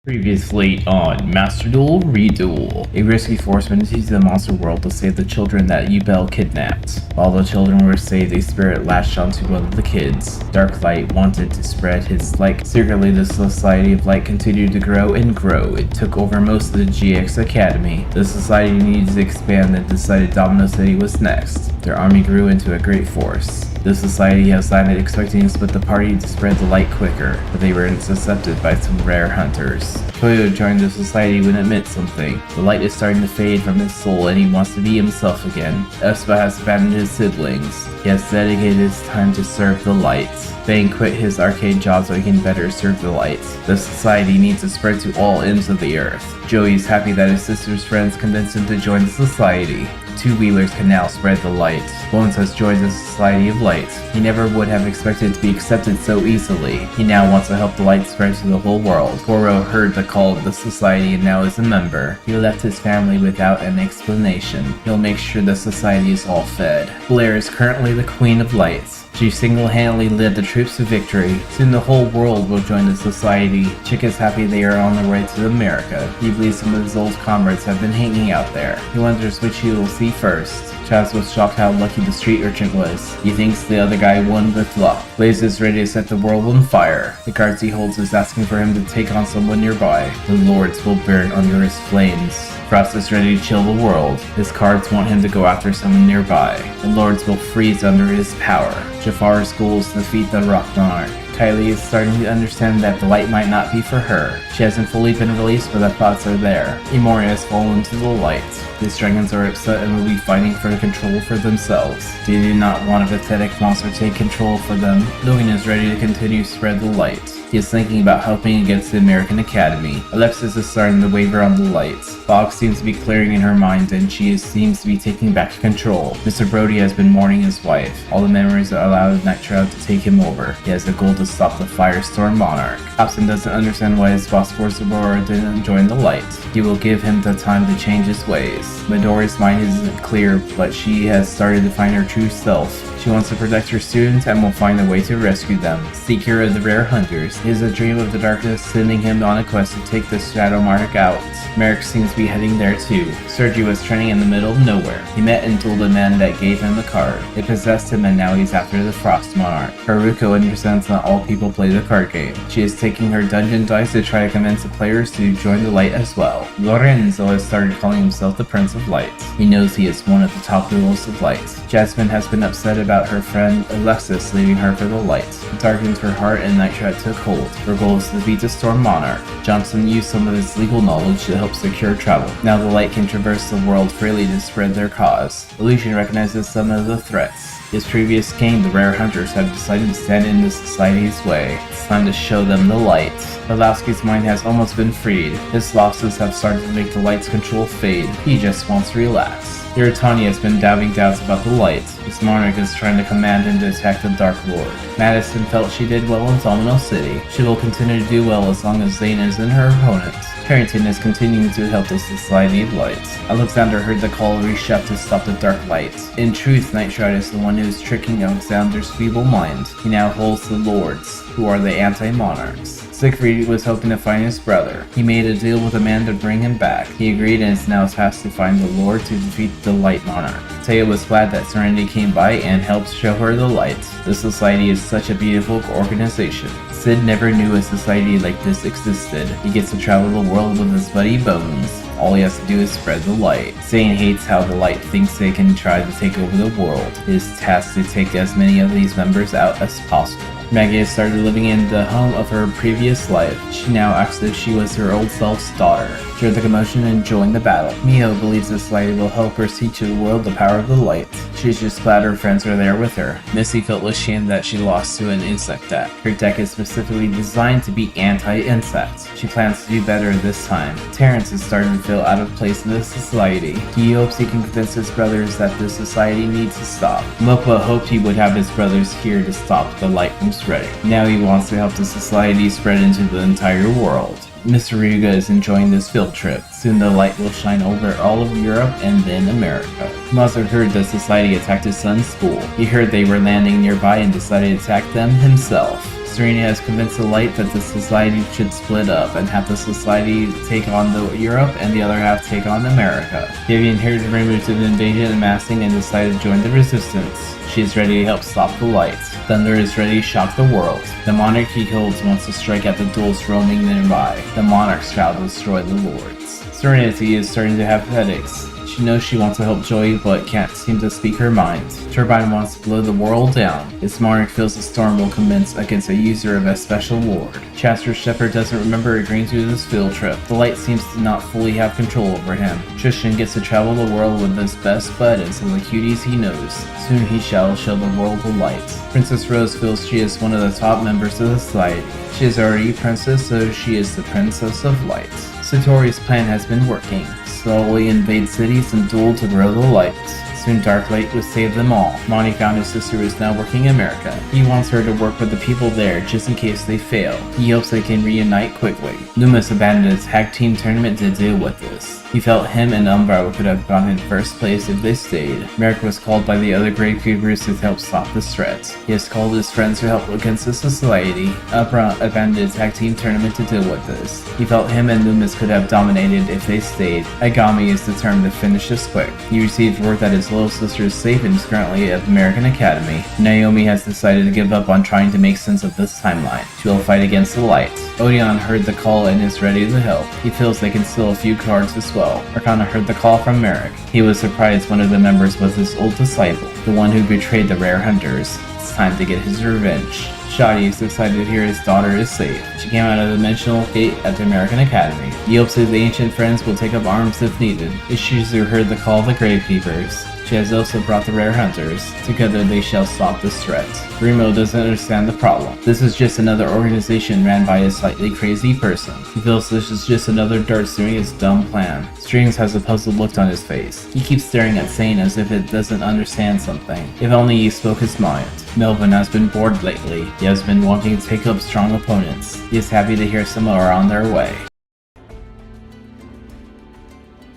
Previously on Master Duel Reduel, a risky force went into the monster world to save the children that Yubel kidnapped. While the children were saved, a spirit latched onto one of the kids. Darklight wanted to spread his light. Secretly, the Society of Light continued to grow and grow. It took over most of the GX Academy. The society needed to expand and decided Domino City was next. Their army grew into a great force. The society has landed expecting to split the party to spread the light quicker, but they were intercepted by some rare hunters. Toyo joined the society when it meant something. The light is starting to fade from his soul and he wants to be himself again. Espa has abandoned his siblings. He has dedicated his time to serve the light. Bang quit his arcade job so he can better serve the light. The society needs to spread to all ends of the earth. Joey is happy that his sister's friends convinced him to join the society. Two-wheelers can now spread the light. Bones has joined the Society of Light. He never would have expected to be accepted so easily. He now wants to help the light spread to the whole world. Goro heard the call of the society and now is a member. He left his family without an explanation. He'll make sure the society is all fed. Blair is currently the Queen of Lights. She single-handedly led the troops to victory. Soon the whole world will join the society. Chick is happy they are on their way to America. He believes some of his old comrades have been hanging out there. He wonders which he will see first. Chaz was shocked how lucky the street urchin was. He thinks the other guy won with luck. Blaze is ready to set the world on fire. The guards he holds is asking for him to take on someone nearby. The lords will burn under his flames. Frost is ready to chill the world. His cards want him to go after someone nearby. The lords will freeze under his power. Jafar's goal is to defeat the Rock Monarch. Kylie is starting to understand that the light might not be for her. She hasn't fully been released, but the thoughts are there. Imoria has fallen to the light. These dragons are upset and will be fighting for control for themselves. They do not want a pathetic monster to take control for them. Logan is ready to continue to spread the light. He is thinking about helping against the American Academy. Alexis is starting to waver on the lights. Fox seems to be clearing in her mind and she seems to be taking back control. Mr. Brody has been mourning his wife. All the memories are allowed Nitro to take him over. He has a goal to stop the Firestorm Monarch. Hobson doesn't understand why his boss Force Aurora didn't join the light. He will give him the time to change his ways. Midori's mind isn't clear, but she has started to find her true self. She wants to protect her students and will find a way to rescue them. Seeker of the Rare Hunters is a dream of the darkness, sending him on a quest to take the Shadow Monarch out. Merrick seems to be heading there too. Sergi was training in the middle of nowhere. He met and told the man that gave him a card. It possessed him and now he's after the Frost Monarch. Haruko understands not all people play the card game. She is taking her dungeon dice to try to convince the players to join the light as well. Lorenzo has started calling himself the Prince of Light. He knows he is one of the top duelists of light. Jasmine has been upset about her friend Alexis leaving her for the light. It darkened her heart and Nightshot took hold. Her goal is to defeat the Storm Monarch. Johnson used some of his legal knowledge to help secure travel. Now the light can traverse the world freely to spread their cause. Illusion recognizes some of the threats. His previous game, the Rare Hunters, have decided to stand in the society's way. It's time to show them the light. Ladowski's mind has almost been freed. His losses have started to make the light's control fade. He just wants to relax. Iritani has been doubting doubts about the light. His monarch is trying to command him to attack the Dark Lord. Madison felt she did well in Domino City. She will continue to do well as long as Zane isn't her opponent. Harrington is continuing to help the Society of Light. Alexander heard the call reach out to stop the Dark Light. In truth, Nightshot is the one who is tricking Alexander's feeble mind. He now holds the Lords, who are the anti-monarchs. Siegfried was hoping to find his brother. He made a deal with a man to bring him back. He agreed and is now tasked to find the Lord to defeat the Light Monarch. Taya was glad that Serenity came by and helped show her the light. The society is such a beautiful organization. Sid never knew a society like this existed. He gets to travel the world with his buddy Bones. All he has to do is spread the light. Zane hates how the light thinks they can try to take over the world. He is tasked to take as many of these members out as possible. Maggie has started living in the home of her previous life. She now acts as if she was her old self's daughter. She heard the commotion and joined the battle. Miho believes this light will help her teach the world the power of the light. She's just glad her friends are there with her. Missy felt ashamed that she lost to an insect deck. Her deck is specifically designed to be anti-insect. She plans to do better this time. Terrence is starting to feel out of place in this society. He hopes he can convince his brothers that the society needs to stop. Mopa hoped he would have his brothers here to stop the light from spreading. Now he wants to help the society spread into the entire world. Mr. Ryuga is enjoying this field trip. Soon the light will shine over all of Europe and then America. Mazur heard the society attacked his son's school. He heard they were landing nearby and decided to attack them himself. Serena has convinced the Light that the society should split up and have the society take on Europe and the other half take on America. Vivian hears rumors of invasion amassing and decides to join the resistance. She is ready to help stop the Light. Thunder is ready to shock the world. The monarch he holds wants to strike at the duels roaming nearby. The monarchs vow to destroy the lords. Serenity is starting to have headaches. She knows she wants to help Joey, but can't seem to speak her mind. Turbine wants to blow the world down. Its monarch feels a storm will commence against a user of a special ward. Chaster Shepard doesn't remember agreeing to this field trip. The Light seems to not fully have control over him. Tristan gets to travel the world with his best bud and some of the cuties he knows. Soon he shall show the world the light. Princess Rose feels she is one of the top members of the society. She is already princess, so she is the princess of light. Satori's plan has been working. Slowly invade cities and duel to grow the Light. Soon Darklight will save them all. Monty found his sister is now working in America. He wants her to work with the people there just in case they fail. He hopes they can reunite quickly. Loomis abandoned his tag team tournament to deal with this. He felt him and Umbra could have gotten first place if they stayed. Merrick was called by the other Gravekeepers to help stop this threat. He has called his friends to help against the society. Umbra abandoned his tag team tournament to deal with this. He felt him and Loomis could have dominated if they stayed. Agami is determined to finish this quick. He received word that his little sister is safe and is currently at American Academy. Naomi has decided to give up on trying to make sense of this timeline. She will fight against the Light. Odeon heard the call and is ready to help. He feels they can steal a few cards as well. Arcana heard the call from Merrick. He was surprised one of the members was his old disciple, the one who betrayed the Rare Hunters. It's time to get his revenge. Shadi is excited to hear his daughter is safe. She came out of the dimensional gate at the American Academy. He hopes his ancient friends will take up arms if needed. Ishizu heard the call of the Gravekeepers. She has also brought the Rare Hunters. Together they shall stop this threat. Remo doesn't understand the problem. This is just another organization ran by a slightly crazy person. He feels this is just another Darts doing his dumb plan. Strings has a puzzled look on his face. He keeps staring at Sane as if it doesn't understand something. If only he spoke his mind. Melvin has been bored lately. He has been wanting to take up strong opponents. He is happy to hear some are on their way.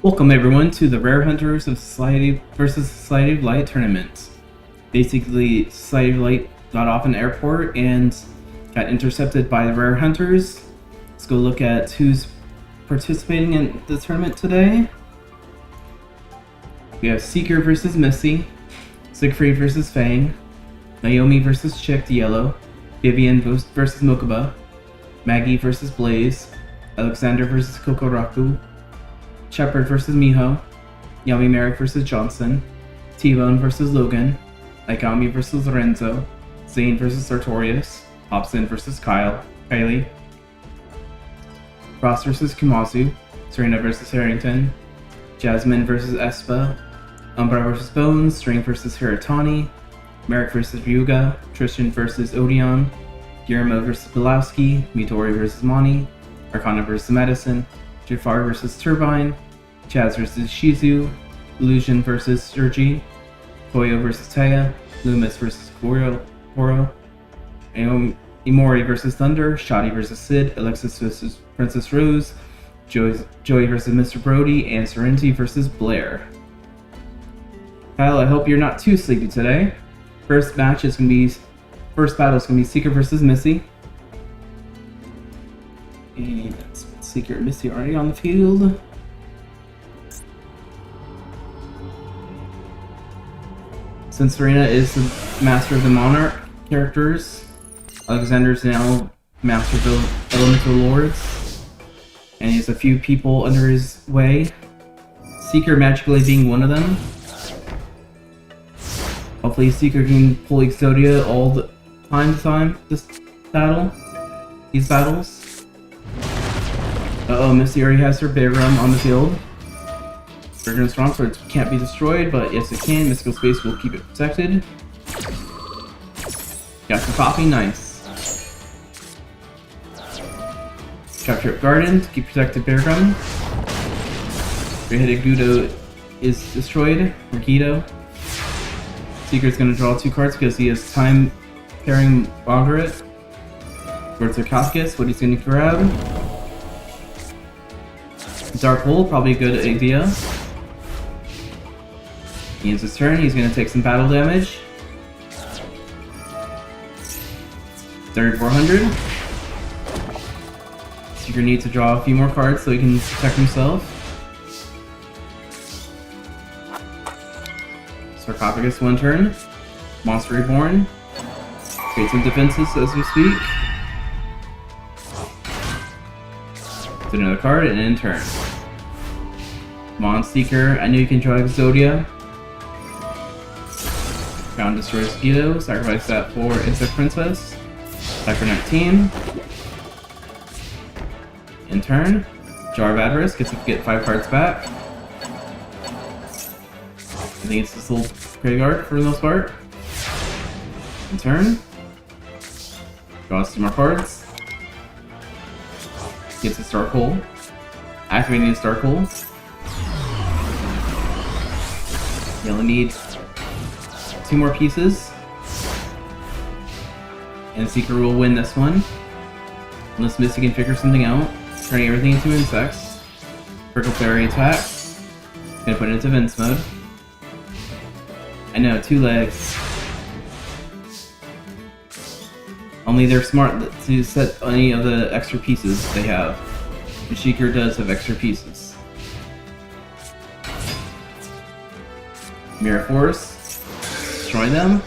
Welcome everyone to the Rare Hunters of Society vs. Society of Light tournament. Basically, Society of Light got off an airport and got intercepted by the Rare Hunters. Let's go look at who's participating in the tournament today. We have Seeker versus Missy, Siegfried versus Fang, Naomi versus Chick the Yellow, Vivian versus Mokuba, Maggie versus Blaze, Alexander versus Kokoraku, Shepard versus Miho, Yami Merrick versus Johnson, T-Bone versus Logan, Agami versus Lorenzo, Zane versus Sartorius, Hobson versus Kylie, Ross versus Kumazu, Serena versus Harrington, Jasmine versus Espa, Umbra versus Bones, String versus Hiratani, Merrick versus Ryuga, Tristan versus Odeon, Guillermo versus Bilowski, Midori versus Mani, Arcana versus Madison, Jafar versus Turbine, Chaz versus Shizu, Illusion versus Sergi, Koyo versus Taya, Loomis versus Goro, Imori versus Thunder, Shadi versus Sid, Alexis versus Princess Rose, Joey versus Mr. Brody, and Serenity versus Blair. Kyle, I hope you're not too sleepy today. First battle is gonna be Seeker versus Missy. And Seeker and Missy already on the field. Since Serena is the master of the Monarch characters, Alexander's now master of the Elemental Lords, and he has a few people under his way. Seeker magically being one of them. Hopefully Seeker can pull Exodia all the time this battle. These battles. Uh-oh, Missy already has her Bayram on the field. Virgin's strong, so it can't be destroyed, but yes it can. Mystical Space will keep it protected. Got some coffee, nice. Capture up Garden to keep protected Bayram. Three-headed Gudo is destroyed, or Guido. Seeker's gonna draw 2 cards because he has time pairing Margaret. Towards Sarcophagus, what he's gonna grab. Dark Hole, probably a good idea. He ends his turn, he's gonna take some battle damage. 3,400. Seeker needs to draw a few more cards so he can protect himself. Sarcophagus 1 turn. Monster Reborn. Create some defenses as we speak. It's another card and end turn. Monseeker, I know you can draw Exodia. Crown destroys Guido, sacrifice that for Insect Princess. Attack for 19. In turn, Jar of Avarice gets to get 5 cards back. I think it's this little graveyard for the most part. In turn, draws 2 more cards. Gets a Star Hole. Activating a Star Hole. You only need 2 more pieces. And Seeker will win this one. Unless Misty can figure something out. Turning everything into insects. Prickle Fairy attack. Gonna put it into Vince mode. I know, 2 legs. Only they're smart to set any of the extra pieces they have. And Seeker does have extra pieces. Mirror Force. Destroy them.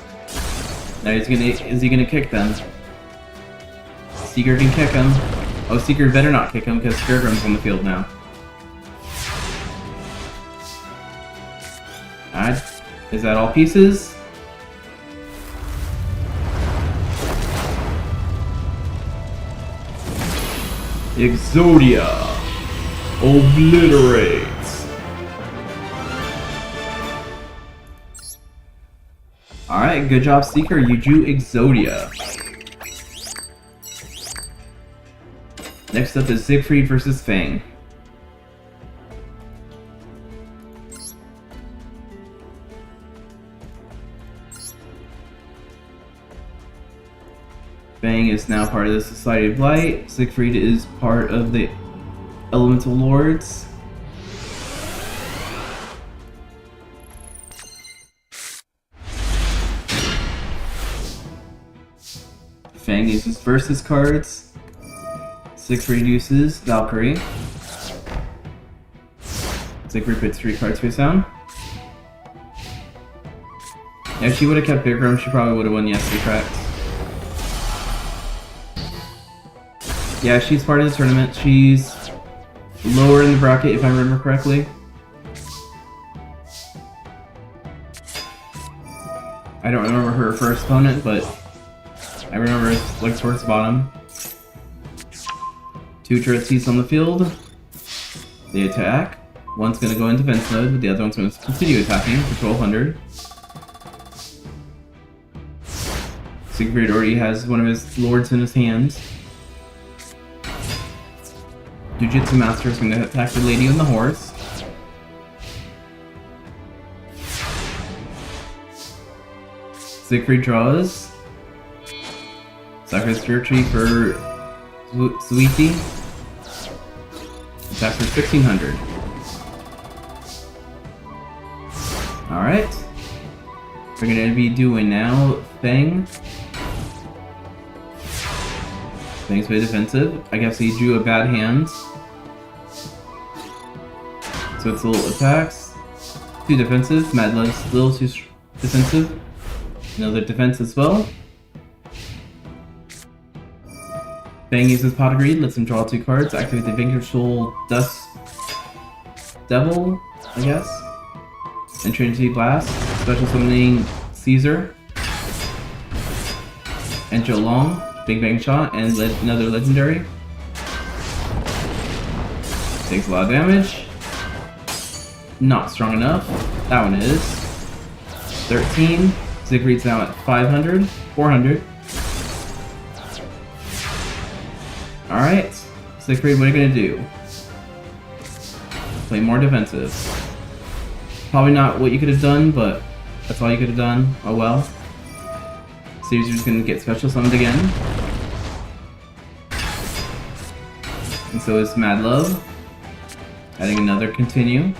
Now is he gonna kick them? Seeker can kick him. Oh, Seeker better not kick him because Scaregrim's on the field now. Alright. Is that all pieces? Exodia obliterates. Alright, good job, Seeker. You drew Exodia. Next up is Siegfried versus Fang. Fang is now part of the Society of Light. Siegfried is part of the Elemental Lords. Fang uses Versus cards. Siegfried uses Valkyrie. Siegfried puts 3 cards face down. If she would have kept Bigrum, she probably would have won yesterday, correct? Yeah, she's part of the tournament. She's lower in the bracket, if I remember correctly. I don't remember her first opponent, but I remember it's like towards the bottom. 2 turrets on the field. They attack. One's gonna go into defense mode, but the other one's gonna continue attacking for 1200. Siegfried already has one of his lords in his hands. Jujutsu Master is gonna attack the lady on the horse. Siegfried draws. Sacrifice Spirit Tree for Sweetie. Attack for 1600. Alright. We're gonna be doing now Fang. Fang's very defensive. I guess he drew a bad hand. So it's little attacks. 2 defensive. Mad Love's little 2 defensive. Another defense as well. Fang uses Pot of Greed, lets him draw 2 cards, activate the Vanquishable Dust Devil, I guess. And Trinity Blast, special summoning Caesar. And Joe Long, Big Bang Shot, and another legendary. Takes a lot of damage. Not strong enough. That one is. 13. Siegfried's now at 500. 400. Alright, Siegfried, what are you gonna do? Play more defensive. Probably not what you could have done, but that's all you could have done. Oh well. Caesar's gonna get special summoned again. And so is Mad Love. Adding another continue.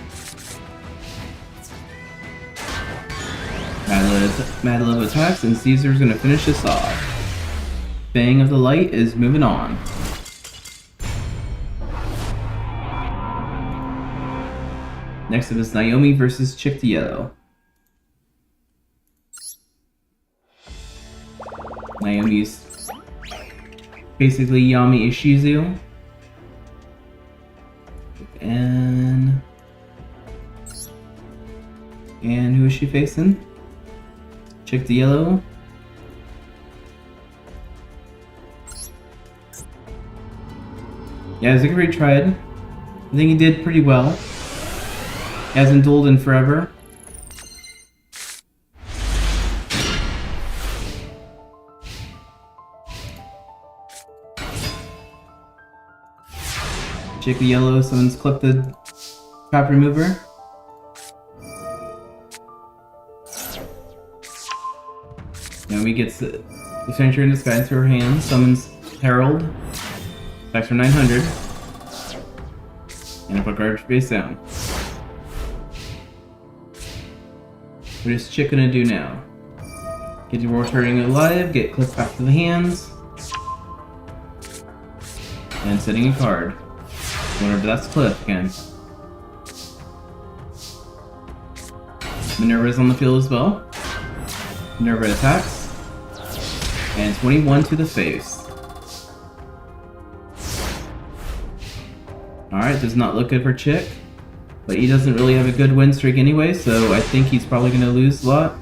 Mad Love attacks, and Caesar's gonna finish this off. Bang of the Light is moving on. Next up is Naomi versus Chick the Yellow. Naomi's basically Yami Ishizu. And who is she facing? Chick the Yellow. Yeah, Ziggurat tried. I think he did pretty well. He hasn't dueled in forever. Chick the Yellow, someone's clipped the trap remover. Naomi gets the signature in disguise to her hand, summons Herald, attacks for 900, and a put garbage face down. What is Chick gonna do now? Get your returning alive, get clipped back to the hands, and setting a card. Whenever that's Cliff again. Minerva is on the field as well. Minerva attacks. And 21 to the face. Alright, does not look good for Chick. But he doesn't really have a good win streak anyway, so I think he's probably going to lose a lot.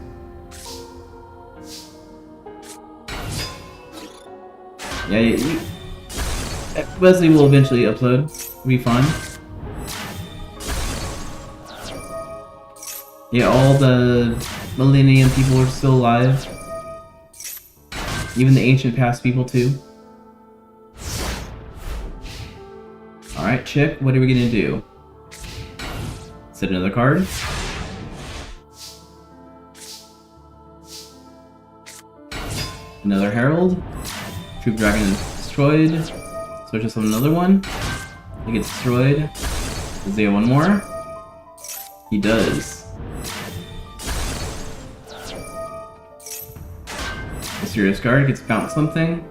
Yeah, Wesley will eventually upload. Be fun. Yeah, all the Millennium people are still alive. Even the ancient past people too. Alright, Chick, what are we gonna do? Set another card. Another Herald. Troop Dragon is destroyed. Switches on another one. He gets destroyed. Does he have one more? He does. Mysterious Guard gets bounced something.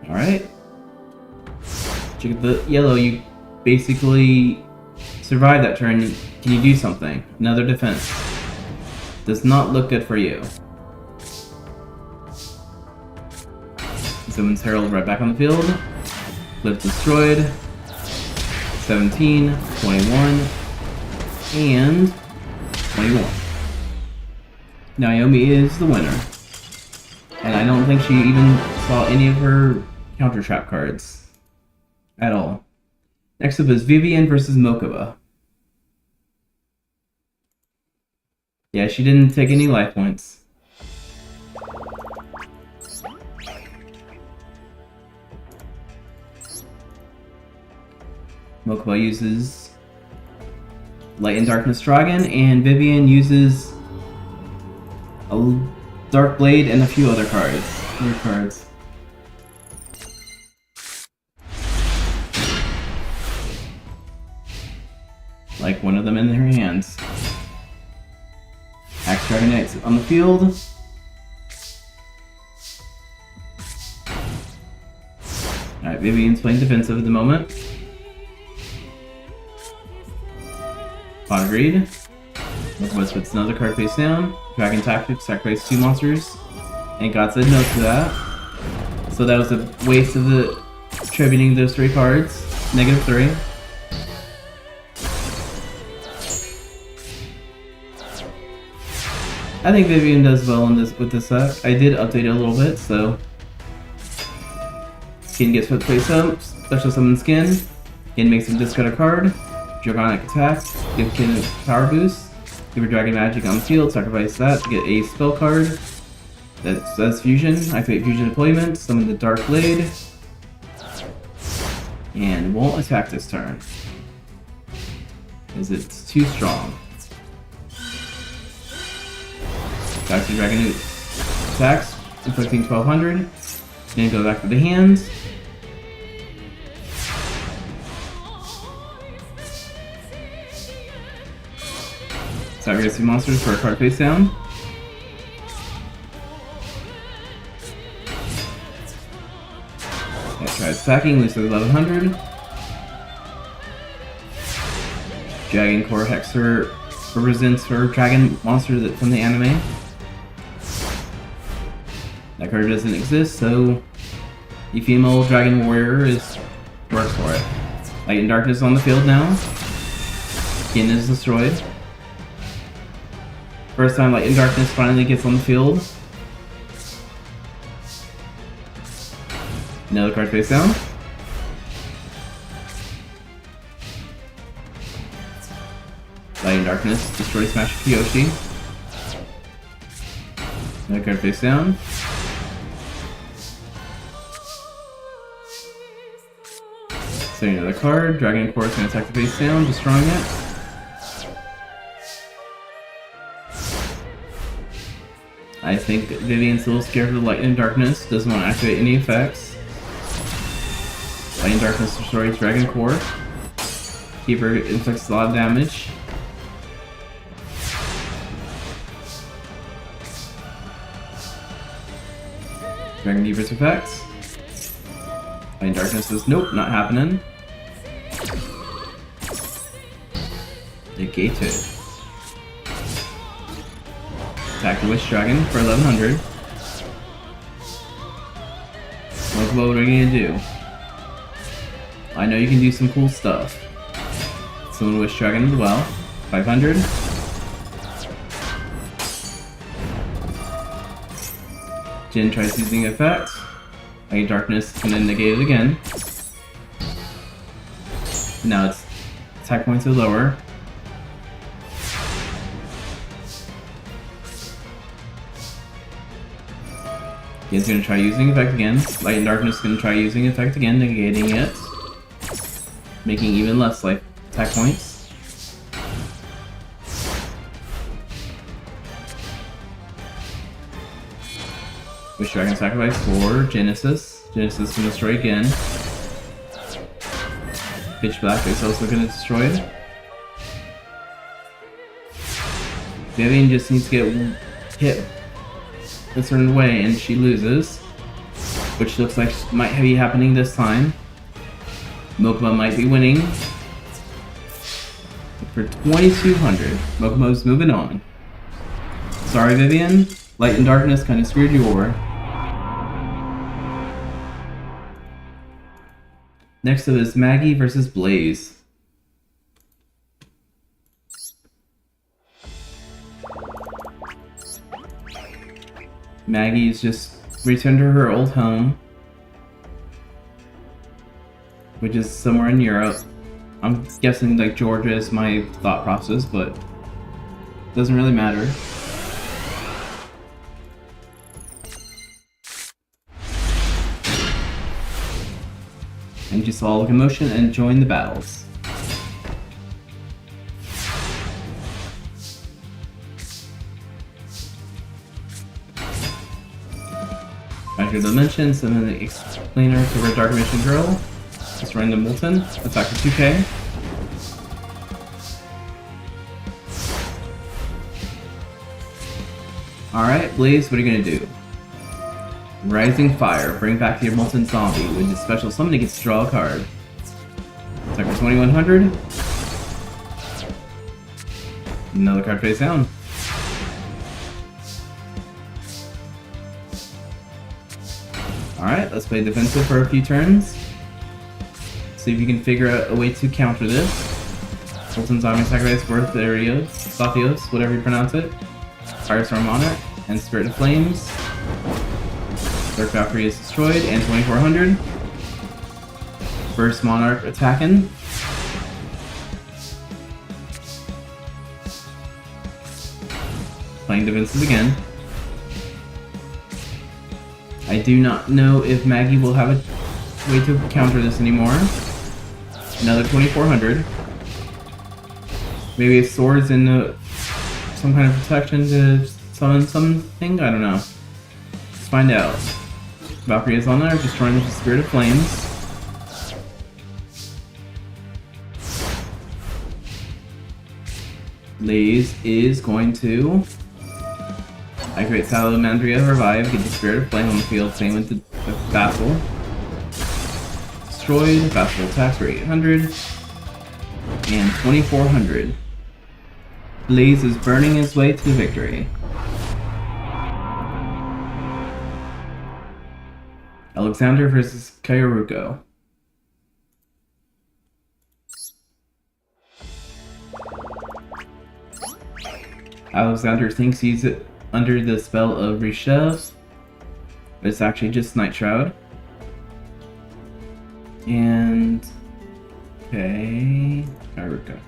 Alright. Check the Yellow, you basically survived that turn. Can you do something? Another defense. Does not look good for you. Summons Herald right back on the field. Cliff destroyed. 17, 21, and 21. Naomi is the winner. And I don't think she even saw any of her counter trap cards at all. Next up is Vivian versus Mokuba. Yeah, she didn't take any life points. Mokuba uses Light and Darkness Dragon, and Vivian uses a Dark Blade and a few other cards. Weird cards. Like one of them in her hands. Axe Dragon Knight's on the field. Alright, Vivian's playing defensive at the moment. Pot agreed. Mokuba puts another card face down. Dragon Tactics, sacrifice 2 monsters. And God said no to that. So that was a waste of the attributing those 3 cards. -3. I think Vivian does well in this with this set. I did update it a little bit, so Skin gets put face up, special summon Skin. Skin makes him discard a card. Dragonic attack, give Skin a power boost. Give her Dragon Magic on the field, sacrifice that to get a spell card. That says Fusion. Activate Fusion deployment, summon the Dark Blade. And won't attack this turn. Because it's too strong. Back to Dragon attacks, inflicting 1200. Then go back to the hands. Sacrifice 2 monsters for a card face down. Alright, attacking, Lucio 1100. Dragon Core Hexer represents her dragon monster from the anime. That card doesn't exist, so the female dragon warrior works for it. Light and Darkness on the field now. Skin is destroyed. First time Light and Darkness finally gets on the field. Another card face down. Light and Darkness destroys Smash Kiyoshi. Another card face down. Setting another card. Dragon Core is going to attack the face down, destroying it. I think Vivian's a little scared of the Light and Darkness, doesn't want to activate any effects. Light and Darkness destroys Dragon Core. Keeper inflicts a lot of damage. Dragon Keeper's effects. Light and Darkness says, nope, not happening. Negated. Attack the Wish Dragon for 1100. Look, what are you gonna do? I know you can do some cool stuff. Summon Wish Dragon as well. 500. Jin tries using effects. Light Darkness can then negate it again. Now its attack points are lower. Jin's gonna try using effect again. Light and Darkness gonna try using effect again, negating it. Making even less life attack points. Wish Dragon sacrifice for Genesis. Genesis can destroy again. Pitch Black is also gonna destroy it. Vivian just needs to get hit a certain way and she loses. Which looks like might be happening this time. Mokuma might be winning. For 2200. Mokuma's moving on. Sorry Vivian. Light and Darkness kind of screwed you over. Next up is Maggie versus Blaze. Maggie's just returned to her old home, which is somewhere in Europe. I'm guessing like Georgia is my thought process, but doesn't really matter. And just follow locomotion and join the battles. Magical Dimension, summon the Explainer to Red Dark Mission Girl. Just run to Molten, attack for 2k. Alright, Blaze, what are you gonna do? Rising Fire, bring back your Molten Zombie. With the special summon, it gets to draw a card. Attack for 2100. Another card face down. Alright, let's play defensive for a few turns. See if you can figure out a way to counter this. Molten Zombie sacrifice for Sathios, whatever you pronounce it. Firestorm Monarch, and Spirit of Flames. Dark Valkyrie is destroyed, and 2400. First Monarch attacking. Playing defensive again. I do not know if Maggie will have a way to counter this anymore. Another 2400. Maybe a sword's in some kind of protection to summon something? I don't know. Let's find out. Valkyrie is on there, destroying the Spirit of Flames. Blaze is going to activate Salamandria Revive, get the Spirit of Flame on the field, same with the Vassal. destroyed. Vassal attacks for 800 and 2400. Blaze is burning his way to victory. Alexander versus Kayaruko. Alexander thinks he's under the spell of Rishev, but it's actually just Night Shroud. And okay, Kayaruko.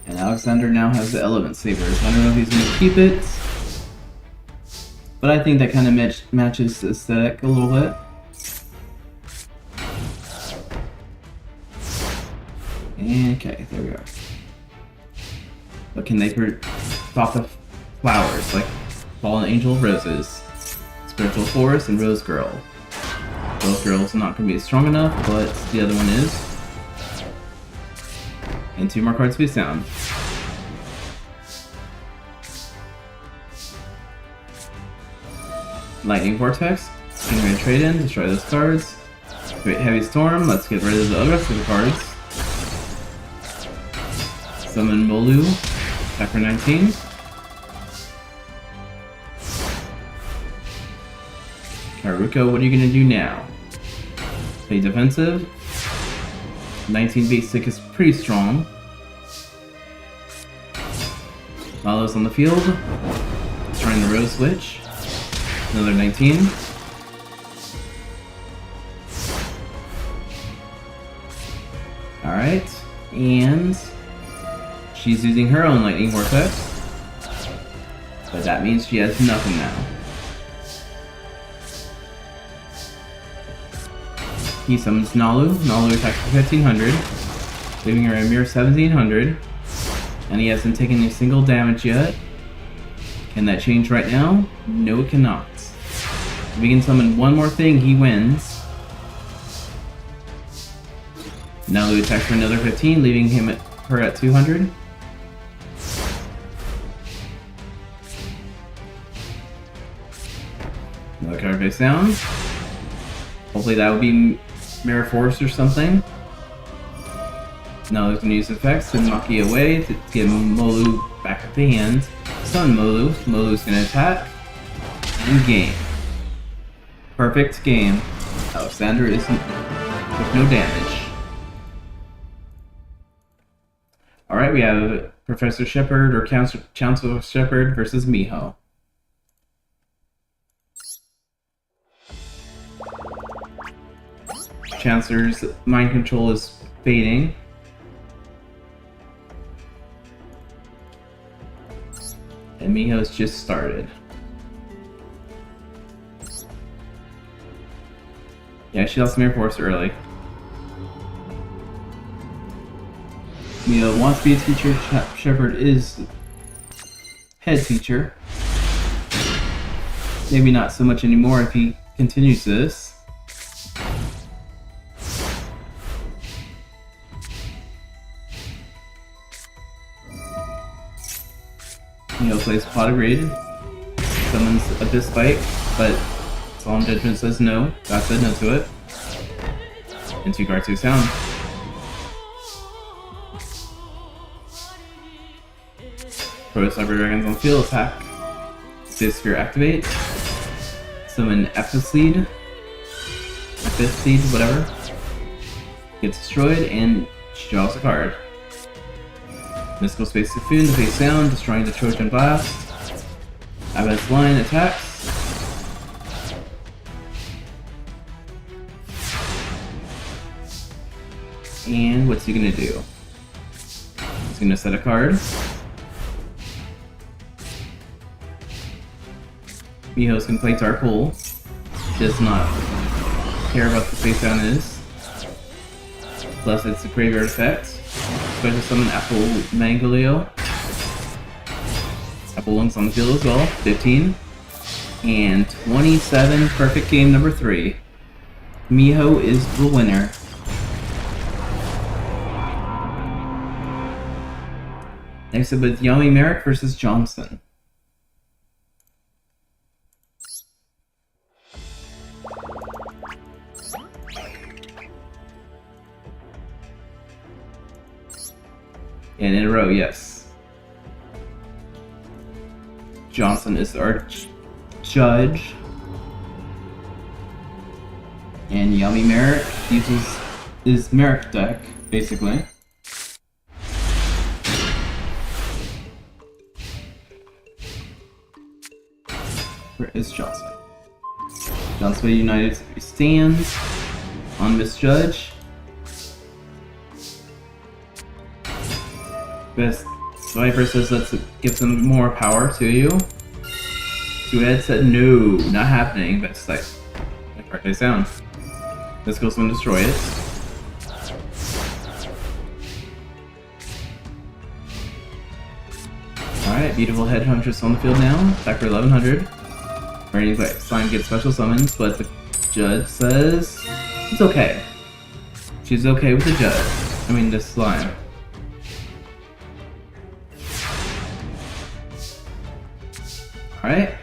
And Alexander now has the Element Sabers. I don't know if he's going to keep it, but I think that kind of matches the aesthetic a little bit. Okay, there we go. But can they pop the flowers, like Fallen Angel Roses, Spiritual Forest, and Rose Girl? Rose Girl is not going to be strong enough, but the other one is. And 2 more cards face down. Lightning Vortex, Kingman trade in, destroy those cards. Great Heavy Storm, let's get rid of the rest of the cards. Summon Molu, attack for 19. Kayaruko, what are you gonna do now? Play defensive. 19 basic is pretty strong. Malo's on the field. Trying the Rose Switch. Another 19. Alright, and she's using her own Lightning Vortex. But that means she has nothing now. He summons Nalu. Nalu attacks for 1500, leaving her a mere 1700. And he hasn't taken a single damage yet. Can that change right now? No, it cannot. If we can summon one more thing, he wins. Nalu attacks for another 15, leaving her at 200. Another card face down. Hopefully that would be Mirror Force or something. Now there's gonna use effects to Maki away to get Molu back at the hand. Summon Molu. Molu's gonna attack and game. Perfect game. Alexander isn't with no damage. Alright, we have Professor Shepard or Chancellor Shepard versus Miho. Chancellor's mind control is fading. And Miho's just started. Yeah, she lost Mirror Force early. Miho wants to be a teacher. Shepard is head teacher. Maybe not so much anymore if he continues this. Miho plays Pot of Greed, summons Abyss Spike, but Solemn Judgment says no. God said no to it. And 2 cards to sound. Proto Cyber Dragons on field attack. Abyss Sphere activate. Summon Abyss Seed, whatever. Gets destroyed, and she draws a card. Mystical Space Typhoon to face down, destroying the Trojan Blast. Abbas Line attacks. And what's he gonna do? He's gonna set a card. Miho's can play Dark Hole. Does not care about the face down is. Plus it's a graveyard effect. Special summon Apple Mangoleo. Apple Lungs on the field as well. 15. And 27. Perfect game number 3. Miho is the winner. Next up is Yami Merrick versus Johnson. And in a row, yes. Johnson is our judge. And Yami Merrick uses his Merrick deck, basically. Where is Johnson? Johnson United stands on Misjudge. Best Viper says let's give some more power to you. Two-Head said no, not happening. That's like correctly sound. This goes and destroy it. Alright, beautiful Headhuntress on the field now. Back for 1100. Ready to Slime gets special summons, but the judge says it's okay. She's okay with the judge. I mean, the slime. Alright.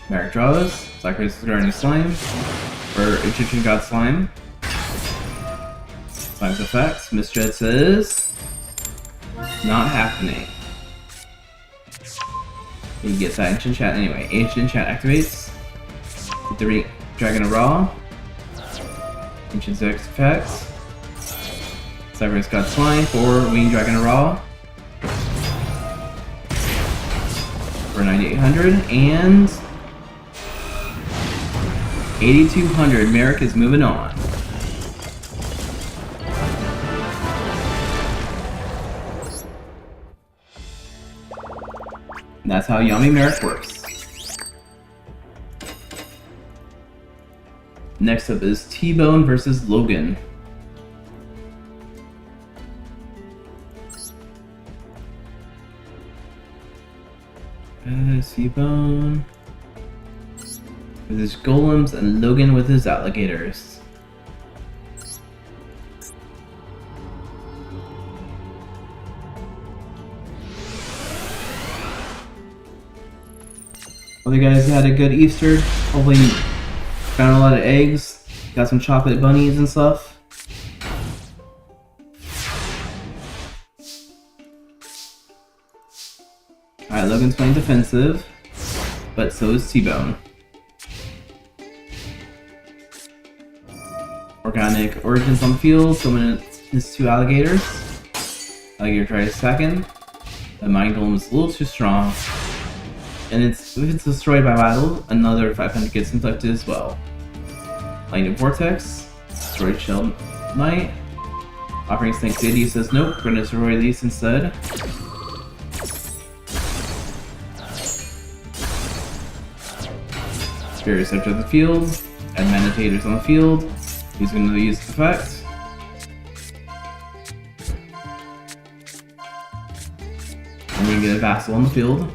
Merrick draws. Sacrifices Guardian Slime. For Egyptian God Slime. Slime's effects. Misjudge says not happening. He gets that Ancient Chat anyway. Ancient Chat activates. The Dragon of Ra. Ancient Zex effects. Cyber's God Slime for Winged Dragon of Ra. For 9800 and 8200. Merrick is moving on. That's how Yami Merrick works. Next up is T-Bone versus Logan. T-Bone with his golems and Logan with his alligators. Other guys had a good Easter. Hopefully found a lot of eggs. Got some chocolate bunnies and stuff. Alright, Logan's playing defensive, but so is T-Bone. Organic Origins on the field, summon his two alligators. Alligator tries second. The Mind Golem is a little too strong. And if it's destroyed by battle, another 500 gets inflicted as well. Lightning Vortex, destroy Shell Knight. Offering Snake City says nope, we're gonna destroy these instead. Spirit Receptor on the field, add Meditators on the field. He's gonna use the effect. And we're gonna get a Vassal on the field.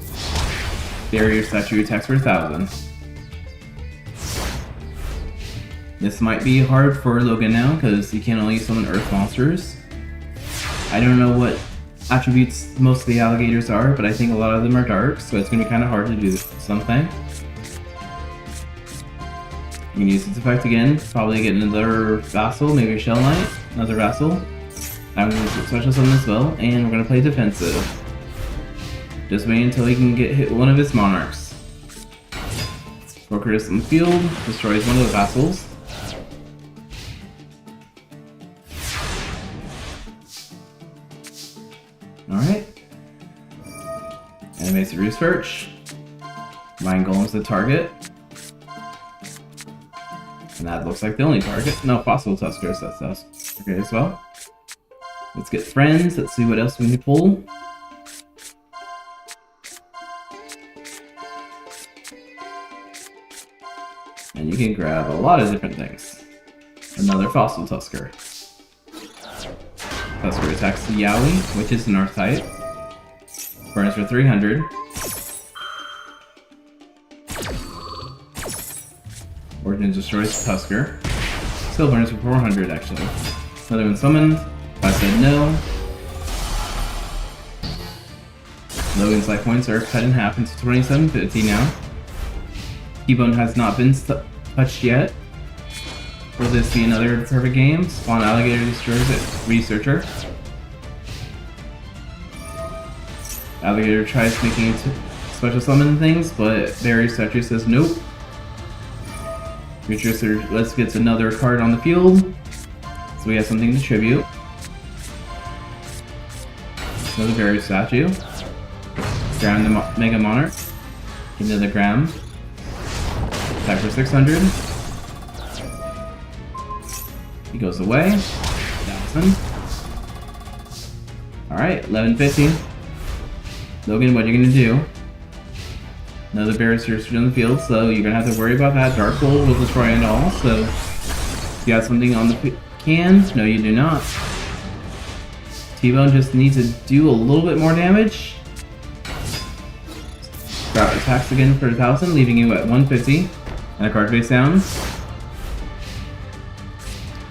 Barrier Statue attacks for 1000. This might be hard for Logan now because he can only summon Earth monsters. I don't know what attributes most of the alligators are, but I think a lot of them are dark, so it's gonna be kind of hard to do something. You can use this effect again, probably get another Vassal, maybe a Shell Knight, another Vassal. I'm going to special summon as well, and we're going to play defensive. Just wait until he can get hit one of his monarchs. Procreus on the field, destroys one of the vassals. Alright. Animates the research. Mind Golem's the target. And that looks like the only target. No, Fossil Tuskers, that stuff. Okay, as well. Let's get friends, let's see what else we can pull. And you can grab a lot of different things. Another Fossil Tusker. Tusker attacks the Yowie, which is an Archetype. Burns for 300. Origin destroys Tusker. Still burns for 400 actually. Another one summoned. I said no. Logan's life points are cut in half into 2750 now. T-Bone has not been touched yet. Will this be another perfect game? Spawn Alligator destroys it. Researcher. Alligator tries making it special summon things, but Barry Statue says nope. Researcher let's get another card on the field. So we have something to tribute. Another Barry Statue. Grab the Mega Monarch. Get another Gram. Attack for 600. He goes away. 1000. Alright, 1150. Logan, what are you gonna do? Another Barrister on the field, so you're gonna have to worry about that. Dark Bolt will destroy it all, so you got something on the can? No, you do not. T-Bone just needs to do a little bit more damage. Sprout attacks again for 1000, leaving you at 150. And a card face down.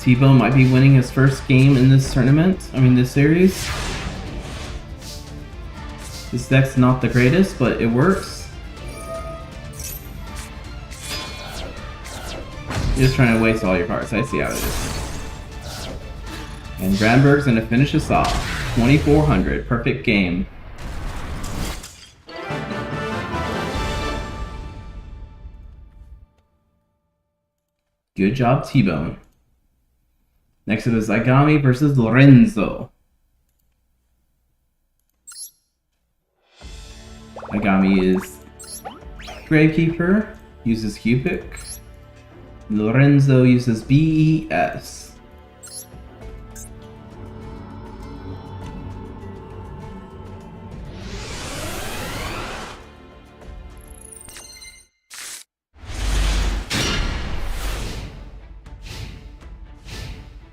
T-Bone might be winning his first game in this tournament. This series. This deck's not the greatest, but it works. You're just trying to waste all your cards. I see how it is. And Granberg's gonna finish us off. 2400. Perfect game. Good job, T-Bone. Next up is Agami versus Lorenzo. Agami is Gravekeeper, uses Cupic. Lorenzo uses BES.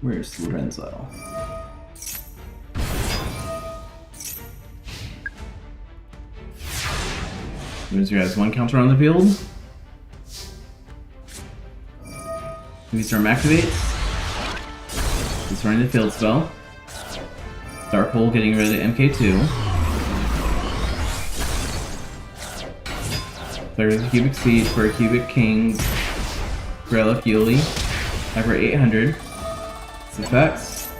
Where's Lorenzo? Lorenzo has one counter on the field. Storm activates. Destroying the field spell. Dark Hole getting rid of MK2. There's a Cubic Seed for a Cubic King. Grella Fuely. Over 800. Effects.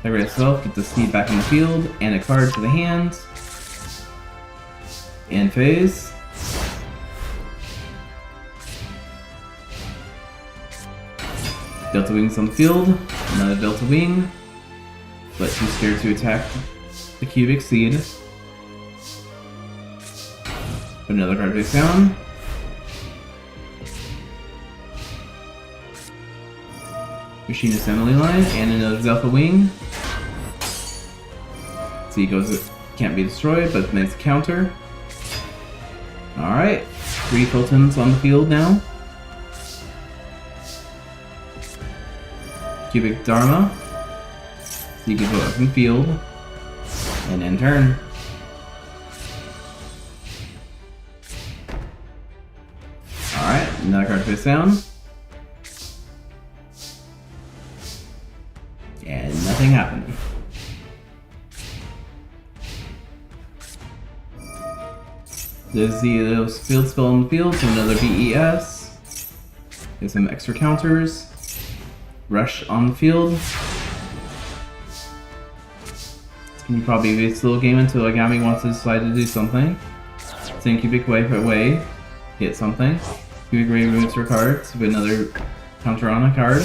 Library itself, get the seed back in the field, and a card to the hand. End phase. Delta Wing's on the field, another Delta Wing, but too scared to attack the Cubic Seed. Put another card face down. Machine Assembly Line, and another Delta Wing. So he goes, can't be destroyed, but nice counter. Alright, 3 Fultons on the field now. Cubic Dharma. So you can go up in field, and end turn. Alright, another card face down. And nothing happened. There's the field spell on the field, so another BES. There's some extra counters. Rush on the field. You probably wait a little game until Agami wants to decide to do something. Send Cubic Wave away. Hit something. Cubic Wave removes her card. So another counter on a card.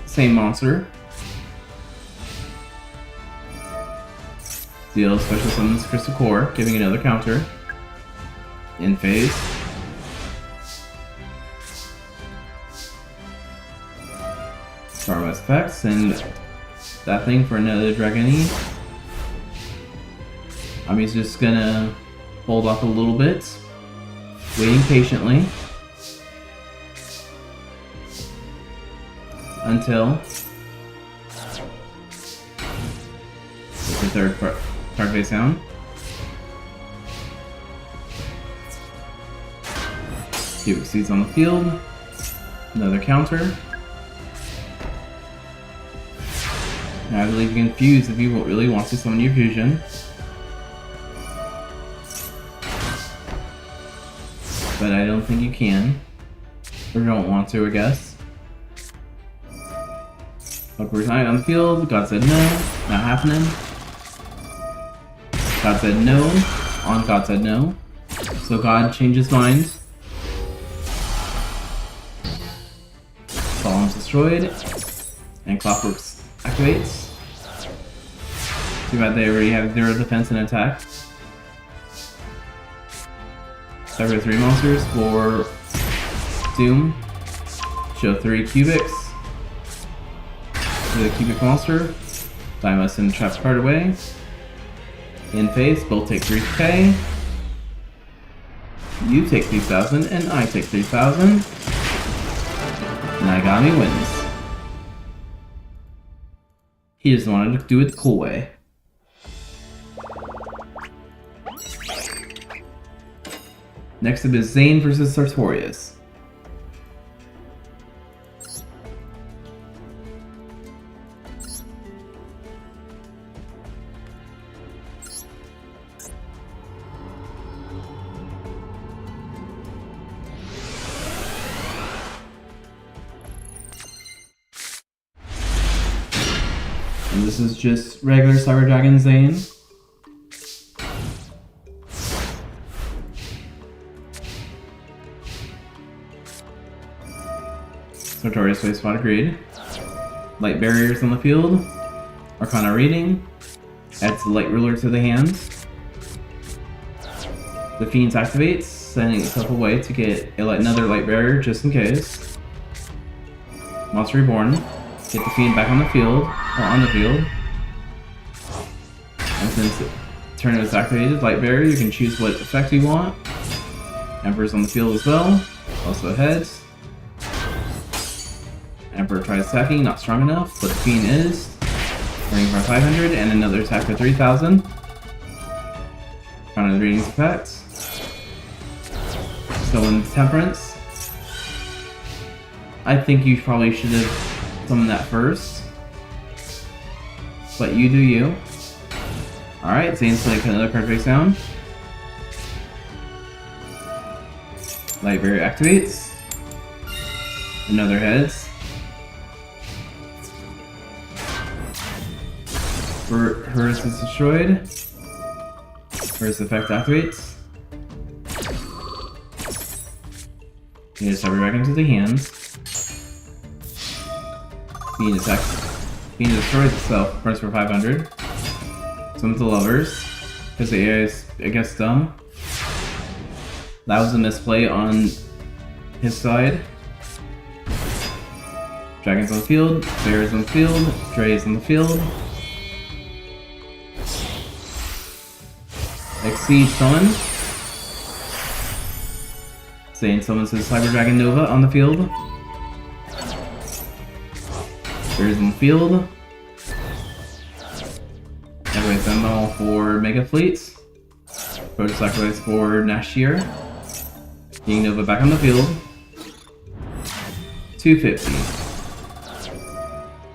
Same monster. Deal special summons Crystal Core, giving another counter. In phase. Dharma's effects, and that thing for another Dragony. He's just gonna hold off a little bit, waiting patiently until the third card face down. Cubic Seeds on the field, another counter. Now I believe you can fuse if you really want to summon your fusion. but I don't think you can. Or don't want to, I guess. Upward Knight on the field. God said no. Not happening. God said no. On God said no. So God changed his mind. Solemn's destroyed. And Clockworks activates. Too bad they already have 0 defense and attack. Cover 3 monsters for Doom. Show 3 cubics. The cubic monster. Time us and trap card away. In phase, both take 3k. You take 3,000 and I take 3,000. Naigami wins. He just wanted to do it the cool way. Next up is Zane versus Sartorius. And this is just regular Cyber Dragon Zane. Sartorius Waste Spot agreed. Light barriers on the field. Arcana reading. Adds the light ruler to the hand. The Fiends activates, sending itself away to get another light barrier just in case. Monster Reborn. Get the Fiend back on the field. And since the turn is activated, light barrier, you can choose what effect you want. Emperor's on the field as well. Also heads. Emperor tries attacking, not strong enough, but the Fiend is. Running for 500 and another attack for 3,000. Counter the reading's effect. Stolen Temperance. I think you probably should have summoned that first. But you do you. Alright, Zane's playing another card face down. Light Barrier activates. Another heads. Hers is destroyed. Hers effect activates. You just have it back into the hands. Fiend attacks. Fiend destroys itself. Burns for 500. Some of the lovers. Because the AI is, I guess, dumb. That was a misplay on his side. Dragon's on the field. Bear is on the field. Dre is on the field. Exceed summon. Zane summons his Cyber Dragon Nova on the field. Bear is on the field. Activates them all for Mega Fleets. Proto sacrifice for Nashir. Getting Nova back on the field. 250.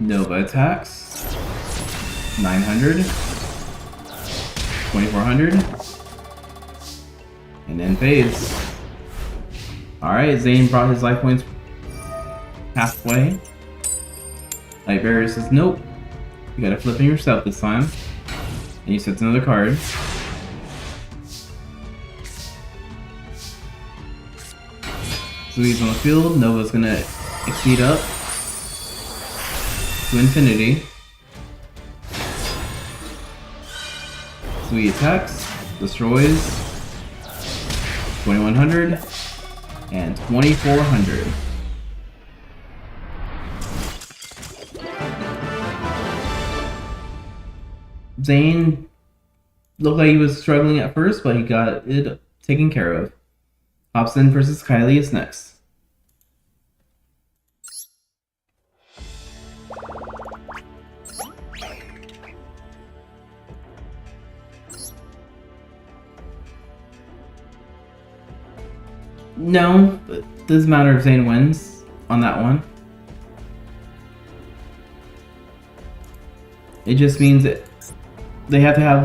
Nova attacks. 900. 2400. And then fades. Alright, Zane brought his life points halfway. Light Barrier says, nope. You gotta flip him yourself this time. And he sets another card. So he's on the field. Nova's gonna exceed up to infinity. So he attacks, destroys 2100 and 2400. Zane looked like he was struggling at first, but he got it taken care of. Hobson versus Kylie is next. No, it doesn't matter if Zane wins on that one. It just means that they have to have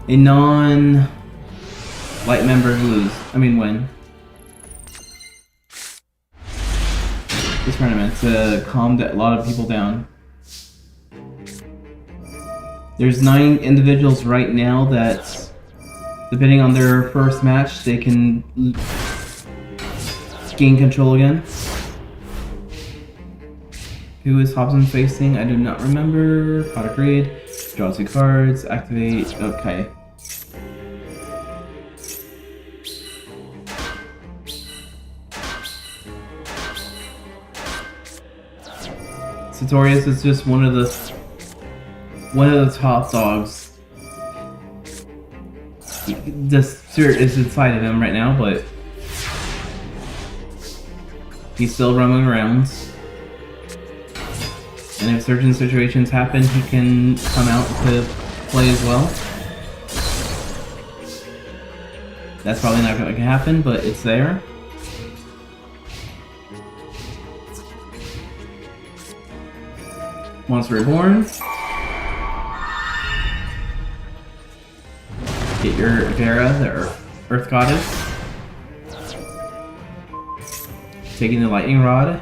a non-life Light members lose. I mean win. This tournament to calm a lot of people down. There's 9 individuals right now that, depending on their first match, they can gain control again. Who is Hobson facing? I do not remember. Pot agreed. Draw 2 cards. Activate. Okay. Sartorius is just one of the top dogs. The spirit is inside of him right now, but he's still roaming around. And if certain situations happen, he can come out to play as well. That's probably not going to happen, but it's there. Monster Reborn. Get your Vera, the Earth Goddess. Taking the Lightning Rod.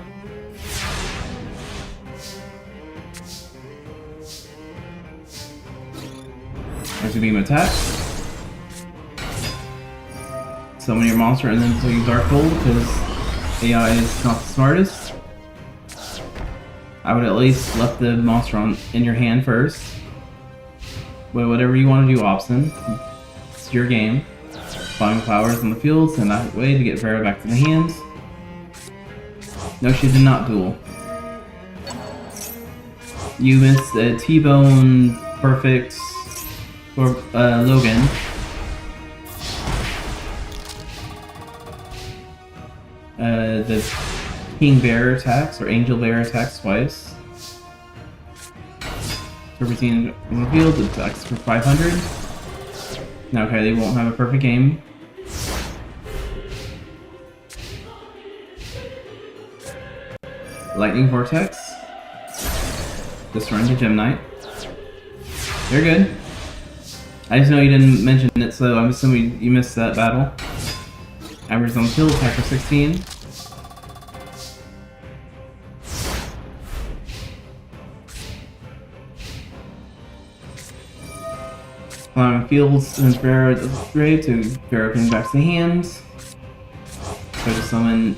There's a beam attack. Summon your monster and then play Dark Gold because AI is not the smartest. I would at least let the monster in your hand first. But whatever you want to do, Opson. It's your game. Flying flowers on the field, send that way to get Vera back to the hand. No, she did not duel. You missed a T-Bone perfect for Logan. The King Bear attacks, or Angel Bear attacks twice. Serpentine on the field, attacks for 500. Now, okay, they won't have a perfect game. Lightning Vortex. Just run to Gem Knight. They're good. I just know you didn't mention it, so I'm assuming you missed that battle. Average on the field, attack for 16. Allowing fields since Vera is grave to Vera coming back to the hand. So to summon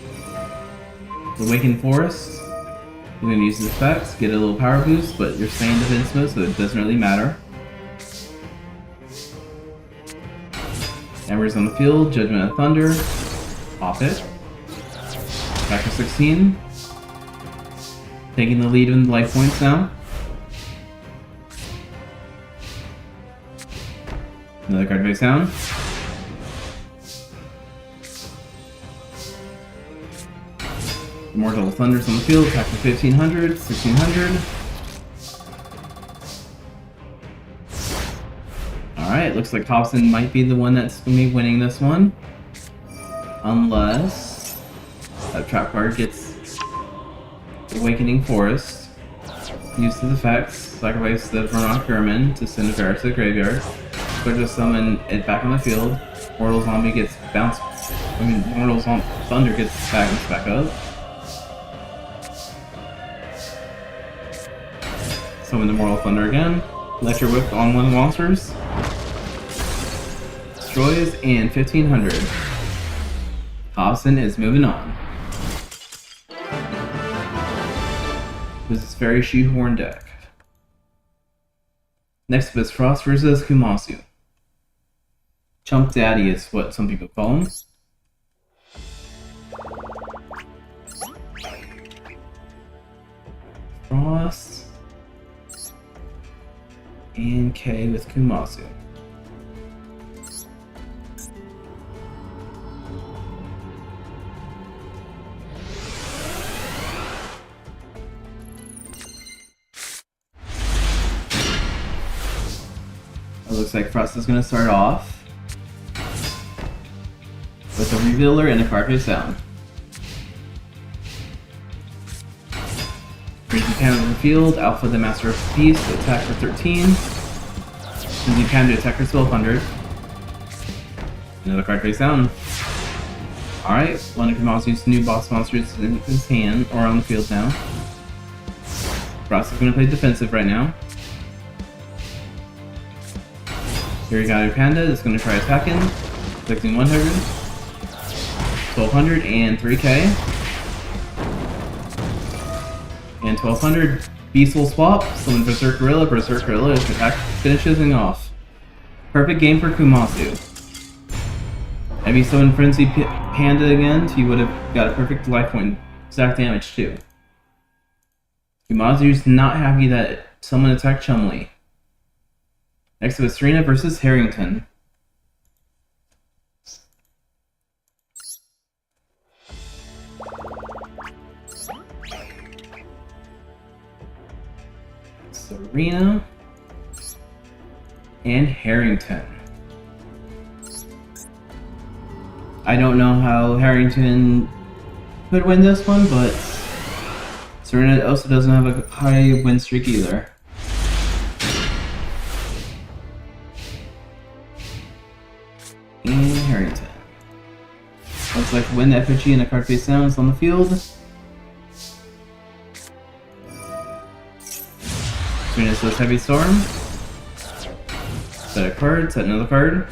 the Awakened Forest. You're going to use the effects, get a little power boost, but you're staying defense mode, so it doesn't really matter. Embers on the field, Judgment of Thunder. Pop it. Back to 16. Taking the lead in life points now. Another card face down. Immortal Thunders on the field, attack for 1500, 1600. Alright, looks like Hobson might be the one that's going to be winning this one. Unless a trap card gets Awakening Forest. Use his effects, sacrifice the Vermont German to send a Vera to the graveyard. Or just summon it back on the field. Mortal Zombie gets bounced. Mortal Thunder gets bounced back up. Summon the Mortal Thunder again. Electro Whip on one of the monsters. Destroys and 1500. Hobson is moving on. This is very shoehorn deck. Next up is Frost versus Kumasu. Chunk Daddy is what some people call him. Frost and K with Kumasu. It looks like Frost is going to start off with a Revealer and a card face down. Brings the Panda to the field, Alpha the Master of Peace, attack for 13. Brings the Panda to attack for 1200. Another card face down. Alright, one of Kamasu's new boss monsters in his hand, or on the field now. Frost is going to play defensive right now. Here we got our Panda that's going to try attacking. Collecting 100. 1200 and 3k. And 1200. Beast will swap. Summon Berserk Gorilla. Berserk Gorilla is attack finishes him off. Perfect game for Kumasu. If he summoned Frenzy Panda again, he would have got a perfect life point. Exact damage too. Kumasu's not happy that someone attacked Chumley. Next up is Serena versus Harrington. Serena and Harrington. I don't know how Harrington could win this one, but Serena also doesn't have a high win streak either. And Harrington. Looks like win effigy and a card face down is on the field. Serena says Heavy Storm. Set a card, set another card.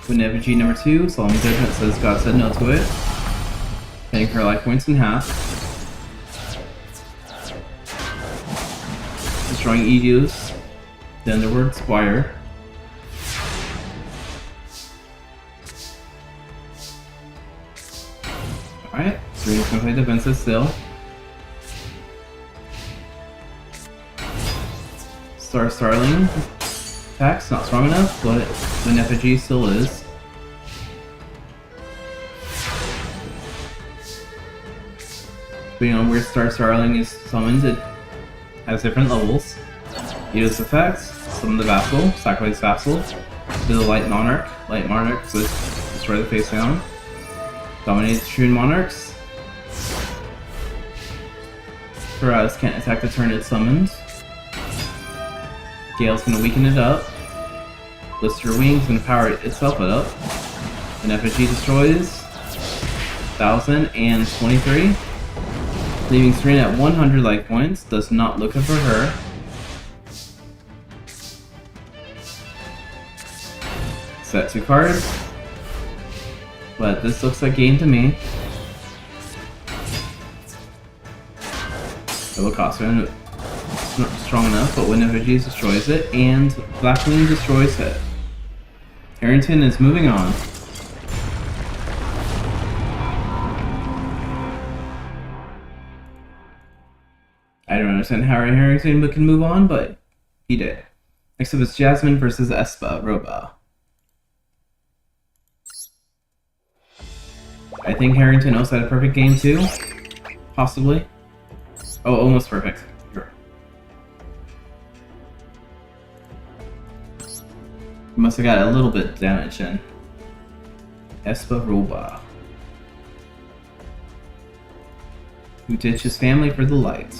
Win effigy number 2, Solemn Judgment says God said no to it. Paying her life points in half. Destroying Edius. The Underworld Squire. Alright, Serena's gonna play defensive still. Starling attacks, not strong enough, but Win effigy still is. Depending on where Starling is summoned, it has different levels. Edius effects, summon the Vassal, sacrifice Vassal, do the Light Monarch. Light Monarch, so destroy the face down. Dominate the Shroon Monarchs. Faraz can't attack the turn it's summoned. Gale's gonna weaken it up. Blister Wing's gonna power itself up. And effigy destroys 1023. Leaving Serena at 100 life points. Does not look up for her. Set 2 cards. But this looks like game to me. Double cost not strong enough, but Win effigy destroys it, and Blackwing destroys it. Harrington is moving on. I don't understand how Harrington can move on, but he did. Next up is Jasmine versus Espa Roba. I think Harrington also had a perfect game too. Possibly. Oh, almost perfect. Sure. Must have got a little bit damage in. Espa Roba. Who ditched his family for the light.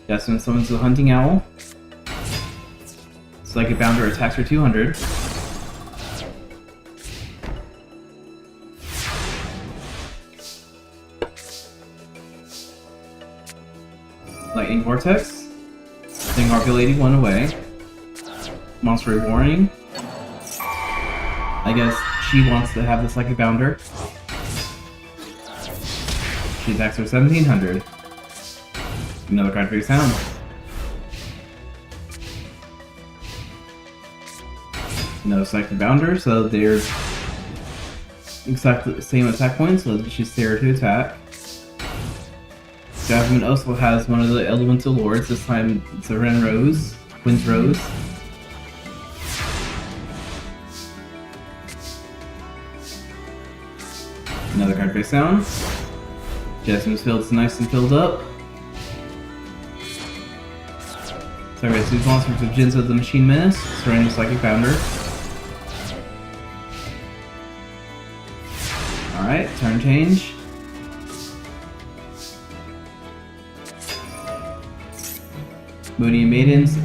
Jasmine summons the Hunting Owl. Psychic Bounder attacks for 200. Lightning Vortex. Sting Harpy Lady 1 away. Monster Warning. I guess she wants to have the Psychic Bounder. She attacks for 1700. Another card for your sound. Another Psychic Bounder, so they're exactly the same attack points, so she's there to attack. Jasmine also has one of the Elemental Lords, this time it's a Ren Rose, Quinn's Rose. Another card face down. Jasmine's field is nice and filled up. Sacrifice these monsters with Jinzo the Machine Menace, destroying the Psychic Founder. Alright, turn change. Moody and Maidens.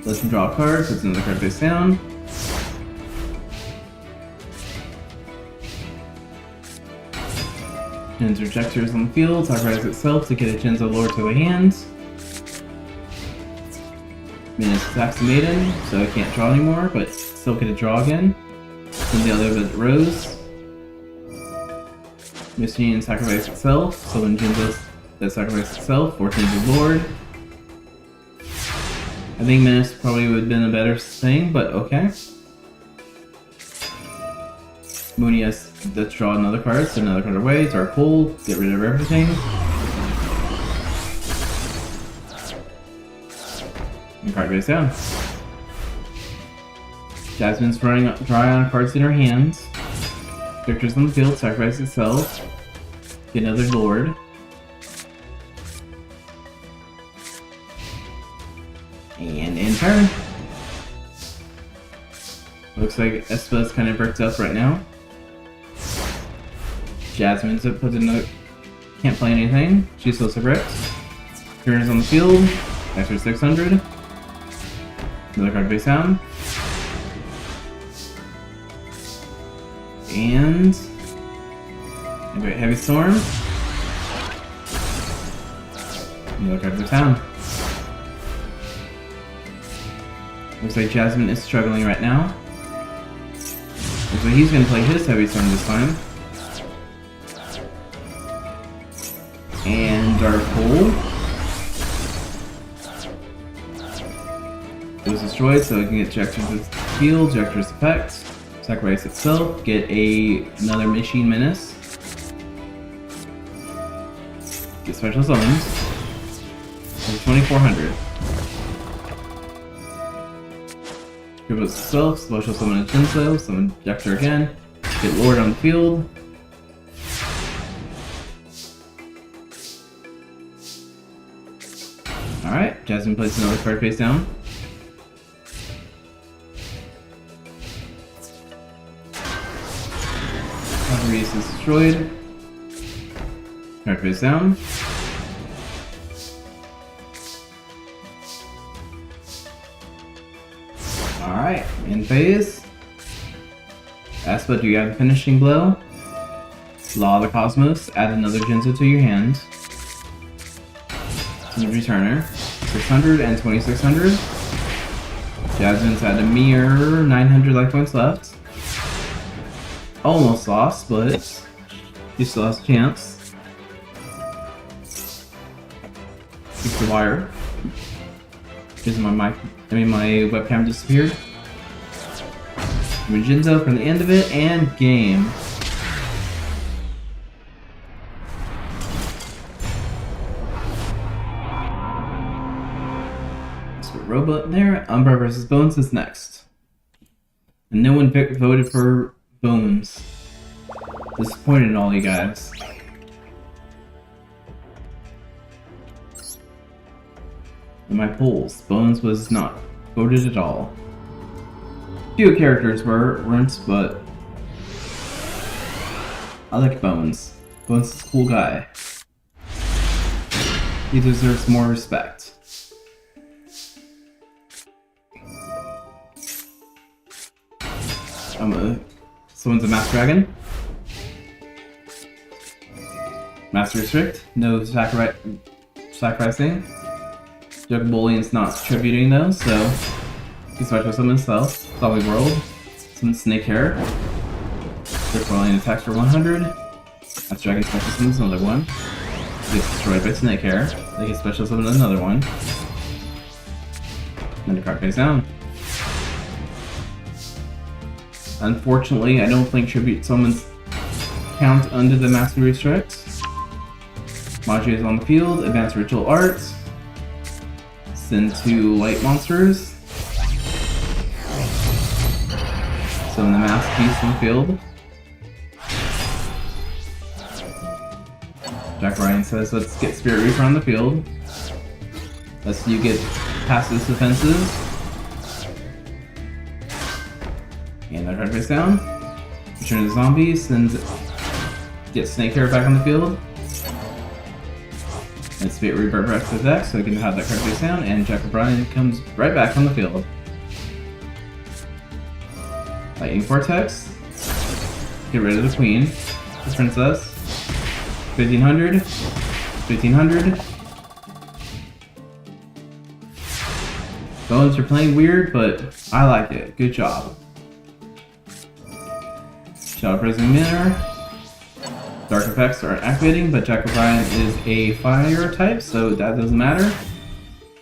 Lets him draw a card, puts another card face down. Jin's Rejector is on the field, sacrifices itself to get a Jinzo Lord to the hand. Menace attacks the Maiden, so it can't draw anymore, but still get a draw again. Then the other bit Rose. Machine sacrifices itself, so when Jinzo that sacrifices itself, forces the Lord. I think Menace probably would have been a better thing, but okay. Mooney has to draw another card, send another card away, Dark Hole, get rid of everything. And card goes down. Jasmine's drawing on cards in her hands. Victor's on the field, sacrifice itself. Get another Lord. And in turn. Looks like Espa's kind of bricked up right now. Jasmine's put another. Can't play anything. She's also bricked. Turn is on the field. Extra 600. Another card face down. And. A Great Heavy Storm. Another card face down. Looks like Jasmine is struggling right now. Looks like he's gonna play his Heavy Storm this time. And Dark Hole. It was destroyed, so it can get Jector's field, Jector's effect, sacrifice itself, get another Machine Menace. Get special summons. 2400. Give us itself, special summon a Jinzo, summon Jector again, get Lord on the field. Alright, Jasmine plays another card face down. Reese is destroyed. Card face down. Alright, in phase. Espa, do you have the finishing blow? Law of the Cosmos, add another Jinzo to your hand. Send a returner. 600 and 2600. Jasmine's had a mere 900 life points left. Almost lost, but he still has a chance. Keep the wire. Is my mic? I mean, my webcam disappeared. Jinzo from the end of it, and game. Let's put Robot there. Umbra versus Bones is next. And no one voted for Bones. Disappointed in all you guys. In my polls, Bones was not voted at all. Few characters weren't, but I like Bones. Bones is a cool guy. He deserves more respect. Someone's a Master Dragon. Master Restrict, no sacrificing. Jugabolian's not tributing though, so he's special summon himself. Solid World, summon Snake Hair. Jugabolian attacks for 100. Master Dragon special summons another one. He gets destroyed by Snake Hair. They get special summon another one. Then the card face down. Unfortunately, I don't think tribute summons count under the Master Restrict. Maji is on the field, advanced ritual arts. Send 2 light monsters. Summon the Masterpiece on the field. Jack Ryan says, let's get Spirit Reaper on the field. Let's you get passes defenses. And their card face down. Return to zombie, sends get Snake Hair back on the field. And Spirit Rebirth back to the deck so we can have that card face down, and Jack O'Brien comes right back on the field. Lightning Vortex. Get rid of the Queen. The Princess. 1500. 1500. Bones are playing weird, but I like it. Good job. Shadow Prison Mirror. Dark effects are activating, but Jack O'Brien is a fire type, so that doesn't matter.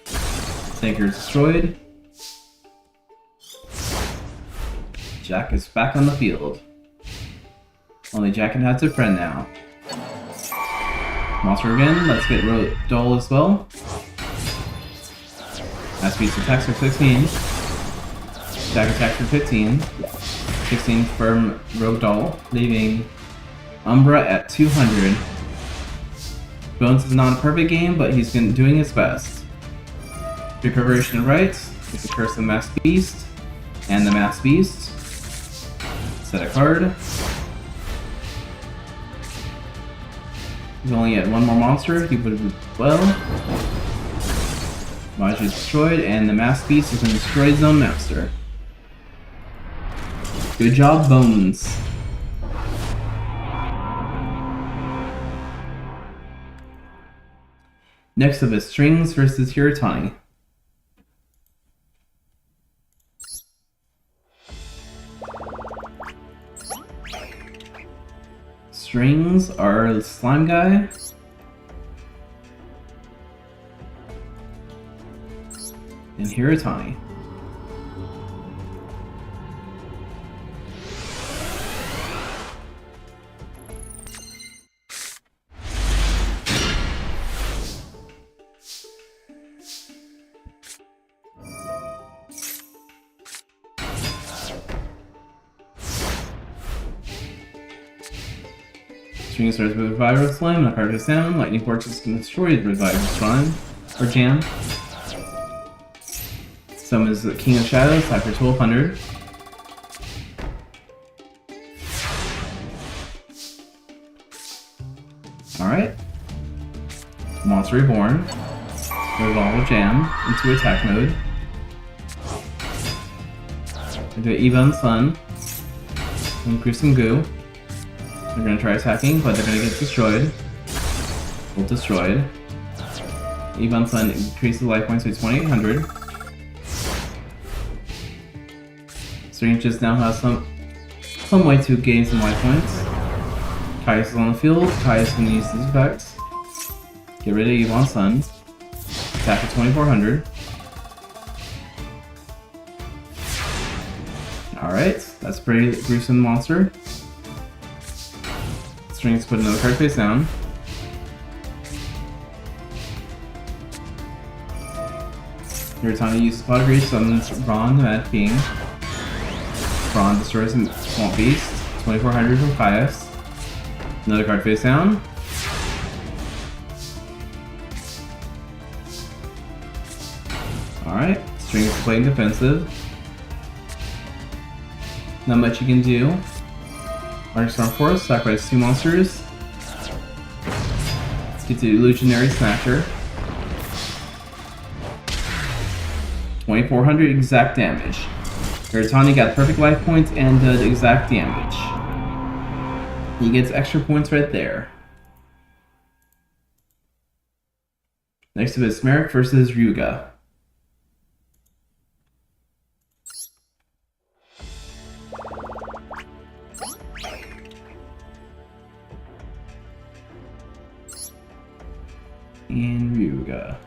Snake is destroyed. Jack is back on the field. Only Jack and Hat's a friend now. Monster again, let's get Doll as well. Mass Beast attacks for 16. Jack attacks for 15. 16 from Rogue Doll, leaving Umbra at 200. Bones is not a perfect game, but he's been doing his best. Preparation of Rights, with the Curse of the Mass Beast, and the Mass Beast. Set a card. He's only at one more monster, he would have well. Maju is destroyed, and the Mass Beast is going to destroy Zone Master. Good job, Bones. Next up is Strings versus Hiratani. Strings are the Slime Guy. And Hiratani. String starts with Revival Slime, and a card goes down. Lightning Vortex can destroy the Revival Slime, or Jam. Summons the King of Shadows, type for 1200. Alright. Monster Reborn. Revolve Jam into attack mode. Into Evan Sun. And Crimson Goo. They're gonna try attacking, but they're gonna get destroyed. Well, destroyed. Evan Sun increases life points to 2800. Strange just now has some way to gain some life points. Kaius is on the field. Kaius can use this effect. Get rid of Evan Sun. Attack at 2400. Alright, that's a pretty gruesome monster. Strings put another card face down. Hiratani uses Pot Grease, summons Ron, the Mad King. Ron destroys the Swamp Beast. 2400 from Kaius. Another card face down. Alright, Strings playing defensive. Not much you can do. Arctic Storm Force, sacrifice 2 monsters. Let's get to Illusionary Snatcher. 2400 exact damage. Hiratani got perfect life points and did exact damage. He gets extra points right there. Next up is Merrick versus Ryuga. And Ryuga.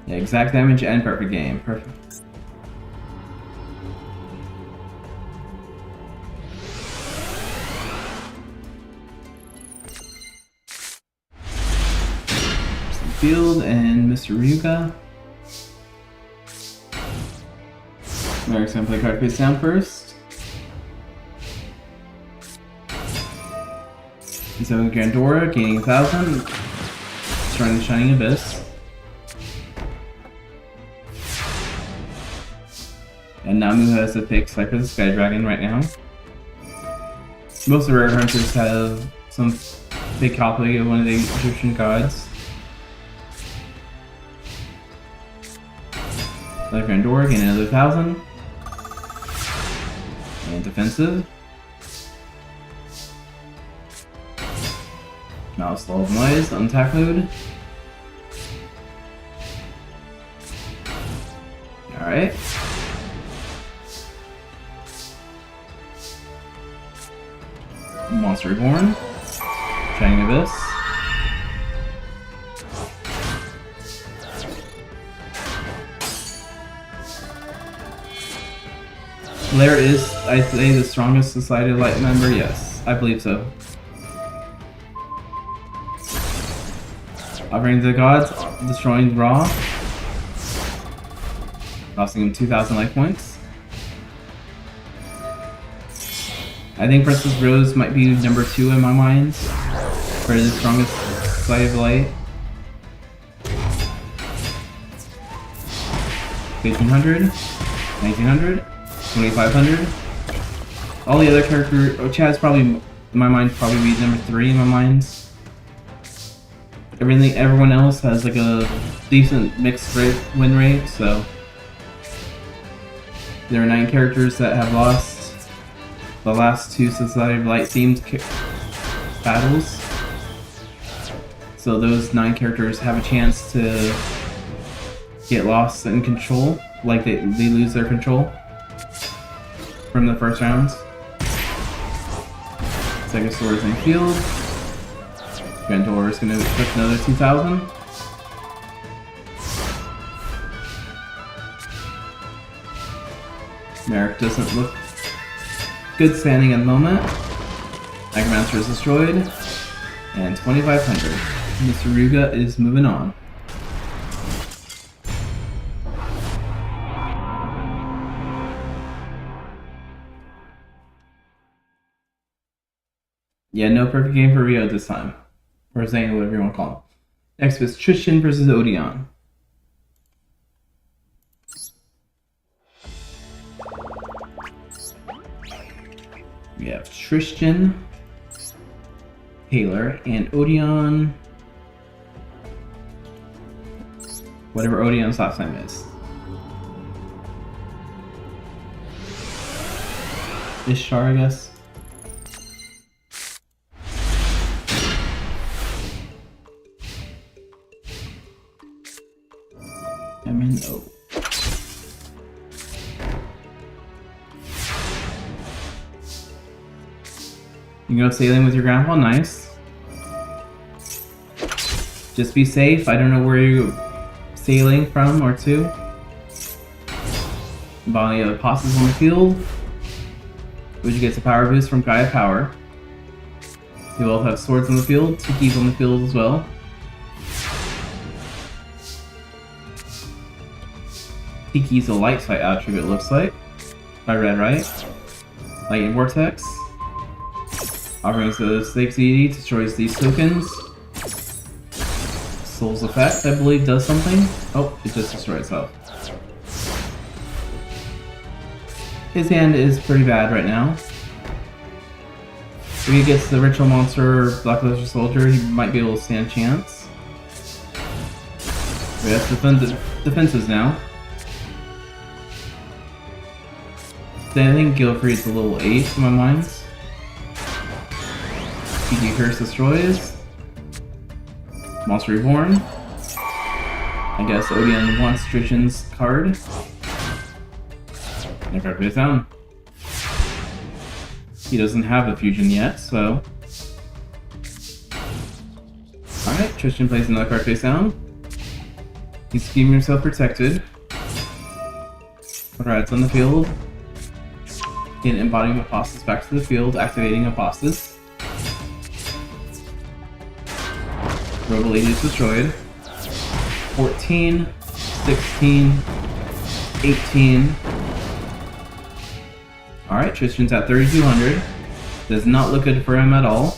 Yeah, exact damage and perfect game. Perfect. Field and Mr. Ryuga. Merrick's gonna play card face down first. He's having Grandora, gaining 1000. Destroying the Shining Abyss. And Namu has to pick Cypher the Sky Dragon right now. Most of the rare hunters have some big copy of one of the Egyptian gods. Like Grandora, gain another 1,000. And defensive. Mouse Law of Noise, unattack mode. Alright. Monster Reborn. Shining Abyss. Lair is, I'd say, the strongest Society of Light member. Yes, I believe so. Offering to the gods, destroying Ra. Costing him 2,000 life points. I think Princess Rose might be number 2 in my mind for the strongest Society of Light. 1,800, 1,900, 2,500. All the other characters, Chad's probably, in my mind, probably be number 3 in my mind. Everyone else has like a decent mixed win rate, so there are 9 characters that have lost the last 2 Society of Light themed battles. So those 9 characters have a chance to get lost in control, like they lose their control from the first rounds. Stegosaurus in field. Grandora is going to push another 2,000. Merrick doesn't look good standing at the moment. Agamaster is destroyed. And 2,500. Mr. Ruga is moving on. Yeah, no perfect game for Rio this time. Or Zane, whatever you want to call him. Next is Tristan versus Odeon. We have Tristan, Taylor, and Odeon. Whatever Odeon's last name is. Ishtar, I guess. MNO. You can go sailing with your grandpa, nice. Just be safe, I don't know where you're sailing from or to. Body of Apostles on the field, which gets a power boost from Gaia Power. You both have swords on the field, Tiki's on the field as well. Tiki's a light fight attribute, it looks like. If I read right. Lightning Vortex. Offerings to the Snake Deity destroys these tokens. Soul's Effect, I believe, does something. Oh, it just destroyed itself. His hand is pretty bad right now. If he gets the Ritual Monster or Black Luster Soldier, he might be able to stand a chance. We have defenses now. Then I think Gilfried's a little ace in my mind. Tiki Curse destroys. Monster Reborn. I guess Odeon wants Tristan's card. And card goes down. He doesn't have a fusion yet, so. Alright, Tristan plays another card face down. He's keeping himself protected. Alright, on the field. Get Embodiment Apostas back to the field, activating Apostas. Robo Lady is destroyed. 14, 16, 18. Alright, Tristan's at 3,200. Does not look good for him at all.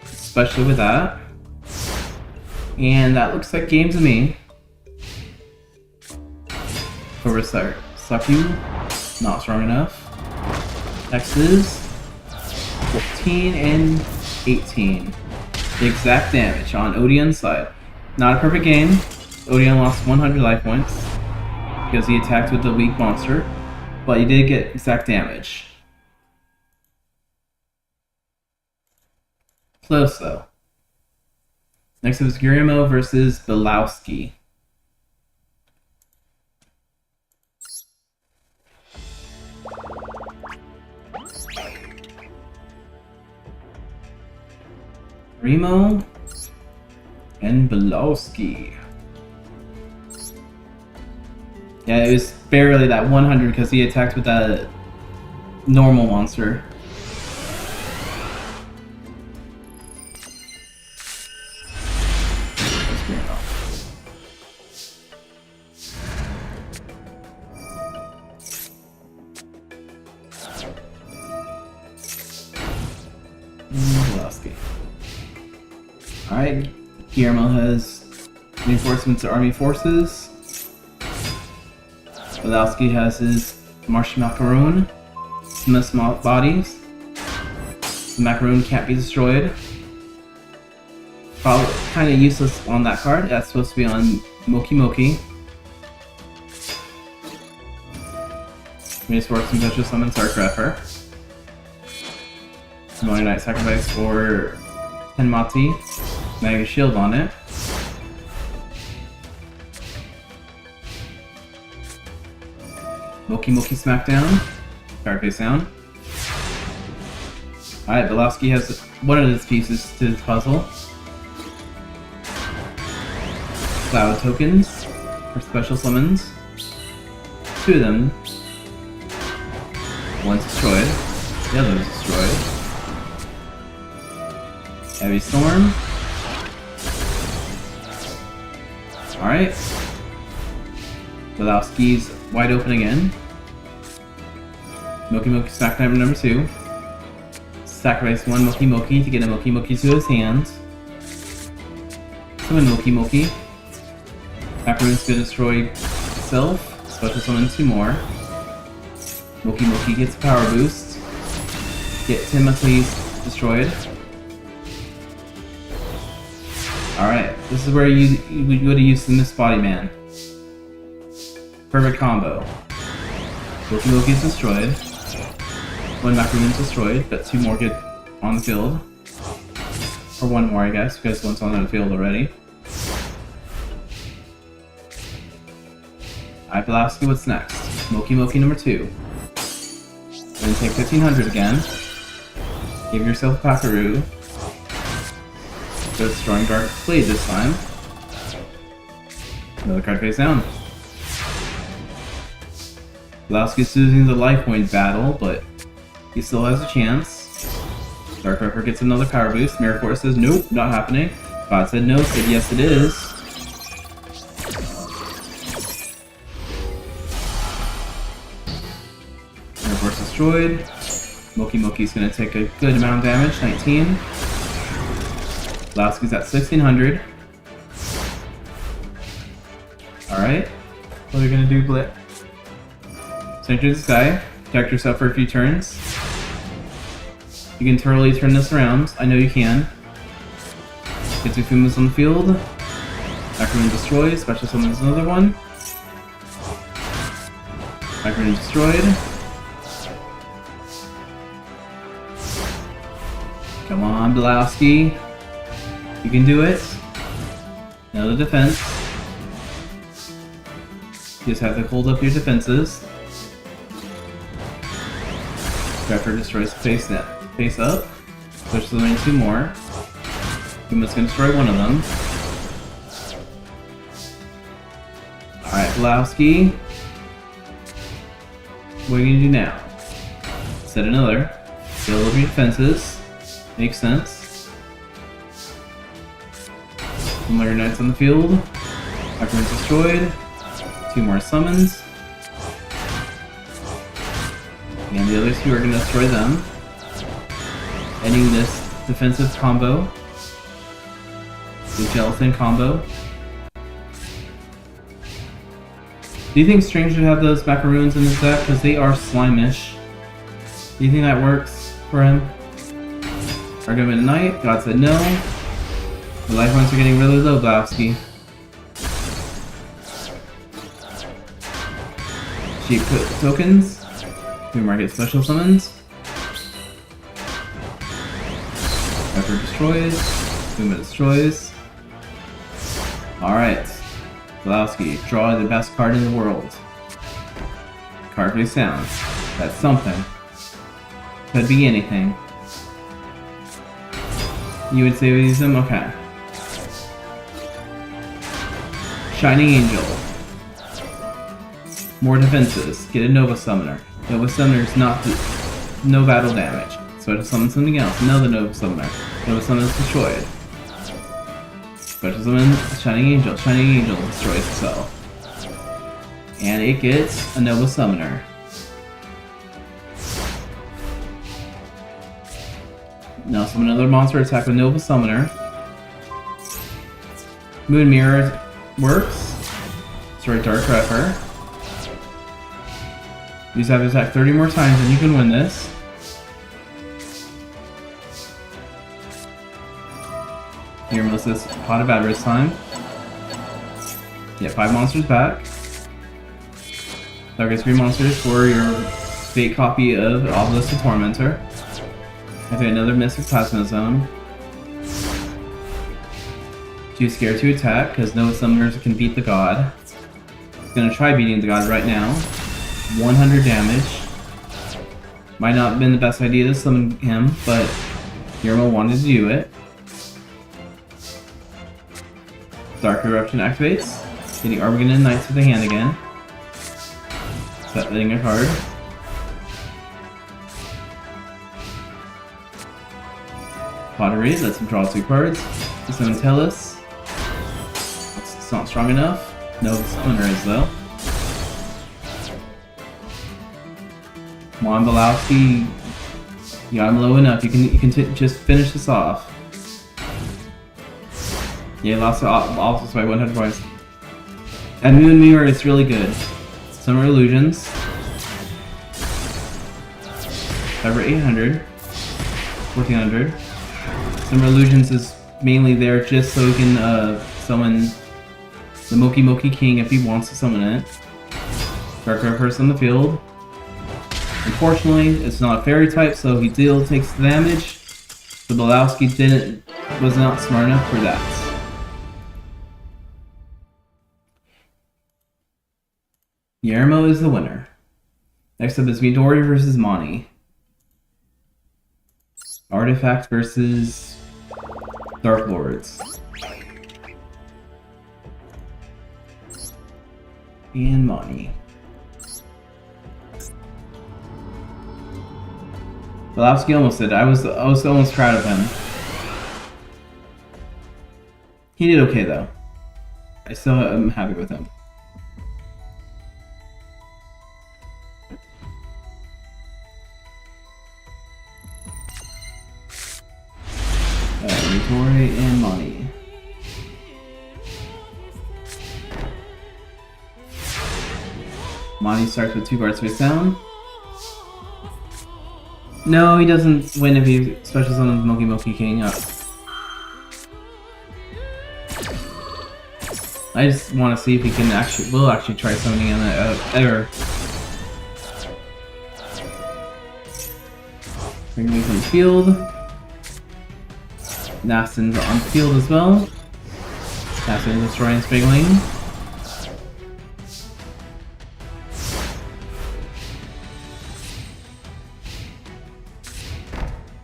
Especially with that. And that looks like game to me. For Cypher Suck you. Not strong enough. Next is 14 and 18. The exact damage on Odion's side. Not a perfect game. Odion lost 100 life points because he attacked with the weak monster, but he did get exact damage. Close though. Next up is Guillermo versus Belowski. Remo and Belowski. Yeah, it was barely that 100 because he attacked with that normal monster. Belowski. Alright, Guillermo has reinforcements to army forces. Belowski has his Martian Macaroon, Smith's bodies. The Macaroon can't be destroyed. Probably kind of useless on that card. That's supposed to be on Moki Moki. We just work some special summon Starcrapper. Mono Knight sacrifice for Tenmati. Mega Shield on it. Moki Moki Smackdown. Card face down. Alright, Belowski has one of his pieces to his puzzle. Cloud tokens for special summons. 2 of them. One's destroyed. The other is destroyed. Heavy Storm. Alright. Belowski's wide open again. Moki Moki Smackdown number 2. Sacrifice 1 Moki Moki to get a Moki Moki to his hands. Summon Moki Moki. Macaroon's gonna destroy itself. Special summon 2 more. Moki Moki gets a power boost. Get Tenmati's destroyed. Alright, this is where you would have used the Mist Body Man. Perfect combo. Moki Moki is destroyed. 1 Macaroon is destroyed, but 2 more get on the field. Or 1 more, I guess, because one's on the field already. Alright, Belowski, what's next? Moki Moki number 2. Then take 1500 again. Give yourself a Pakaru. Go destroying Dark Blade this time. Another card face down. Belowski's losing the life point battle, but he still has a chance. Dark Reaper gets another power boost. Mirror Force says nope, not happening. God said no, said yes it is. Mirror Force destroyed. Moki Moki's gonna take a good amount of damage, 19. Belowski's at 1600. Alright. What are we gonna do, Blit? Center to the sky. Protect yourself for a few turns. You can totally turn this around. I know you can. Get 2 Fumas on the field. Macaroon destroyed. Special summons another one. Macaroon destroyed. Come on, Belowski. You can do it. Another defense. You just have to hold up your defenses. Trapper destroys face up. Push the lane 2 more. Fuma's gonna destroy one of them. Alright, Belowski. What are you gonna do now? Set another. Build up your defenses. Makes sense. Some Layer Knights on the field. Macaroon's destroyed. 2 more summons. And the other 2 are going to destroy them. Ending this defensive combo. The Gelatin combo. Do you think Strange should have those macaroons in his deck? Because they are slimish. Do you think that works for him? Argument at night. God said no. The life points are getting really low, Blowski. Cheap tokens. We market special summons. Pepper destroys. Puma destroys. Alright. Blowski, draw the best card in the world. Card face sounds. That's something. Could be anything. You would say we use them? Okay. Shining Angel. More defenses. Get a Nova Summoner. Nova Summoner is not no battle damage. Special summon something else. Another Nova Summoner. Nova Summoner is destroyed. Special summon Shining Angel. Shining Angel destroys itself. And it gets a Nova Summoner. Now summon another monster, attack with Nova Summoner. Moon Mirror works. Destroy Dark Reaper. You just have to attack 30 more times and you can win this. Here, Melissa's Pot of Avarice time. Get 5 monsters back. Target 3 monsters for your fake copy of Obelisk the Tormentor. Activate another Mystic Plasma Zone. Too scared to attack, because no summoners can beat the god. He's gonna try beating the god right now. 100 damage. Might not have been the best idea to summon him, but Yermo wanted to do it. Dark Eruption activates. Getting Armageddon Knights with the hand again. Setting a card. Pottery, lets him draw 2 cards. Summon Tellus. It's not strong enough. No summoner is though. Come on, Blowski. You got him low enough. You can just finish this off. Yeah, lost the Obelisk by 100 points. And Moon Mirror is really good. Summer Illusions. Over 800. 1400. Summer Illusions is mainly there just so he can summon the Moki Moki King if he wants to summon it. Dark Reverse on the field. Unfortunately, it's not a fairy type, so he still takes the damage. But Blowski was not smart enough for that. Yermo is the winner. Next up is Midori versus Mani. Artifact versus Dark Lords. And Mani. Blowski almost did. I was almost proud of him. He did okay though. I still am happy with him. Midori and Mani. Mani starts with 2 cards face down. No, he doesn't win if he special summons Moki Moki King up. I just want to see if he can will actually try summoning him ever. Bring me from the field. Nastin's on the field as well. Nastin destroying Spigling.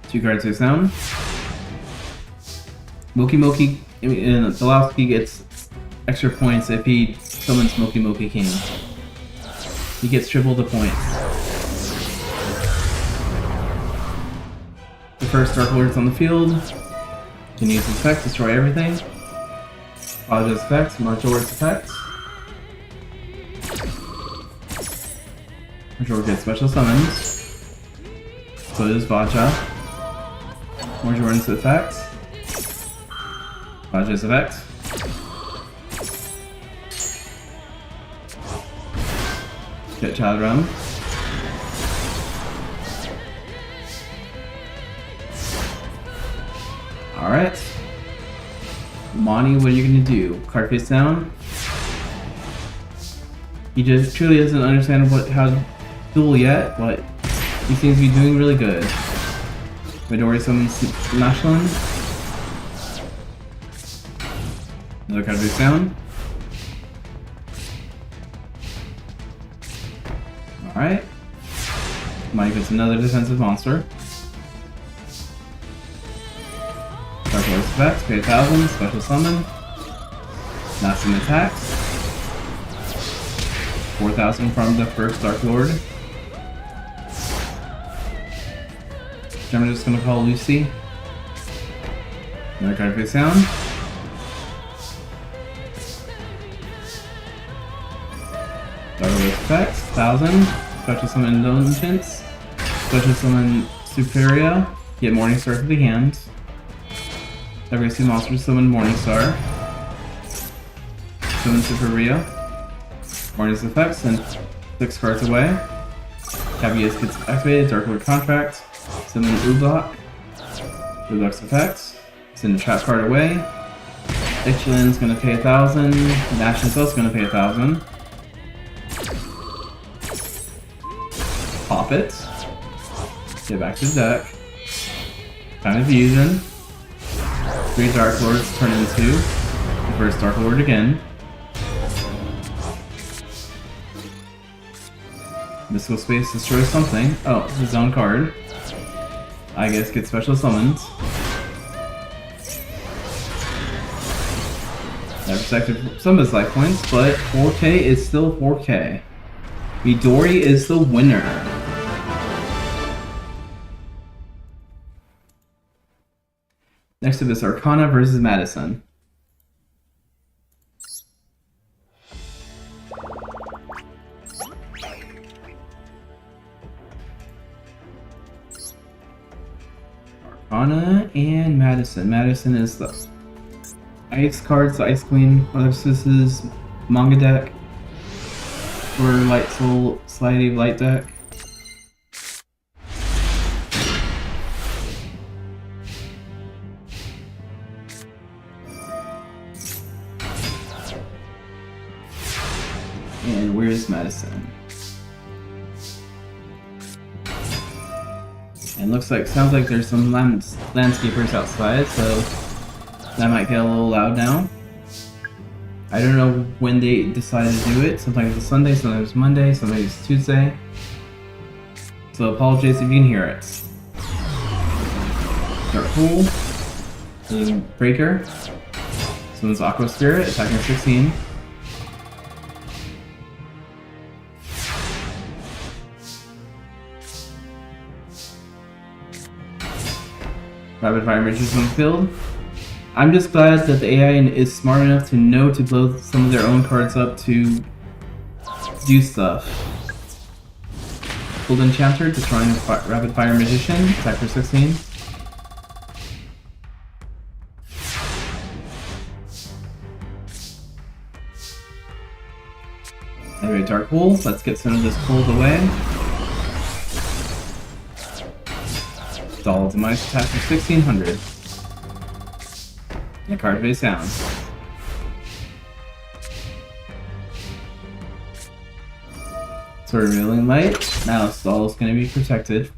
Two cards face down. Blowski gets extra points if he summons Moki Moki King. He gets triple the points. The first Dark Lord's on the field. Can use his effect, destroy everything. Apologize effect, Majora's effect. Majora gets special summons. So does Vaja. Majora's effect. Vaja's effect. Get Child Realm. Alright. Monty, what are you gonna do? Card face down. He just truly doesn't understand how to duel yet, but he seems to be doing really good. Midori summons Nashlin. Another card face down. Alright. Mike gets another defensive monster. Dark Lord's effects, pay 1,000, special summon. Massive attacks. 4,000 from the first Dark Lord. I'm just gonna call Lucy. Another card face down. Dark Lord's effects, 1,000. Special summon Indulgence. Special summon Superia. Get Morningstar for the hand. Every two monsters summon Morningstar. Summon Superia. Morning's effects, send 6 cards away. Cavius gets activated, Dark Lord Contract. Summon Ubok. Ubok's effects. Send a trap card away. Ichlin's gonna pay 1,000. Nash himself's gonna pay 1,000. Pop it. Get back to the deck. Time of fusion. 3 Dark Lords turn into the first Dark Lord again. Mystical Space destroys something. Oh, his own card. I guess get special summons. That protected some of his life points, but 4K is still 4K. Midori is the winner. Next up is Arcana versus Madison. Arcana and Madison. Madison is the Ice cards, the Ice Queen. This is manga deck. For Light Soul Slidey Light deck. And where's Madison? And sounds like there's some landscapers outside, so that might get a little loud now. I don't know when they decide to do it. Sometimes it's Sunday, sometimes it's Monday, sometimes it's Tuesday. So apologize if you can hear it. Dark Pool. Breaker. Someone's Aqua Spirit, attacking 16. Rapid Fire Mages on the field. I'm just glad that the AI is smart enough to know to blow some of their own cards up to do stuff. Gold Enchanter, destroying the Rapid Fire Magician, attack for 16. Anyway, Dark Hole, let's get some of this cold away. All demise attack for 1,600. And a card face down. So revealing light. Now Stall is going to be protected.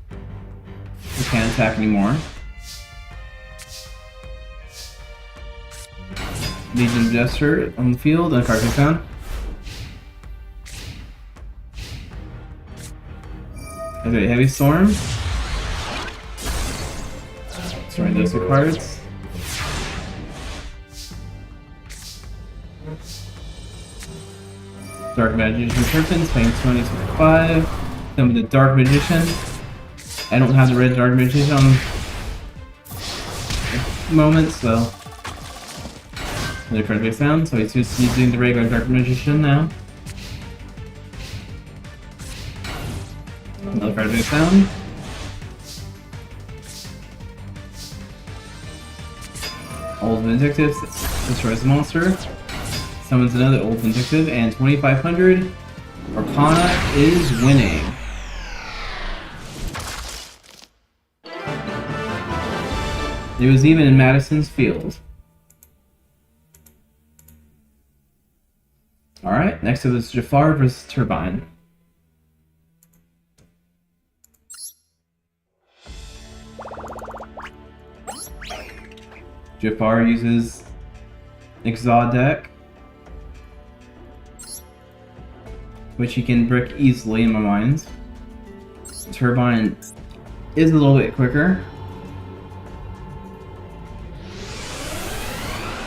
We can't attack anymore. Legion Gesture on the field and a card face down. Okay, Heavy Storm. Destroying those two cards. Dark Magician Curtains, paying 25. Then with the Dark Magician. I don't have the red Dark Magician on the moment, so. Another card face down, so he's just using the regular Dark Magician now. Another card face down. Old Vindictive destroys the monster. Summons another Old Vindictive, and 2,500 Arcana is winning. It was even in Madison's field. Alright, next up is Jafar versus Turbine. Jafar uses Exhaust deck, which he can brick easily in my mind. Turbine is a little bit quicker.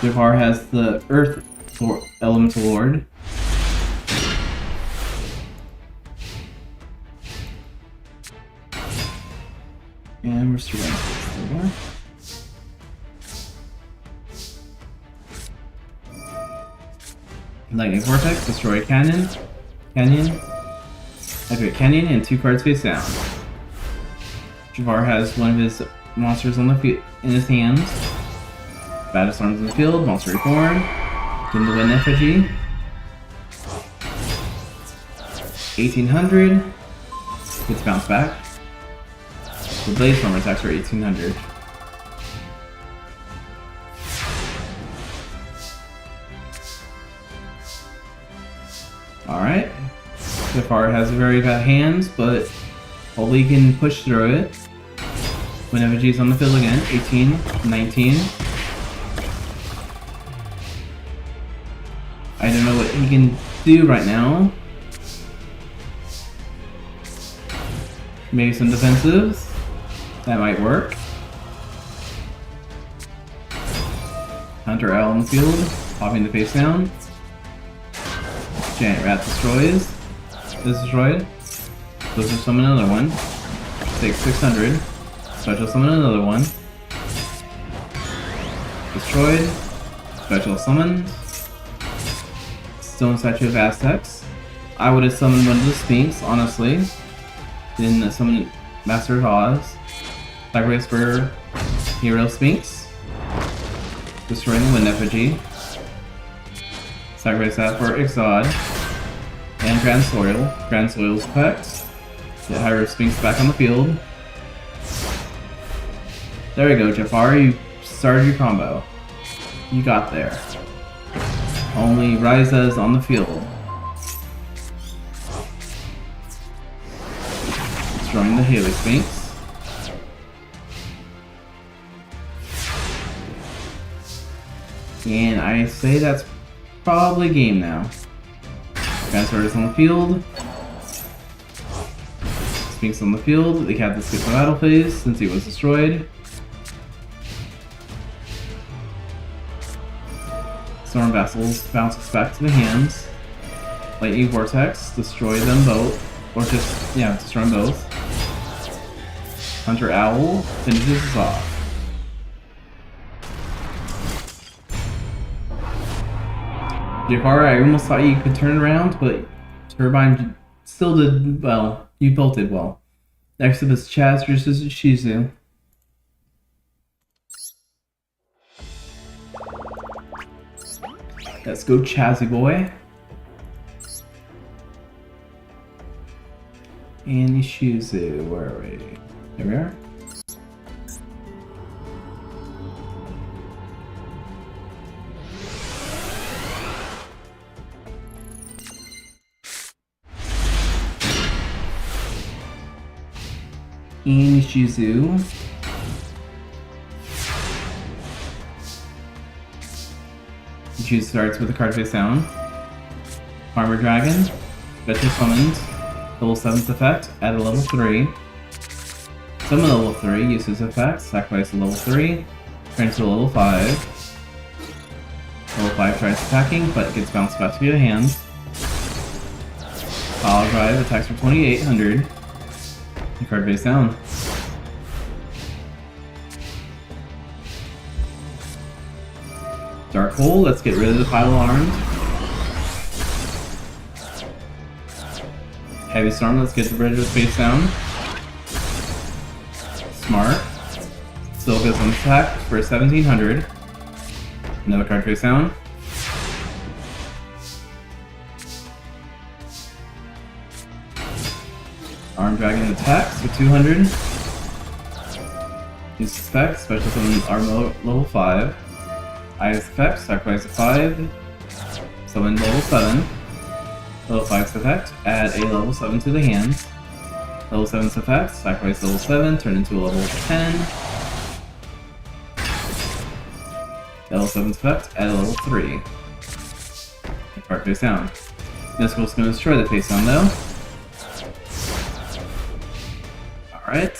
Jafar has the Earth Elemental Lord. And where's Turbine? Lightning Vortex, destroy Canyon, activate Canyon, and 2 cards face down. Jafar has one of his monsters on the field in his hands. Battle Storms in the field, Monster Reborn, Give the Wind Effigy. 1800, gets bounced back. The Blade Storm attacks for 1800. Alright. Jafar has very bad hands, but hopefully he can push through it. Wind Effigy's on the field again. 18, 19. I don't know what he can do right now. Maybe some defensives. That might work. Hunter Owl in the field, popping the face down. Giant Rat destroys. Is destroyed. Goes to summon another one. Takes 600. Special summon another one. Destroyed. Special summon. Stone Statue of Aztecs. I would have summoned one of the Sphinx, honestly. Then summon Master of Oz. Sacrifice for Hero Sphinx. Destroying the Wind Effigy. Sacrifice that for Ixod. And Grand Soil. Grand Soil's effect. Get Hero Sphinx back on the field. There we go, Jafar. You started your combo. You got there. Only Ryza's on the field. Destroying the Halo Sphinx. And I say that's probably game now. Transfer is on the field. Sphinx on the field. They have to skip the battle phase since he was destroyed. Storm Vessels bounces back to the hands. Lightning Vortex, destroy them both. Or just, yeah, destroy them both. Hunter Owl finishes us off. Jafar, I almost thought you could turn around, but Turbine still did well. You both did well. Next up is Chaz versus Shizu. Let's go, Chazzy boy. And Shizu, where are we? Here we are. And Shizu. Shizu starts with a card face down. Farmer Dragon, special summons, level 7th effect, at a level 3. Summon a level 3, uses effect, sacrifice a level 3, turns to a level 5. Level 5 tries attacking, but gets bounced back to your hands. Pile Drive attacks for 2800. Card face down. Dark Hole, let's get rid of the pile of arms. Heavy Storm, let's get rid of the face down. Smart. Still goes on attack for 1700. Another card face down. Arm Dragon attacks for 200. Use effect, special summon armor level 5. Ice effect, sacrifice a 5. Summon level 7. Level 5's effect, add a level 7 to the hand. Level 7's effect, sacrifice level 7, turn into a level 10. Level 7's effect, add a level 3. Card face down. Mystikal's gonna destroy the face down though. Alright.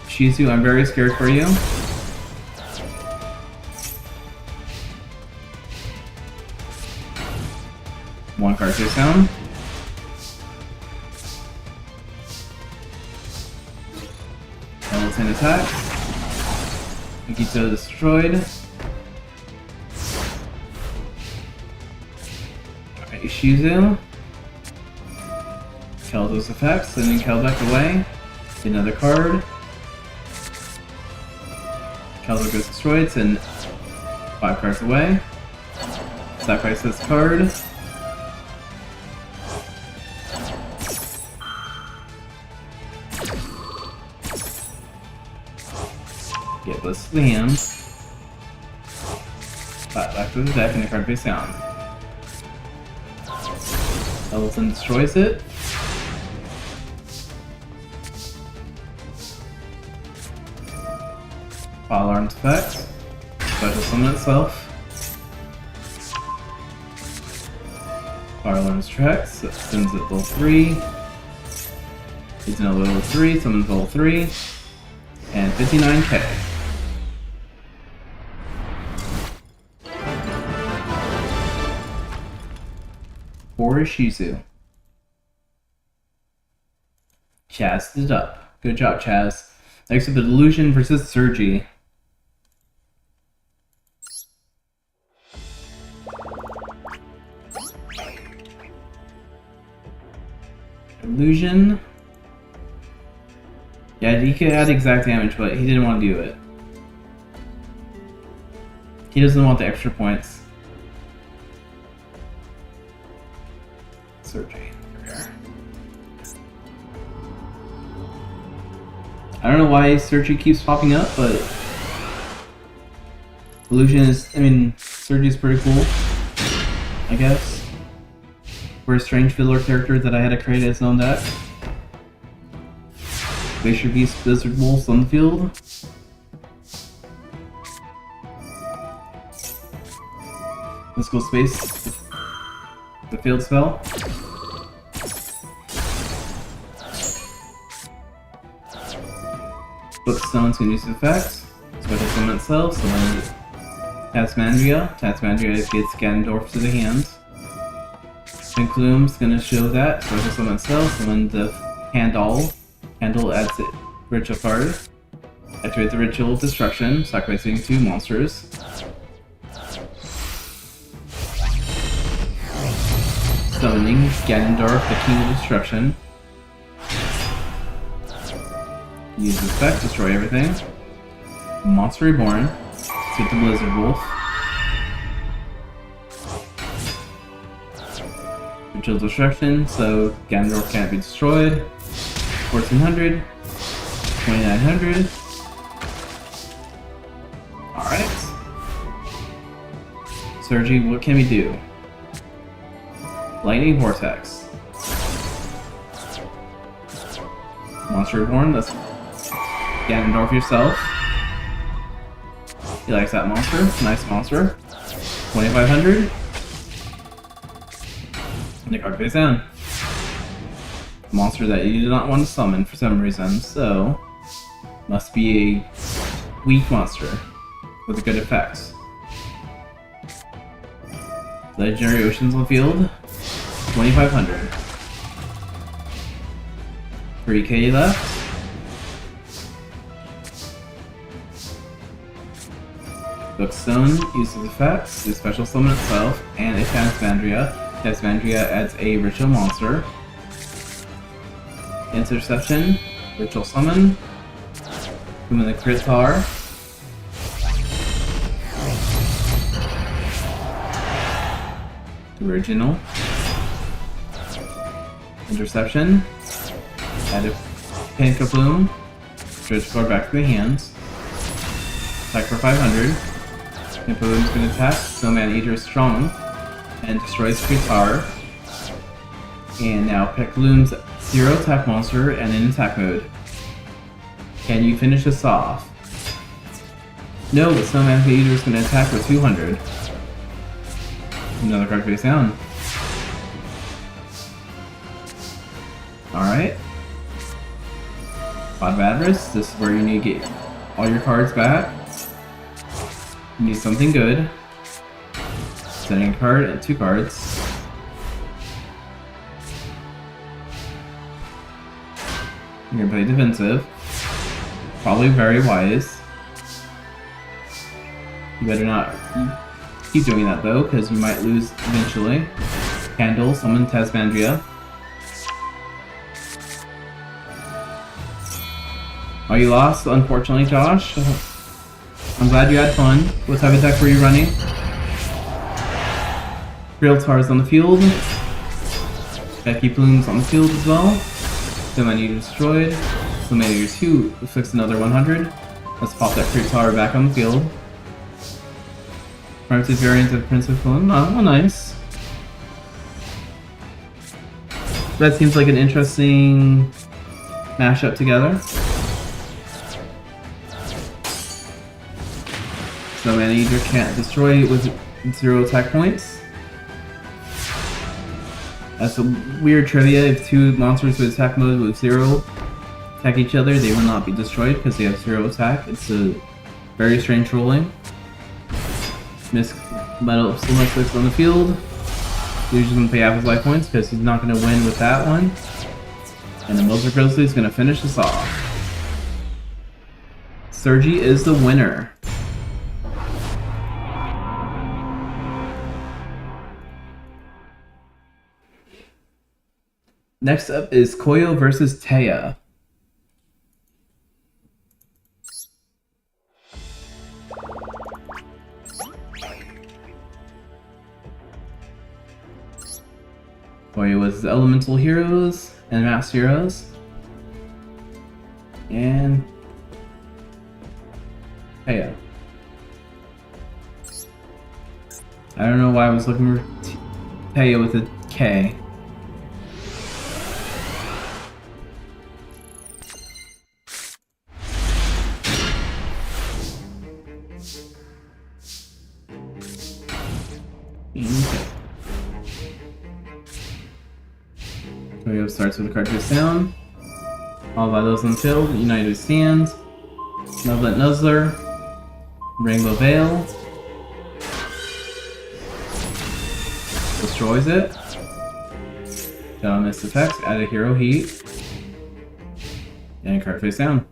Shizu, I'm very scared for you. One card face down. Level 10 attack. Mikito destroyed. Alright, Shizu. Kill those effects, sending Kel back away. Another card. Kelder goes destroyed, send 5 cards away. Sacrifice this card. Get this to the hand. Back to the deck and the card face down. Elton destroys it. File Arms effect. Special summon itself. Fire Alarms tracks, sends it level 3. It's another level 3, summons level 3. And 59k. For Shizu. Chaz did up. Good job, Chaz. Next up, the Delusion versus Surgy. Illusion. Yeah, he could add exact damage, but he didn't want to do it. He doesn't want the extra points. Surgery. Here we are. I don't know why Surgery keeps popping up, but Illusion is, Surgery is pretty cool, I guess. For a strange fiddler character that I had to create his own deck. Glacier Beast, Blizzard Wolves on the field. Let's go space. The field spell. Bookstone's gonna use the effect. Special summon itself, summon Tasmandria. Tasmandria gets Ganondorf to the hand. Gloom's gonna show that, special summon itself, summon the Candle. Candle adds a ritual card. Activate the Ritual of Destruction, sacrificing 2 monsters. Summoning Ganondorf, the King of Destruction. Use the effect, destroy everything. Monster Reborn. Get the Blizzard Wolf. Ritual Destruction, so Ganondorf can't be destroyed. 1400. 2900. Alright. Surgy, what can we do? Lightning Vortex. Monster Reborn, let's Ganondorf yourself. He likes that monster. Nice monster. 2500. And the card face down. Monster that you do not want to summon for some reason, so must be a weak monster with a good effects. Legendary Oceans on the field. 2500. 3k left. Bookstone uses effects to special summon itself and a Tasmandria. Tasmandria adds a ritual monster. Interception, ritual summon. Summon the Kritar. Original. Interception. Add a Pinkabloom. Stretch card back to the hands. Attack for 500. Pinkabloom's gonna attack. Snowman Eater is strong and destroys Tree Tower. And now Pinkabloom's 0 attack monster and in attack mode. Can you finish this off? No, but Snowman Eater is gonna attack for 200. Another card face down. Alright. Pot of Avarice, this is where you need to get all your cards back. You need something good. Setting a card and 2 cards. You're gonna play defensive. Probably very wise. You better not keep doing that though, because you might lose eventually. Candle, summon Tasmandria. Oh, you lost, unfortunately, Josh. I'm glad you had fun. What type of deck were you running? Real Tars on the field. Becky Plumes on the field as well. Snowman Eater destroyed. Snowman Eater 2 fix another 100. Let's pop that Creep Tower back on the field. Primitive variant of Prince of Plume. Oh, nice. That seems like an interesting mashup together. Snowman Eater can't destroy with 0 attack points. That's a weird trivia. If 2 monsters with attack mode with 0 attack each other, they will not be destroyed because they have 0 attack. It's a very strange ruling. Miss Metal Slim 6 on the field. He's just going to pay half his life points because he's not going to win with that one. And the Moser Grizzly is going to finish this off. Sergi is the winner. Next up is Koyo versus Taya. Koyo was the Elemental Heroes and Mass Heroes. And Taya. I don't know why I was looking for Taya with a K. Koyo starts with a card face down. Followed by those on the field. United Stand. Malevolent Nuzzler. Rainbow Veil. Destroys it. Shadow Mist effects. Add a Hero Heat. And card face down.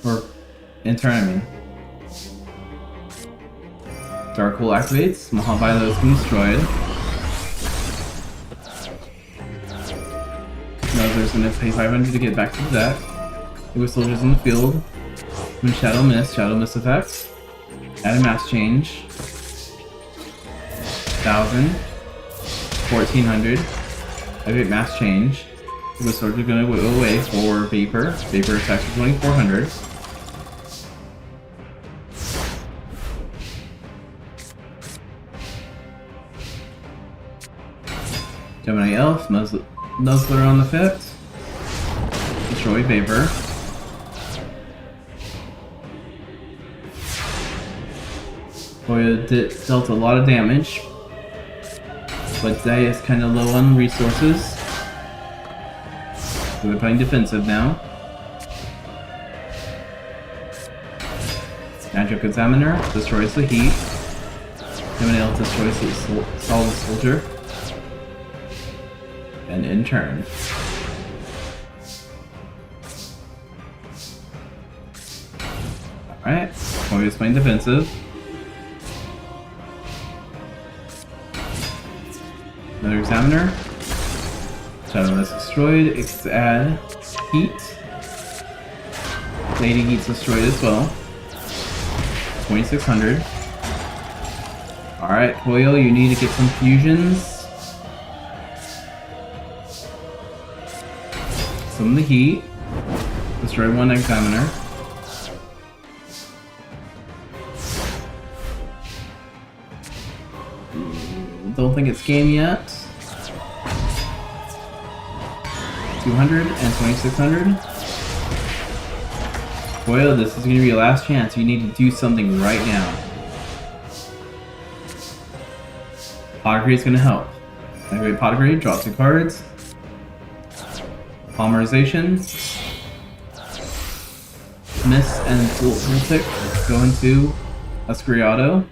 Or in turn, I mean. Dark Hole activates. Mahal Violet has been destroyed. Nuzzler's gonna pay 500 to get back to the deck. There were soldiers in the field. When Shadow Mist effects. Add a mass change. 1000. 1400. Activate mass change. The soldier gonna go away for Vapor. Vapor attacks for 2400. Gemini Elf, Nuzzler on the fit. Destroy Vapor. Koyo dealt a lot of damage, but Zay is kind of low on resources, so they're playing defensive now. Magic Examiner destroys the heat. Gemini Elf destroys the Solid Soldier. And in turn. Alright, Koyo's playing defensive. Another Examiner. Shadow Mist destroyed. It gets to add Heat. Lady Heat's destroyed as well. 2600. Alright, Koyo, you need to get some fusions. Summon the Heat. Destroy one Examiner. Don't think it's game yet. 200 and 2600. Boyle, this is going to be your last chance. You need to do something right now. Pottery is going to help. Activate Pottery, draw 2 cards. Polymerization. Miss and Voltic go into Escriado.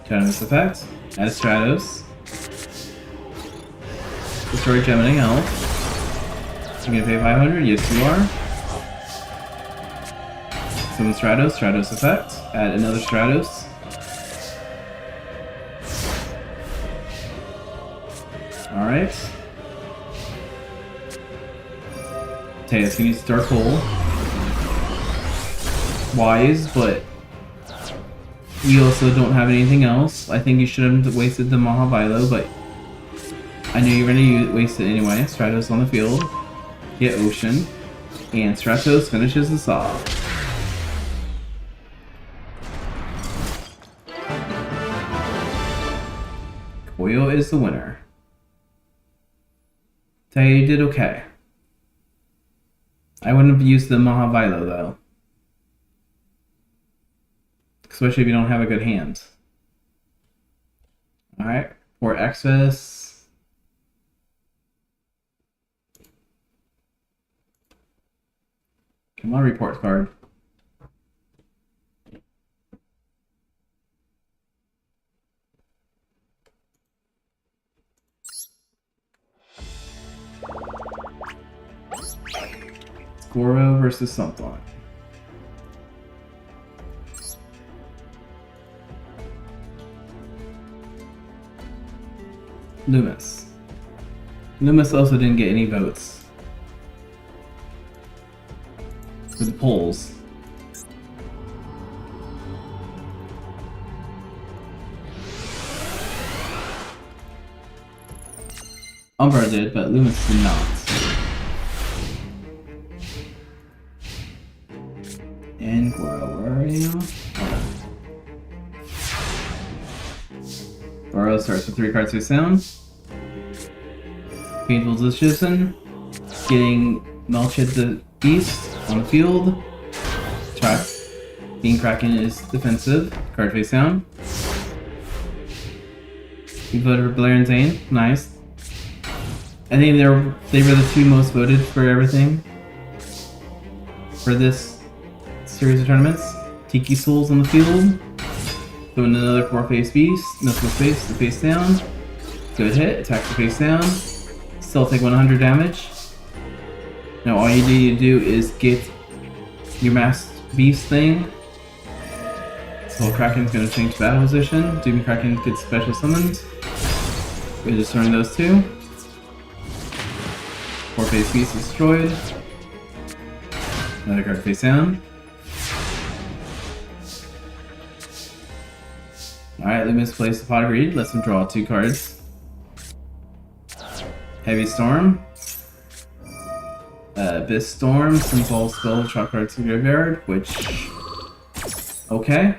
Stratos effect. Add Stratos. Destroy Gemini Elf. You gonna pay 500? Yes, you are. Summon Stratos. Stratos effect. Add another Stratos. Alright. Teus can use Dark Hole. Wise, but you also don't have anything else. I think you should have wasted the Mahavilo, but I knew you were going to waste it anyway. Stratos on the field. Get Ocean. And Stratos finishes this off. Koyo is the winner. They did okay. I wouldn't have used the Mahavilo though. Especially if you don't have a good hand. Alright, for Exodus. Come on, report card. Goro versus something. Loomis. Loomis also didn't get any votes for the polls. Umbra did, but Loomis did not. And Goro, where are you? Goro starts with 3 cards face down. Painful Decision. Getting Melchid the Beast on the field. Track. Being Kraken is defensive. Card face down. You voted for Blair and Zane. Nice. I think they were the 2 most voted for everything. For this series of tournaments. Tiki Souls on the field. Doing another 4 face beast. No face, the face down. Good hit, attack the face down. Still take 100 damage. Now all you need to do is get your masked beast thing. So Kraken's gonna change battle position. Doom Kraken gets special summoned. We're just throwing those 2. 4 face beast destroyed. Another card face down. Alright, Loomis plays the Pot of Greed, lets him draw 2 cards. Heavy Storm. Abyss Storm, Simple Spell, draw cards to the graveyard, which... okay.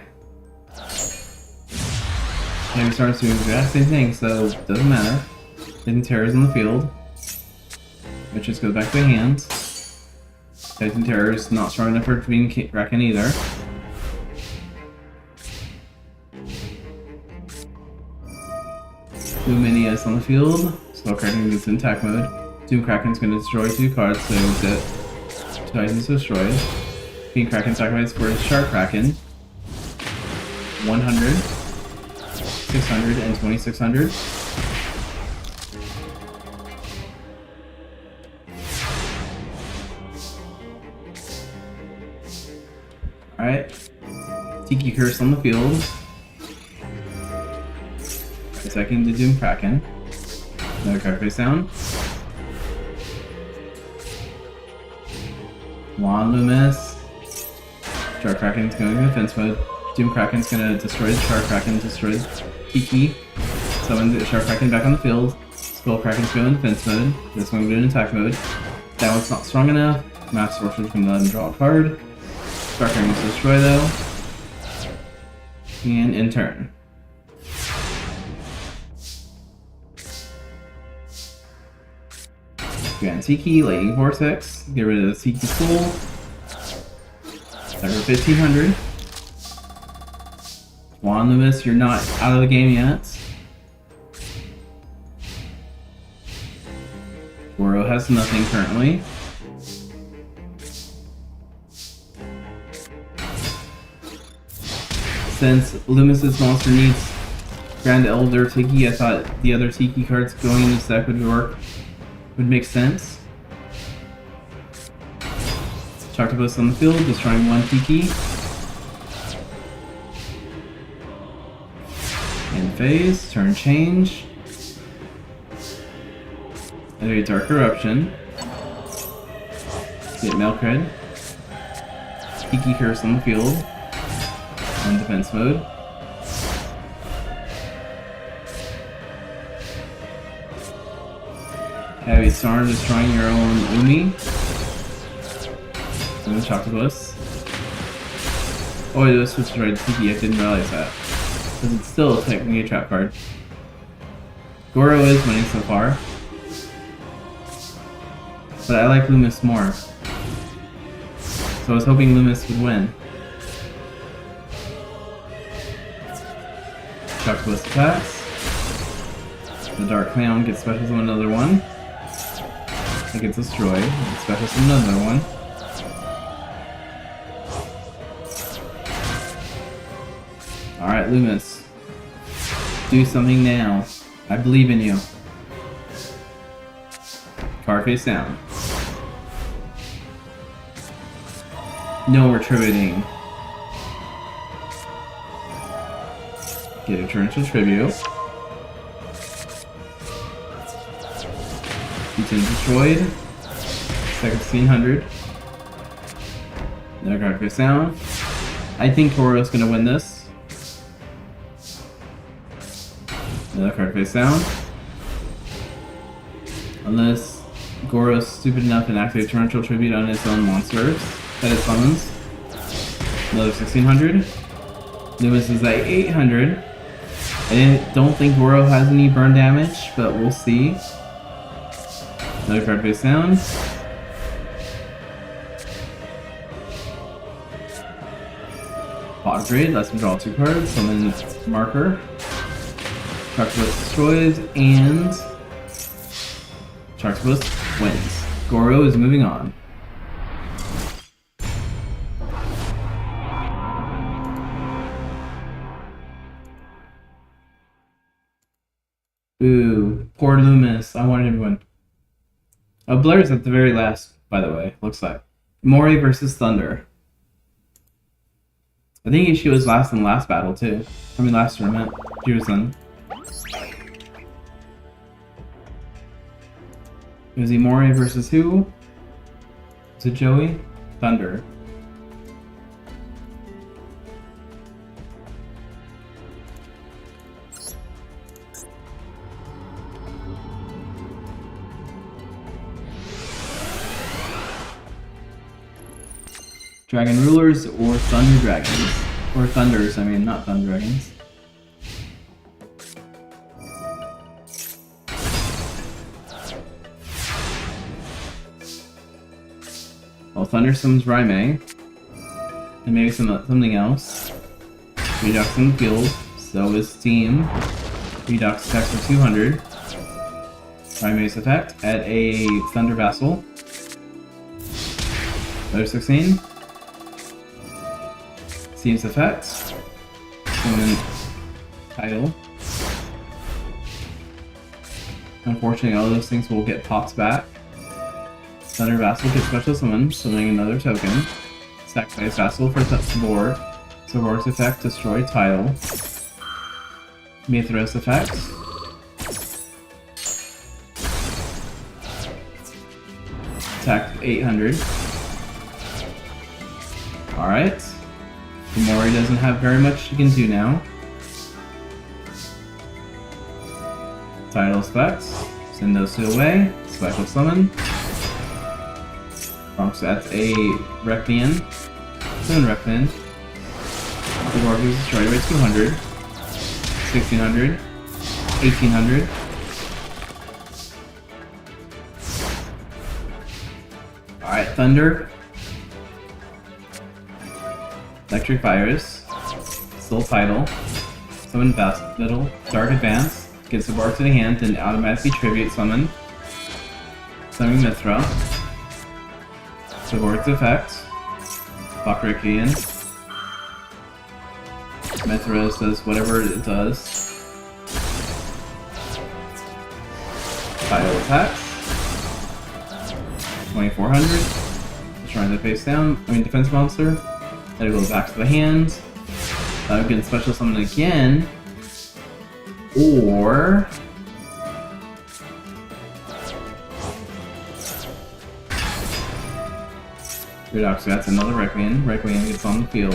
Heavy Storm's doing the exact same thing, so it doesn't matter. Hidden Terrors on the field. Which just goes back to the hand. Titan Terror is not strong enough for being Kraken either. Luminius on the field. Spell Kraken gets in attack mode. Doom Kraken's going to destroy 2 cards, so that 2 Titans destroyed. Being Kraken sacrifice for Shark Kraken. 100, 600, and 2600. Alright. Tiki Curse on the field. Second to Doom Kraken. Another card face down. Juan Loomis. Shark Kraken's going in defense mode. Doom Kraken's gonna destroy the Shark Kraken, destroy Tiki. Summon the Shark Kraken back on the field. Skullkraken's going in defense mode. This one going in attack mode. That one's not strong enough. Master Sorcerer's gonna let him draw a card. Darkrai must destroy though. And in turn. Grand Tiki, Lightning Vortex. Get rid of the Tiki Soul. Number 1500. Juan Loomis, you're not out of the game yet. Goro has nothing currently. Since Loomis's monster needs Grand Elder Tiki, I thought the other Tiki cards going in this deck would make sense. Chartabus on the field, destroying one Tiki. In phase, turn change. Enter a Dark Eruption. Get Melcred. Tiki Curse on the field. In defense mode. Heavy Storm destroying your own Umi. And then Chartabus. Oh, it was switched right to Tiki, I didn't realize that. Because it's still technically a trap card. Goro is winning so far. But I like Loomis more. So I was hoping Loomis would win. Chartabus attacks. The Dark Clown gets special from another one. It gets destroyed. It special from another one. Alright, Loomis. Do something now. I believe in you. Card face down. No retributing. Get a Torrential Tribute. D10 destroyed. Second 1600. Another card face down. I think Goro's gonna win this. Another card face down. Unless Goro's stupid enough and activate Torrential Tribute on his own monsters that it summons. Another 1600. Loomis is at 800. I don't think Goro has any burn damage, but we'll see. Another card face down. Pot Grade lets him draw 2 cards, summon Marker. Chartabus destroys, and Chartabus wins. Goro is moving on. Ooh, poor Loomis. I wanted him to win. Oh, Blair's at the very last, by the way, looks like. Mori versus Thunder. I think she was last in the last battle, too. I mean, last tournament. She was in. Is he Mori versus who? Is it Joey? Thunder. Dragon Rulers or Thunder Dragons. Or Thunders, I mean, not Thunder Dragons. Well, Thunder summons Raimei. And maybe something else. Redux in the field. So is Steam. Redux attacks for 200. Raimei's effect. Add a Thunder Vassal. Another 16. Steam's effect. Summon Title. Unfortunately, all those things will get popped back. Thunder Vassal gets special summon, summoning another token. Sacrifice Vassal for touch board. Sabor's effect, destroy Title. Mithras effect. Attack 800. Alright. Mori doesn't have very much she can do now. Title effect. Send those two away. Special summon. So that's a Requiem. 7 Requiem. The Gorg is destroyed by 200. 1600. 1800. Alright, Thunder. Electric Virus. Soul Title. Summon Battle. Dark Advance. Gets the Bark to the hand, then automatically Tribute Summon. Summon Mithra. Supports effect. Bakrikian. Mithra does whatever it does. Final attacks. 2400. Destroying the face down. Defense monster. Then it goes back to the hand. Get special summon again. Or good, actually, that's another Requiem. Requiem gets on the field.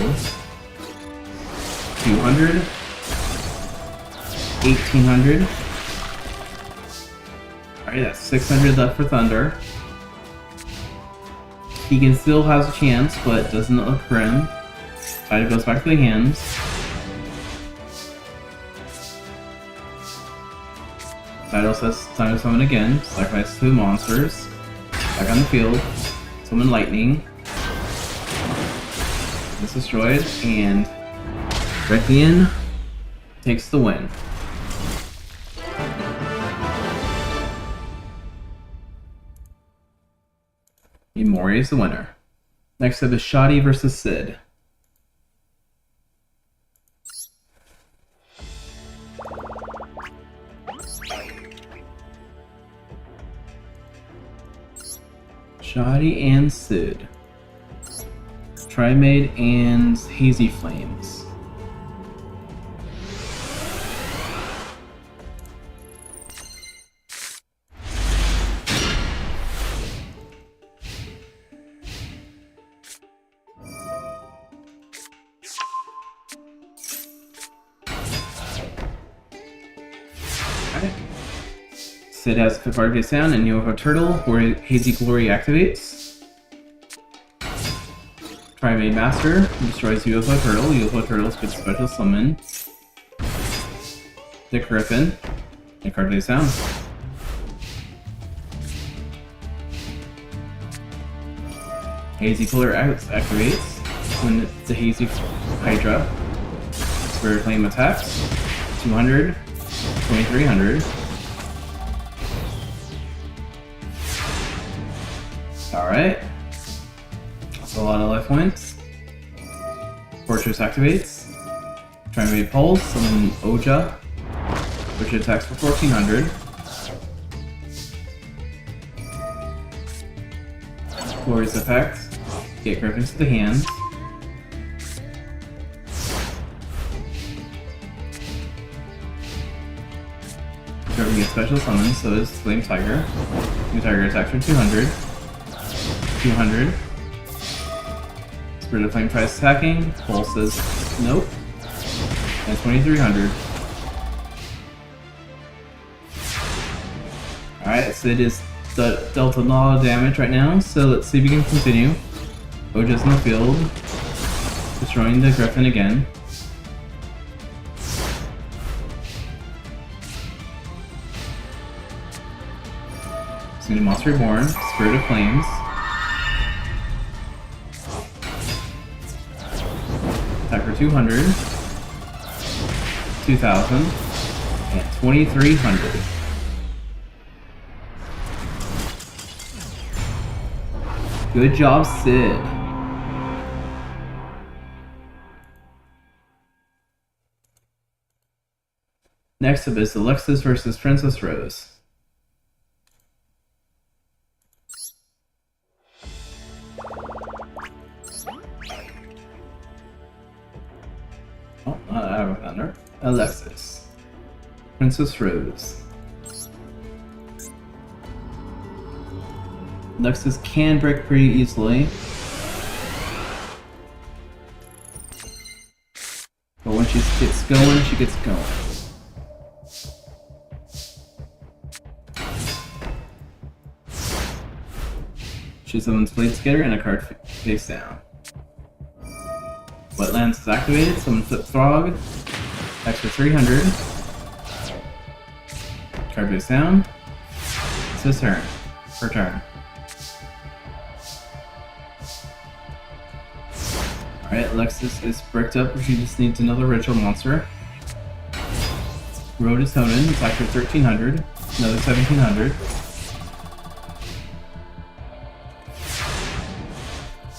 200. 1800. Alright, that's 600 left for Thunder. He can still has a chance, but doesn't look grim. Title goes back to the hands. Title says time to summon again. Sacrifice 2 monsters. Back on the field. Summon Lightning. It's destroyed, and Requiem takes the win. Imori is the winner. Next up is Shoddy versus Sid. Shoddy and Sid. Trimade and Hazy Flames. Sid has Fifard Sound and UFO Turtle, where Hazy Glory activates. Trimade Master destroys UFO Turtle. UFO Turtle gets special summon. Dick Griffin and Cardate Sound. Hazy Killer activates when the Hazy Hydra. Spirit Flame attacks. 200, 2300. Alright. That's a lot of life points. Fortress activates. Trimade Pulse, summon Oja, which attacks for 1400. Glorious effect. Get Griffins to the hand. Griffin gets special summon, so does Flame Tiger. New Tiger attacks for 200. 200. Spirit of Flame tries attacking. Pulse says nope. And 2300. Alright, so it is dealt a lot of damage right now, so let's see if we can continue. Oja's in the field, destroying the Griffin again. New Monster Reborn, Spirit of Flames. Attack for 200, 2000, and 2300. Good job, Sid. Next up is Alexis versus Princess Rose. Oh, not Arrow Thunder. Alexis. Princess Rose. Alexis can break pretty easily. But when she gets going, she gets going. Choose someone's Blade Skitter and a card face down. Wetlands is activated. Summon Flip Frog. Extra 300. Card face down. It's his turn. Her turn. Alright, Alexis is bricked up. She just needs another ritual monster. Road is Honan. It's active 1300. Another 1700.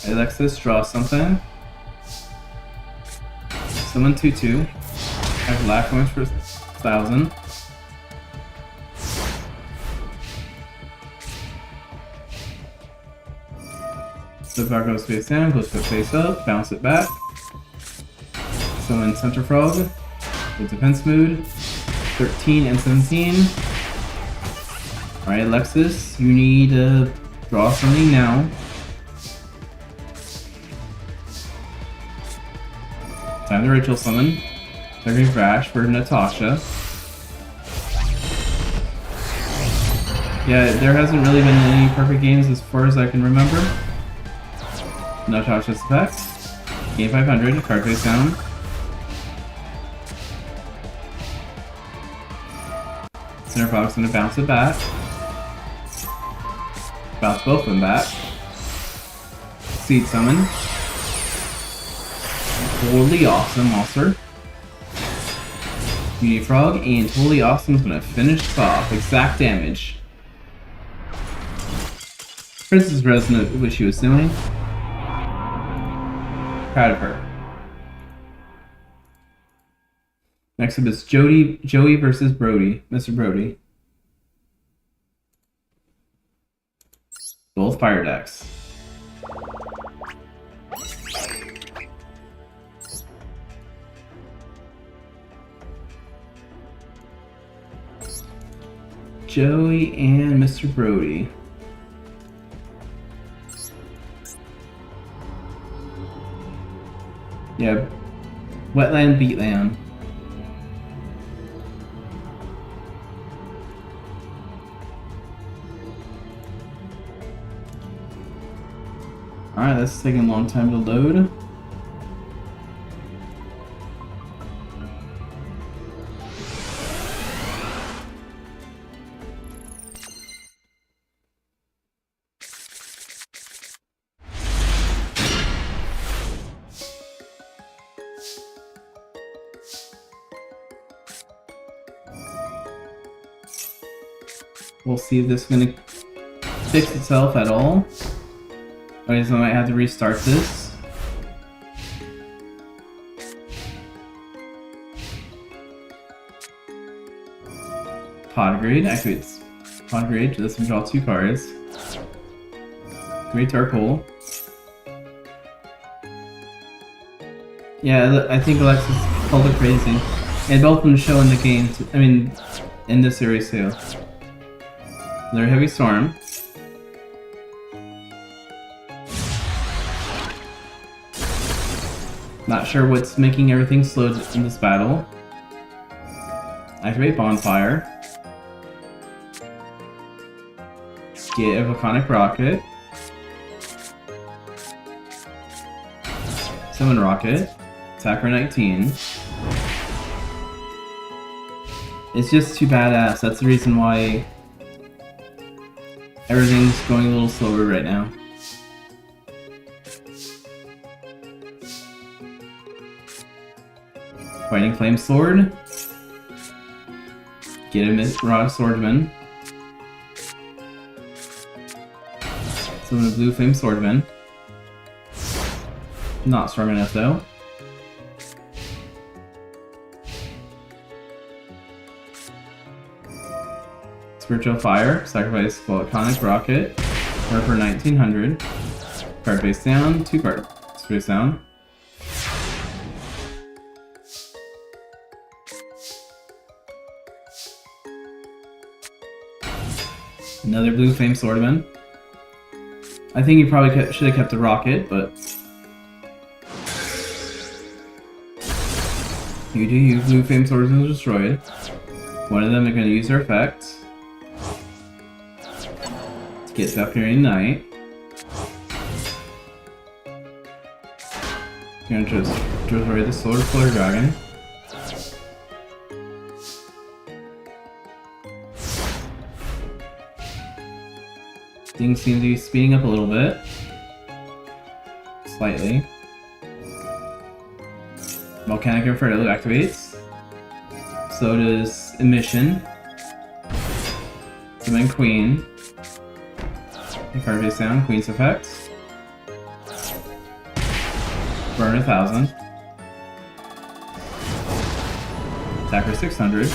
Alexis, draw something. Summon 2/2. Have life points for 1000. So far goes face down, goes face up, bounce it back. Summon Center Frog with defense mood. 13 and 17. Alright, Alexis, you need to draw something now. Time to ritual summon. Targeting Rash for Natasha. Yeah, there hasn't really been any perfect games as far as I can remember. Natasha's effect. Game 500, card face down. Center Frog's gonna bounce it back. Bounce both of them back. Seed summon. Totally awesome monster. Beauty Frog, and Totally Awesome's gonna finish this off. Exact damage. Princess Resonant, what she was doing. Proud of her. Next up is Joey versus Brody. Mr. Brody. Both fire decks. Joey and Mr. Brody. Yeah, Wetland Beatland. Alright, that's taking a long time to load. We'll see if this is gonna fix itself at all. I guess I might have to restart this. Pod Grade activates. Pod Grade lets him draw 2 cards. Great Dark Hole. Yeah, I think Alexis called it crazy. And both of them show in the game, I mean, in this series too. Another Heavy Storm. Not sure what's making everything slow in this battle. Activate Bonfire. Get a Volcanic Rocket. Summon Rocket. Attack for 19. It's just too badass. That's the reason why everything's going a little slower right now. Fighting Flame Sword. Get a Raw Swordsman. Summon a Blue Flame Swordsman. Not strong enough though. Spiritual Fire, sacrifice Volcanic Rocket, card for 1900. Card face down, 2 cards face down. Another Blue Flame Swordsman. I think you probably should have kept the rocket, but you do use Blue Flame Swordsman destroyed. One of them are going to use their effect. Get Valkyrian Knight. You're gonna just destroy the Solar Flare Dragon. Things seem to be speeding up a little bit. Slightly. Volcanic Inferno activates. So does Emission. Summon Queen. Card face down, Queen's effects. Burn 1,000. Attack for 600.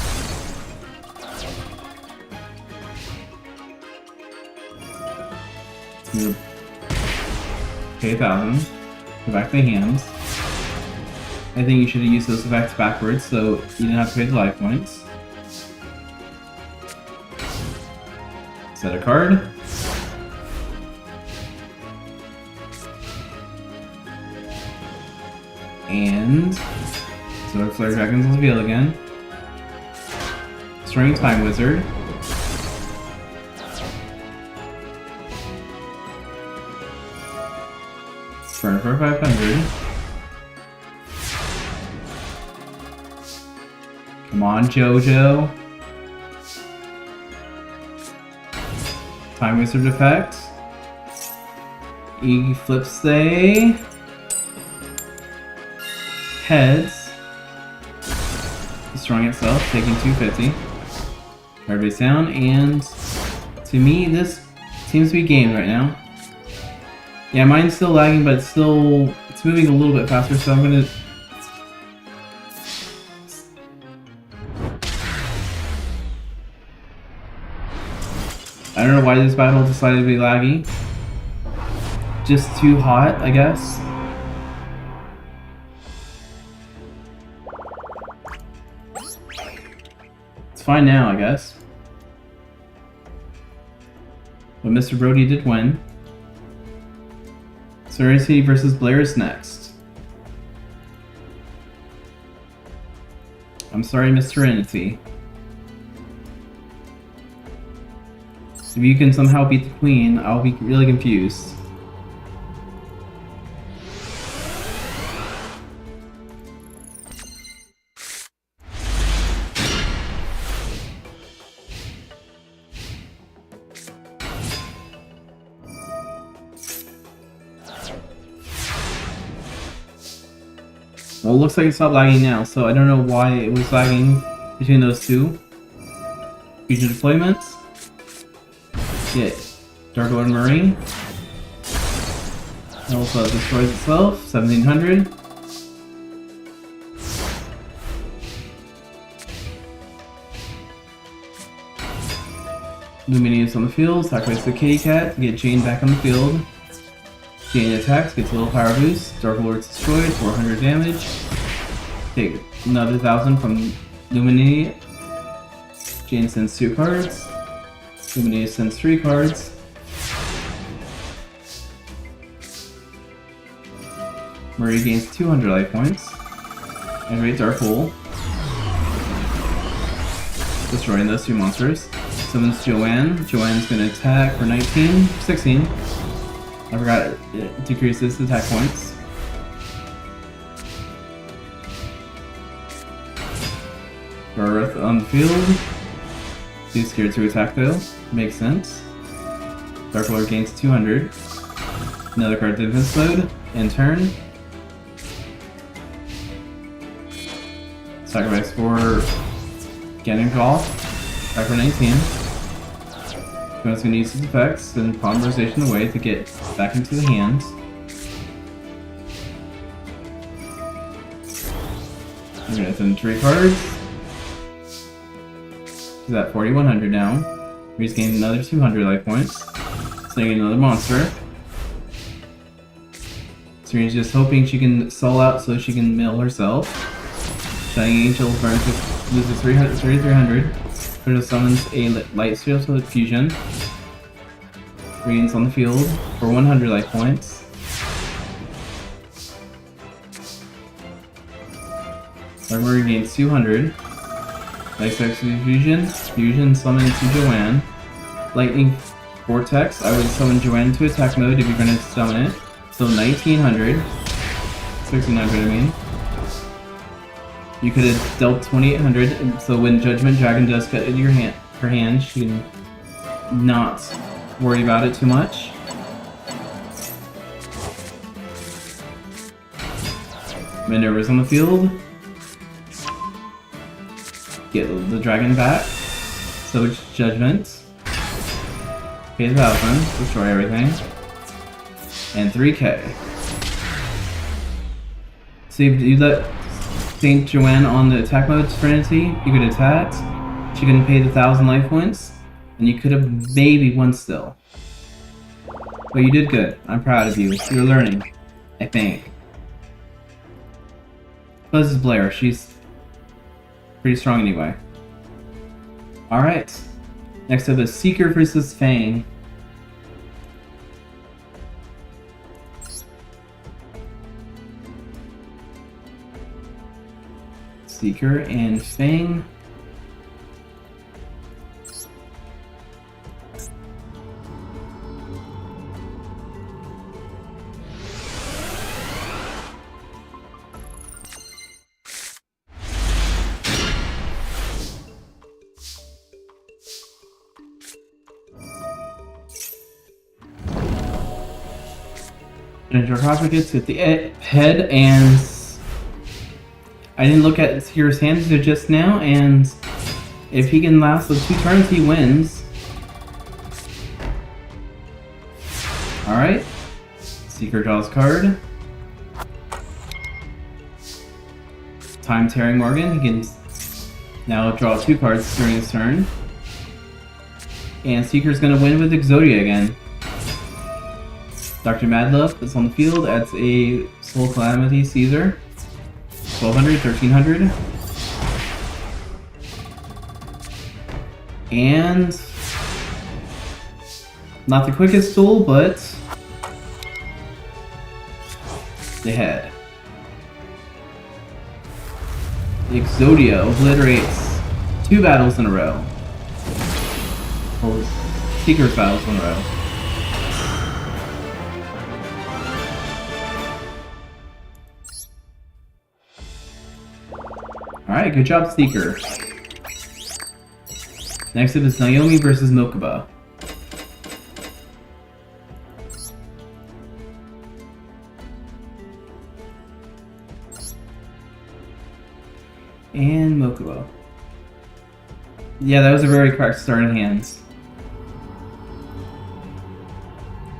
Pay 1,000. Go back to the hands. I think you should have used those effects backwards so you didn't have to pay the life points. Set a card. And Solar Flare Dragons on the field again. Destroying Time Wizard. Burn for 500. Come on, JoJo. Time Wizard effect. Eclipse. Heads. Destroying itself, taking 250. Card base down, and to me, this seems to be gamed right now. Yeah, mine's still lagging, but it's moving a little bit faster, so I'm gonna... I don't know why this battle decided to be laggy. Just too hot, I guess. It's fine now, I guess. But Mr. Brody did win. Serenity versus Blair is next. I'm sorry, Miss Serenity. If you can somehow beat the Queen, I'll be really confused. Well, it looks like it stopped lagging now, so I don't know why it was lagging between those two. Future deployments. Get Dark Lord Marine. It also destroys itself, 1700. Lumineous on the field, sacrifice the kitty cat to get Jane back on the field. Jane attacks, gets a little power boost. Dark Lord's destroyed, 400 damage. Take another 1,000 from Lumineous. Jane sends 2 cards. Lumineous sends 3 cards. Marie gains 200 life points. Activate Dark Hole. Destroying those 2 monsters. Summons Joanne. Joanne's gonna attack for 16. I forgot it decreases attack points. Gareth on the field. Too scared to attack though. Makes sense. Dark Lord gains 200. Another card defense load. And turn. Sacrifice for Ganondorf. Attack for 19. Joanne's going to use his effects, send Polymerization away to get back into the hands. I'm going to send 3 cards. He's at 4,100 now. He's gained another 200 life points. Sending another monster. Serena's just hoping she can stall out so she can mill herself. Shining Angel burns loses 3,300. Turtle summons a Light Steel Fusion. Radiance on the field for 100 life points. Armor gains 200. Light Steel Fusion. Fusion summons to Joanne. Lightning Vortex. I would summon Joanne to attack mode if you're going to summon it. So 1900. 1600, I mean. You could have dealt 2800, and so when Judgment Dragon does cut into her hand, she can not worry about it too much. Minerva's on the field. Get the dragon back. So it's Judgment. Pay 1,000, destroy everything. And 3k. So you let Saint Joanne on the attack mode Trinity, you could attack. She couldn't pay the 1,000 life points, and you could have maybe won still. But you did good. I'm proud of you. You're learning, I think. Buzz is Blair. She's pretty strong anyway. Alright. Next up is Seeker versus Fang. Seeker and Fang. And Sarcophagus at the head, and I didn't look at Seeker's hands just now, and if he can last the 2 turns, he wins. Alright. Seeker draws card. Time Tearing Morgan. He can now draw 2 cards during his turn. And Seeker's gonna win with Exodia again. Dr. Madlove is on the field, adds a Soul Calamity Caesar. 1200, 1300. And not the quickest tool, but the head. The Exodia obliterates 2 battles in a row. Or Seeker's battles in a row. Alright, good job, Seeker. Next up is Naomi versus Mokuba. And Mokuba. Yeah, that was a very correct start in hands.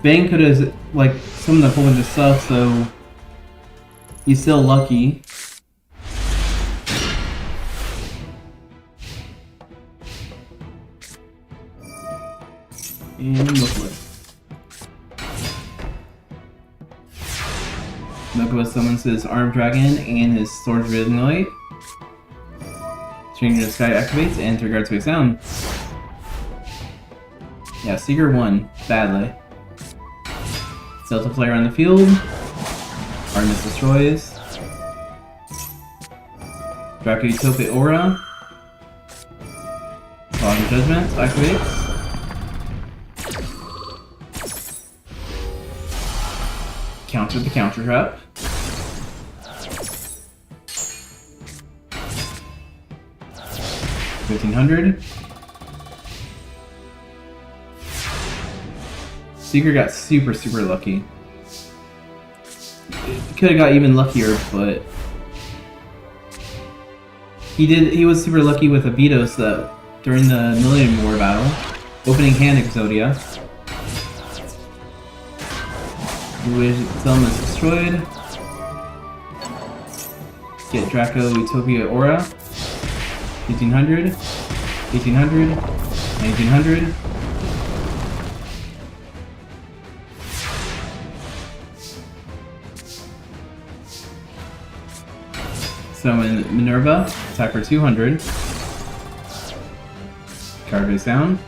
Bang could have, like, summoned a whole bunch of stuff, so he's still lucky. And Mokuba. Mokuba summons his Armed Dragon and his Sword of Rhythm Light. Stranger of the Sky activates and 3 cards face down. Yeah, Seeker won badly. Delta Flare on the field. Artemis destroys. Draco Utopia Aura. Bottom Judgment activates. Counter the counter trap. $1,500. Seeker got super lucky. Could have got even luckier, but he was super lucky with Abydos that during the Millennium War battle. Opening hand Exodia. Wisdom is destroyed. Get Draco Utopia Aura. 1800, 1800, 1900. Summon Minerva, attack for 200. Card goes down.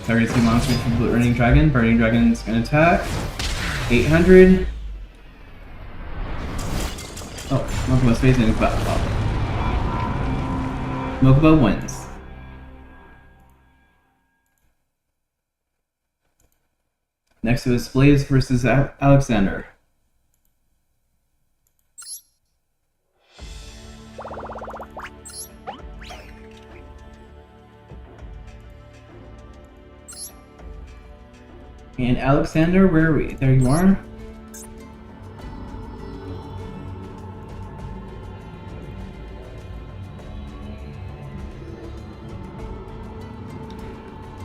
Target 2 monsters from Burning Dragon. Burning Dragon's gonna attack. 800. Oh, Mokuba's facing his battle. Mokuba wins. Next to us, Blaze versus Alexander. And Alexander, where are we? There you are.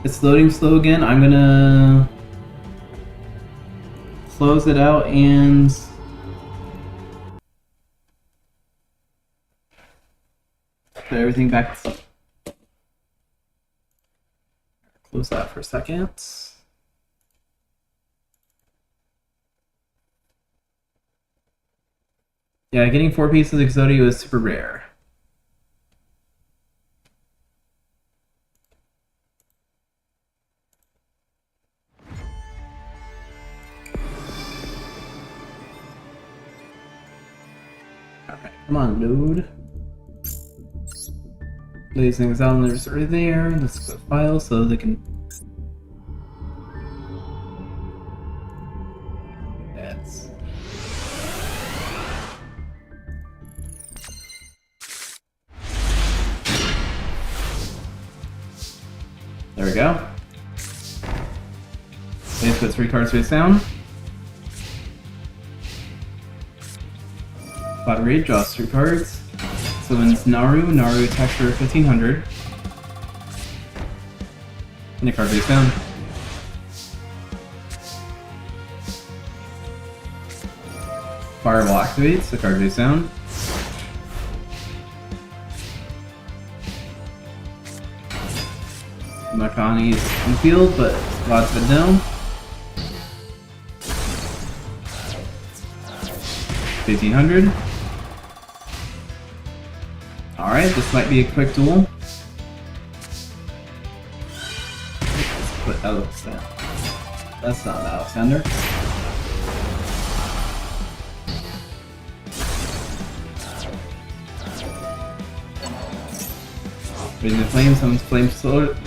It's loading slow again. I'm gonna close it out and put everything back. Close that for a second. Yeah, getting 4 pieces of Exodia is super rare. Alright, come on, load. These things out, there's already there. Let's go file so they can. That's. There we go. Let's put 3 cards face down. Bot raid, draws 3 cards. Summons Naru. Naru attacks for 1500. And a card face down. Fireball activates, the card face down. Makani is in the field, but lots of it down. 1500. Alright, this might be a quick duel. Let's put Alexander. That's not Alexander. Raising the flame, summons Flame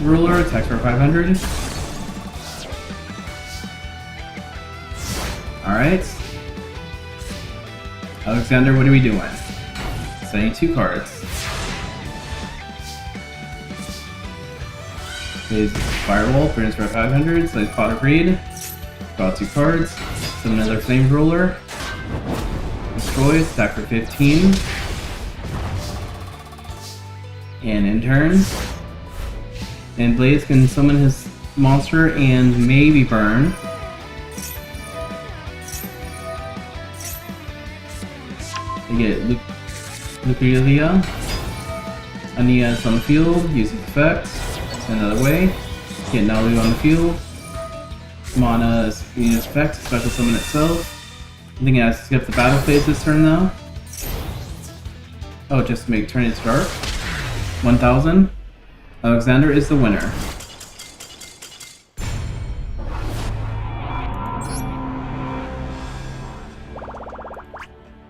Ruler, attack for 500. Alright. Alexander, what are we doing? Setting 2 cards. Plays Firewall, burns for 500, plays Pot of Greed. Draw 2 cards. Summon another Flame Ruler. Destroys, attack for 15. And in turn, and Blaze can summon his monster and maybe burn. They get Lucalia. Ania is on the field, uses effects. Send that away. Get Nalu on the field. Mana is using effects, special summon itself. I think it has to skip the battle phase this turn though. Oh, just to make turn it dark. 1000. Alexander is the winner.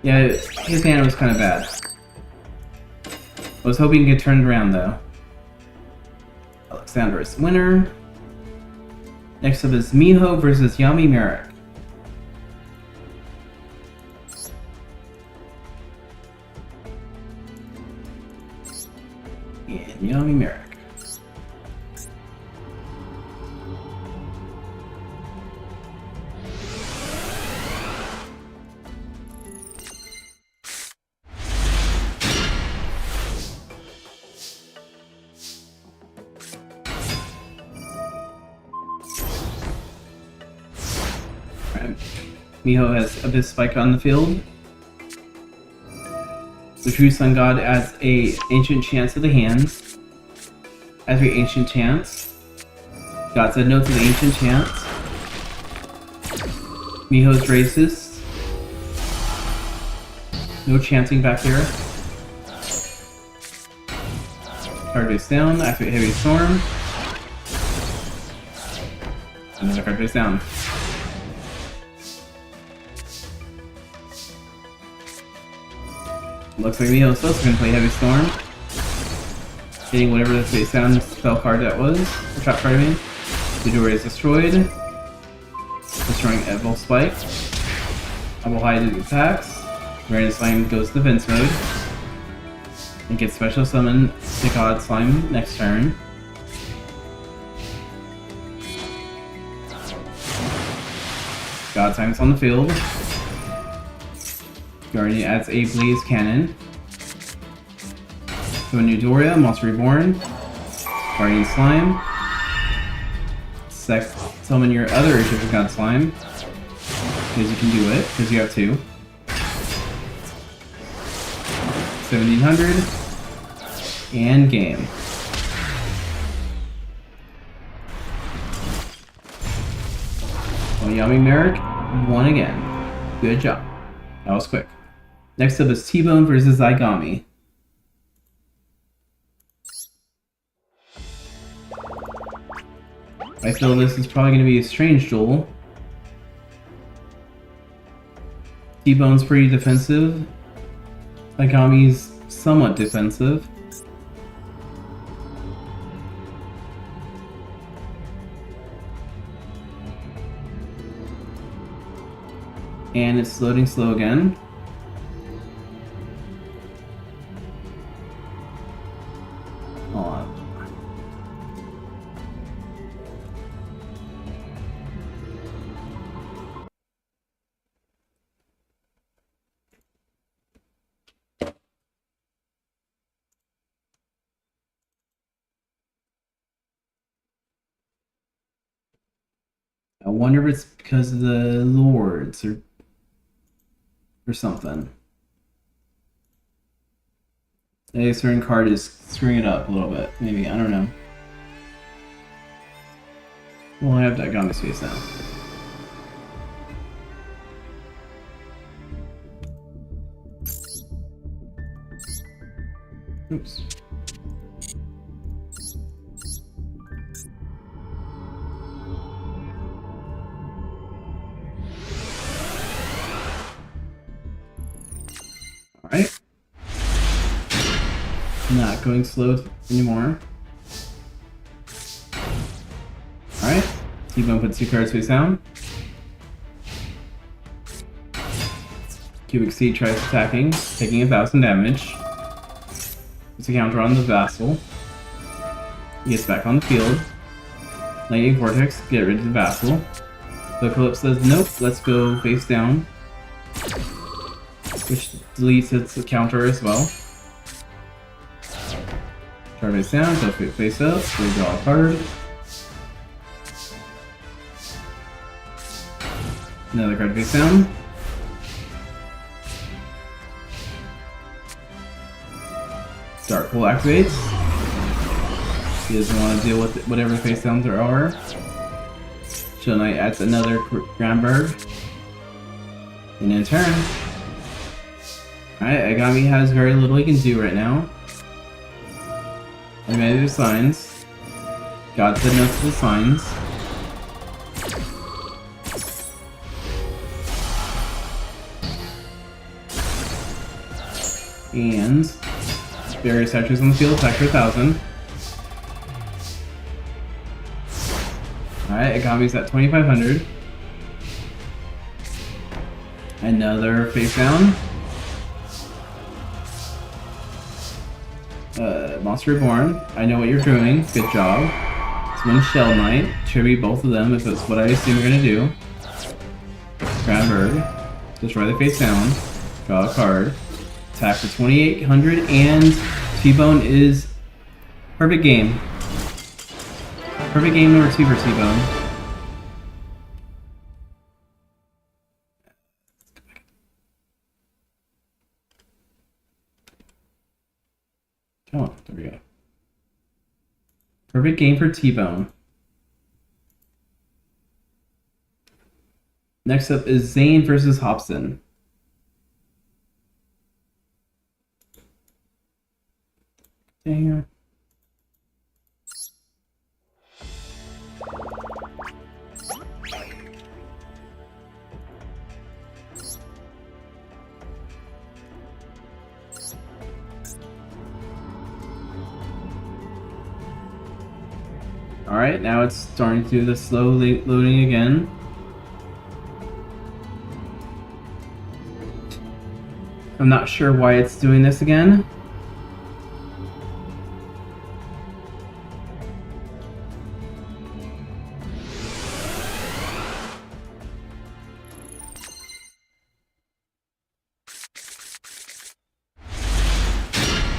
Yeah, his hand was kind of bad. I was hoping he could turn it around though. Alexander is the winner. Next up is Miho versus Yami Merrick. And Yami Merrick. Miho has Abyss Spike on the field. The True Sun God adds a Ancient Chant to the hands. Every Ancient Chant. God said no to the Ancient Chant. Miho's Racist. No chanting back there. Card face down, activate Heavy Storm. Another card face down. Looks like Miho's also going to play Heavy Storm. Getting whatever the face down spell card that was. Or trap card, I mean. The door is destroyed. destroying Evil Spike. Double high attacks. Random Slime goes to defense mode. And gets special summon the God Slime next turn. God Slime's on the field. Guardian adds a Blaze Cannon. Summon Eudora, Monster Reborn. Guardian Slime. Summon your other Egyptian God Slime. Because you can do it, because you have 2. 1700. And game. Yami Merrick won again. Good job. That was quick. Next up is T-Bone versus Zygami. I feel this is probably going to be a strange duel. T-Bone's pretty defensive. Zygami's somewhat defensive. And it's loading slow again. Hold on. I wonder if it's because of the lords or something. A certain card is screwing it up a little bit. Maybe, I don't know. Well, I have Zygami's face now. Oops. Alright. Not going slow anymore. Alright. T-Bone puts 2 cards face down. Cubic Seed tries attacking, taking 1,000 damage. Puts a counter on the Vassal. He gets back on the field. Lightning Vortex, get rid of the Vassal. The Eclipse says, nope, let's go face down. Which deletes its counter as well. Try face down, go face up, we draw a card. Another card face down. Dark Hole activates. He doesn't want to deal with whatever face downs there are. Chill Knight adds another Granberg. And in turn. Alright, Zygami has very little he can do right now. I made the signs. God said no to the signs. And various statues on the field attack for 1,000. Alright, Zygami's at 2,500. Another face down. Monster Reborn, I know what you're doing. Good job. Summon Shell Knight. Tribute both of them if it's what I assume you're gonna do. Granberg. Destroy the face down. Draw a card. Attack for 2,800 and T-Bone is perfect game. Perfect game number 2 for T-Bone. Oh, there we go. Perfect game for T-Bone. Next up is Zane versus Hobson. Dang. Alright, now it's starting to do the slow loading again. I'm not sure why it's doing this again.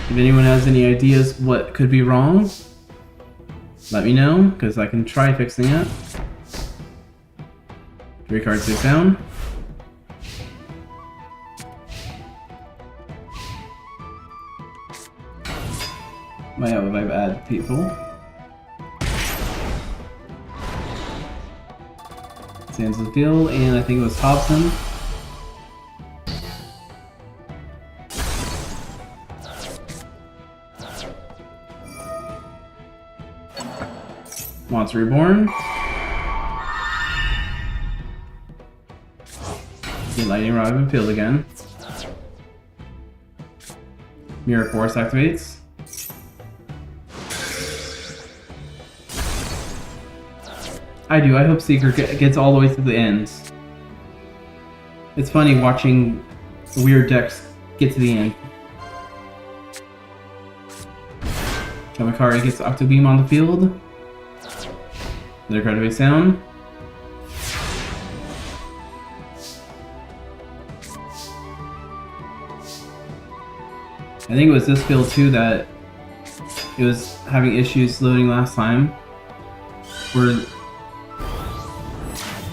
If anyone has any ideas what could be wrong, let me know, because I can try fixing it. 3 cards face down. Might have a vibe add people. Sands of the field, and I think it was Hobson. Monster Reborn. Get Lightning Rod and field again. Mirror Force activates. I hope Seeker gets all the way to the end. It's funny watching the weird decks get to the end. Kamakari gets Octo Beam on the field. Another card face down. I think it was this field too that it was having issues loading last time. We're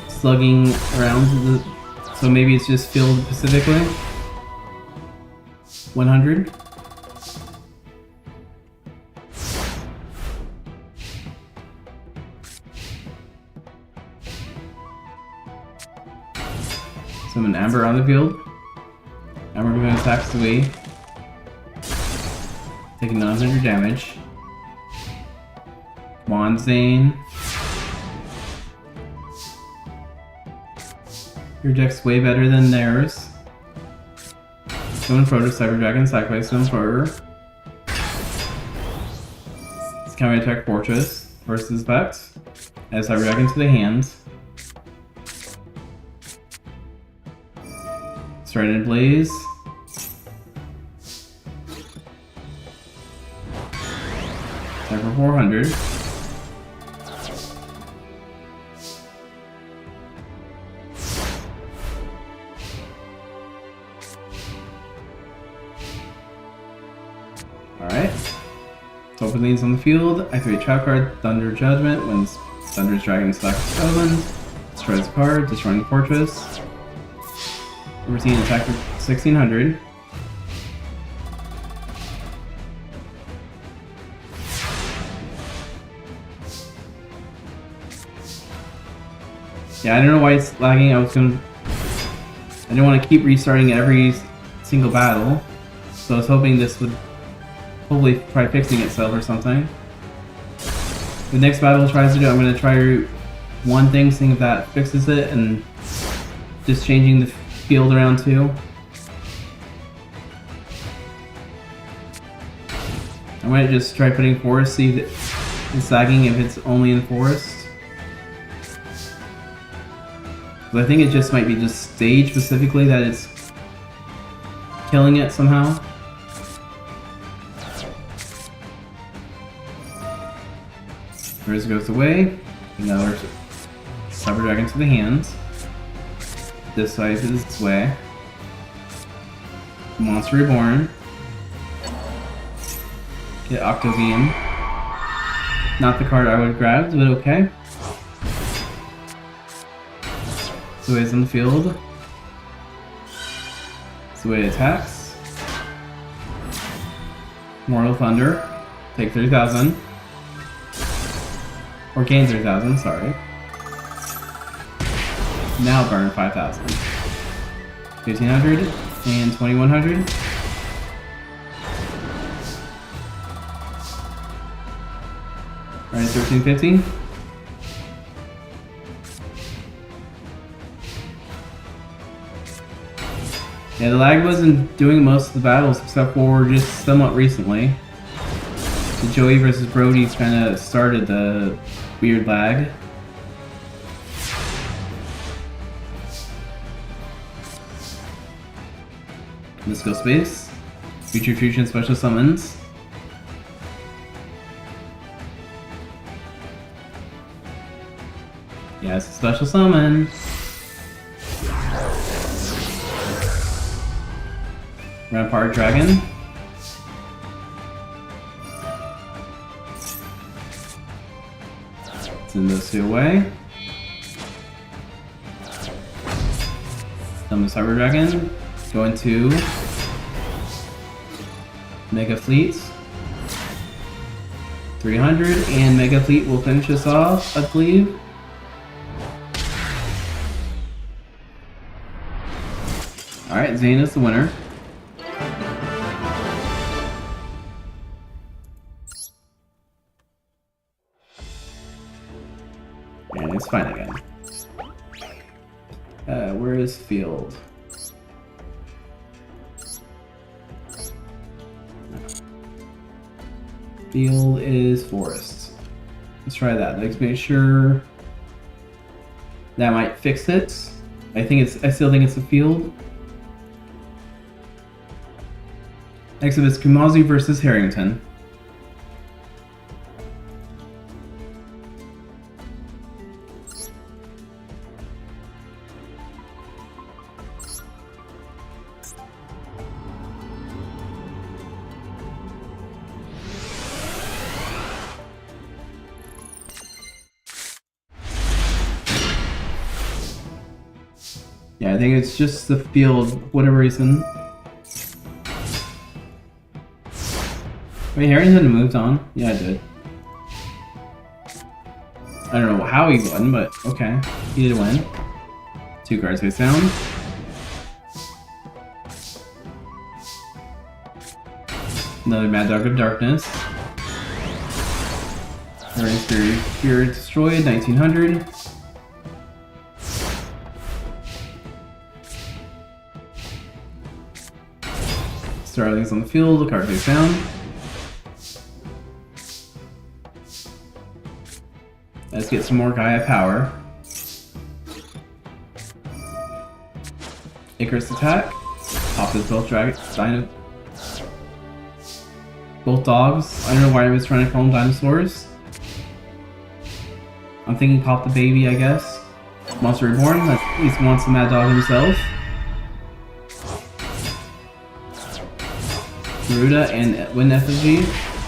slugging around, so maybe it's just field specifically. 100. Summon Amber on the field. Amber doing attacks away. Taking 900 damage. Wanzane. Your deck's way better than theirs. Summon Proto, Cyber Dragon, sacrifice Summon Proto. It's counter attack Fortress versus Vex. Add Cyber Dragon to the hand. Strident Blaze. Time for 400. Alright. Open lanes on the field. Activate trap card, Thunder Judgment. When Thunder's Dragon selects Spellman, destroys the card, destroying the fortress. Routine attack for 1600. Yeah, I don't know why it's lagging. I didn't want to keep restarting every single battle, so I was hoping this would hopefully try fixing itself or something. The next battle tries to do, I'm going to try one thing, seeing if that fixes it, and just changing the field around too. I might just try putting forest, see if it's lagging if it's only in forest. But I think it just might be just stage specifically that it's killing it somehow. Riz goes away. Another Cyber Dragon to the hand. This side is its way. Monster Reborn. Get Octo Beam. Not the card I would have grabbed, but okay. Zue's in the field. Zue attacks. Mortal Thunder. Take 30,000. Or gain 30,000, sorry. Now burn 5,000. 1,500 and 2,100. Alright, 1,350. Yeah, the lag wasn't doing most of the battles except for just somewhat recently. The Joey versus Brody's kind of started the weird lag. Mystical Space. Future Fusion Special Summons. Yeah, it's a special summon. Rampart Dragon. Send those two away. Summon Cyber Dragon. Go into Mega Fleet. 300, and Mega Fleet will finish us off, I believe. Alright, Zane is the winner. And it's fine again. Where is Field? Field is Forest. Let's try that. Let's make sure that might fix it. I still think it's the Field. Next up is Kumazu versus Harrington. Yeah, I think it's just the Field, for whatever reason. Wait, Harrington moved on? Yeah, I did. I don't know how he won, but okay. He did win. 2 cards face down. Another Mad Dog of Darkness. Harrington Spirit destroyed, 1900. Starling's on the field, card face down. Let's get some more Gaia power. Icarus attack. Pop this both Dino. Both dogs. I don't know why I was trying to call them dinosaurs. I'm thinking Pop the baby, I guess. Monster Reborn. He wants the Mad Dog himself. Garuda and Wind Effigy.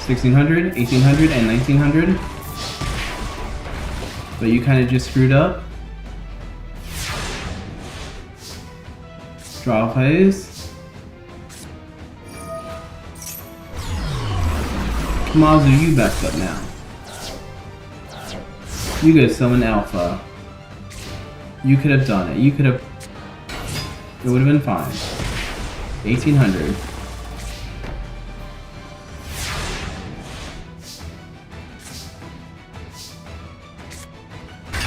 1600, 1800, and 1900. But you kind of just screwed up. Draw phase. Kumazu, you messed up now. You could have summoned Alpha. You could have done it. You could have... It would have been fine. 1800.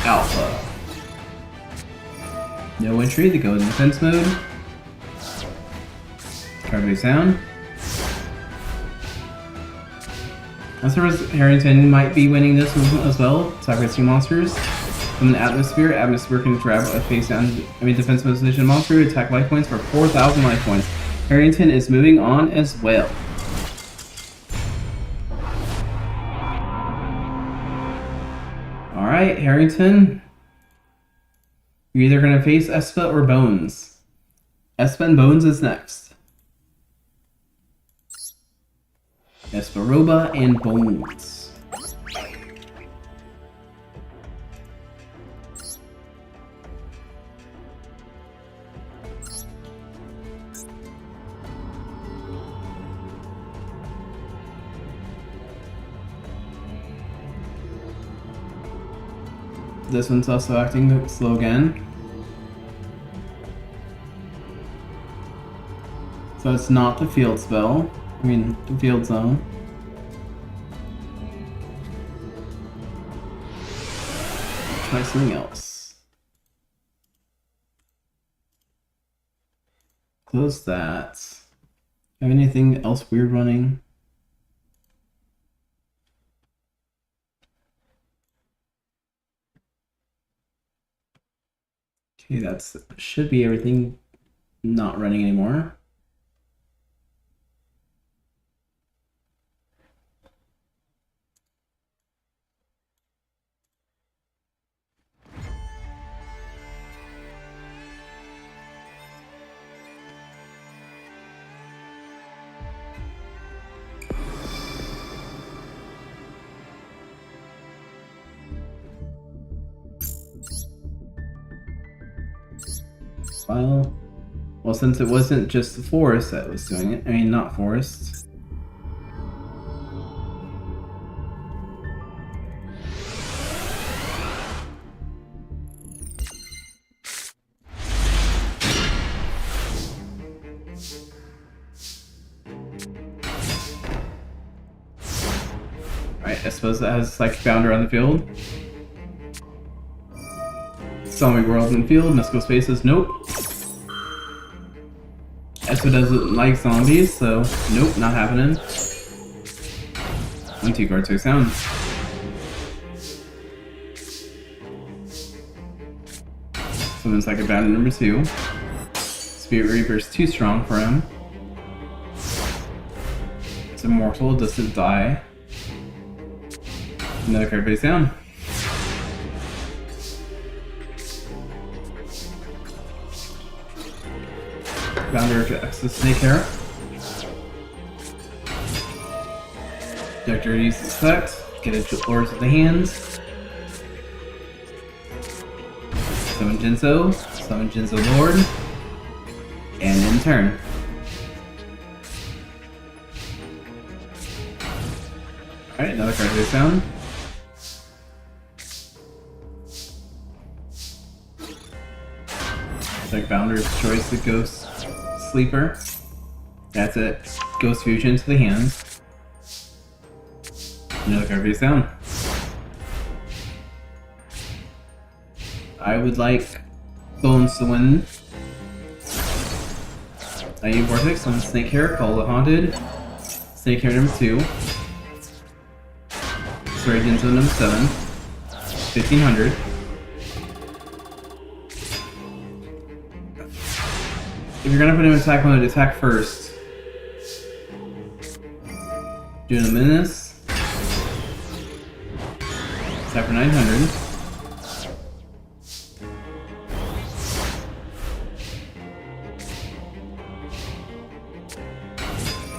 Alpha. No entry to go in defense mode. Card face down. As far as Harrington might be winning this as well. Sacrifice 2 monsters. From the Atmosphere, Atmosphere can grab a face down, defense position monster, attack life points for 4,000 life points. Harrington is moving on as well. Alright, Harrington. You're either going to face Espa or Bones. Espa and Bones is next. Esparoba and Bones. This one's also acting slow again. So it's not the field spell. The field zone. Try something else. Close that. Have anything else weird running? Okay, should be everything not running anymore. File. Well, since it wasn't just the forest that was doing it, I mean, not forests. Alright, I suppose that has Psychic Bounder on the field. Zombie World in the field, Mystical Spaces, nope. Espo doesn't like zombies, so nope, not happening. 1-2 guard 2 sound. Summon Psychic Bounder number 2. Spirit Reaper's too strong for him. It's immortal, doesn't die. Another card face down. Bounder attacks the Snake Hair. Director uses effect. Get it Lords of the Hands. Summon Jinzo. Summon Jinzo Lord. And end turn. Alright, another card face down. It's like Bounder destroys the Ghost Sleeper. That's it. Ghost Fusion to the hands. Another card face down. I would like Bones to win. I need Vortex on Snake Hair, Call the Haunted. Snake Hair number 2. Sorry, Jinzo number 7. 1500. If you're gonna put him in attack mode, attack first. Doing a Menace. Attack for 900.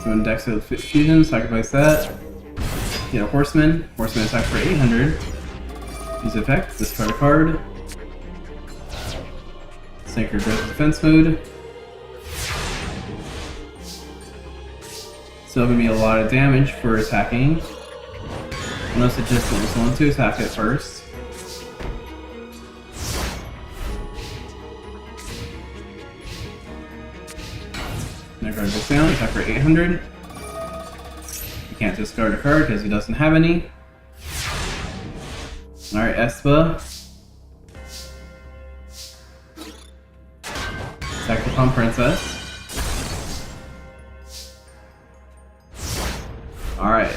Summon Dex with Fusion, sacrifice that. Get a Horseman. Horseman attack for 800. Use effect, discard a card. Sacred goes defense mode. Still gonna be a lot of damage for attacking. Unless it just wants someone to attack it first. Next card goes down, attack for 800. You can't discard a card because he doesn't have any. Alright, Espa. Attack the Palm Princess. Alright.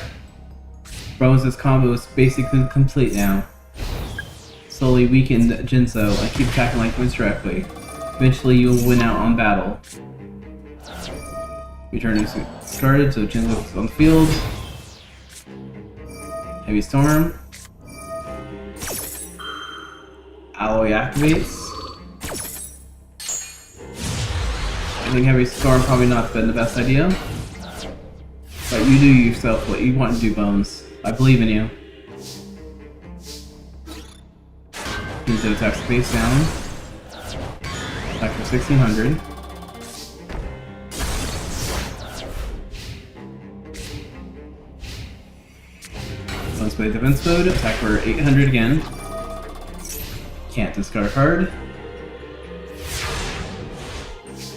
Bones' combo is basically complete now. Slowly weakened Jinzo and keep attacking like wins directly. Eventually you'll win out on battle. Return is discarded, so Jinzo is on the field. Heavy Storm. Alloy activates. I think Heavy Storm probably not been the best idea. But you do yourself what you want to do, Bones. I believe in you. Jinzo attacks face down. Attack for 1600. Bones play defense mode. Attack for 800 again. Can't discard a card.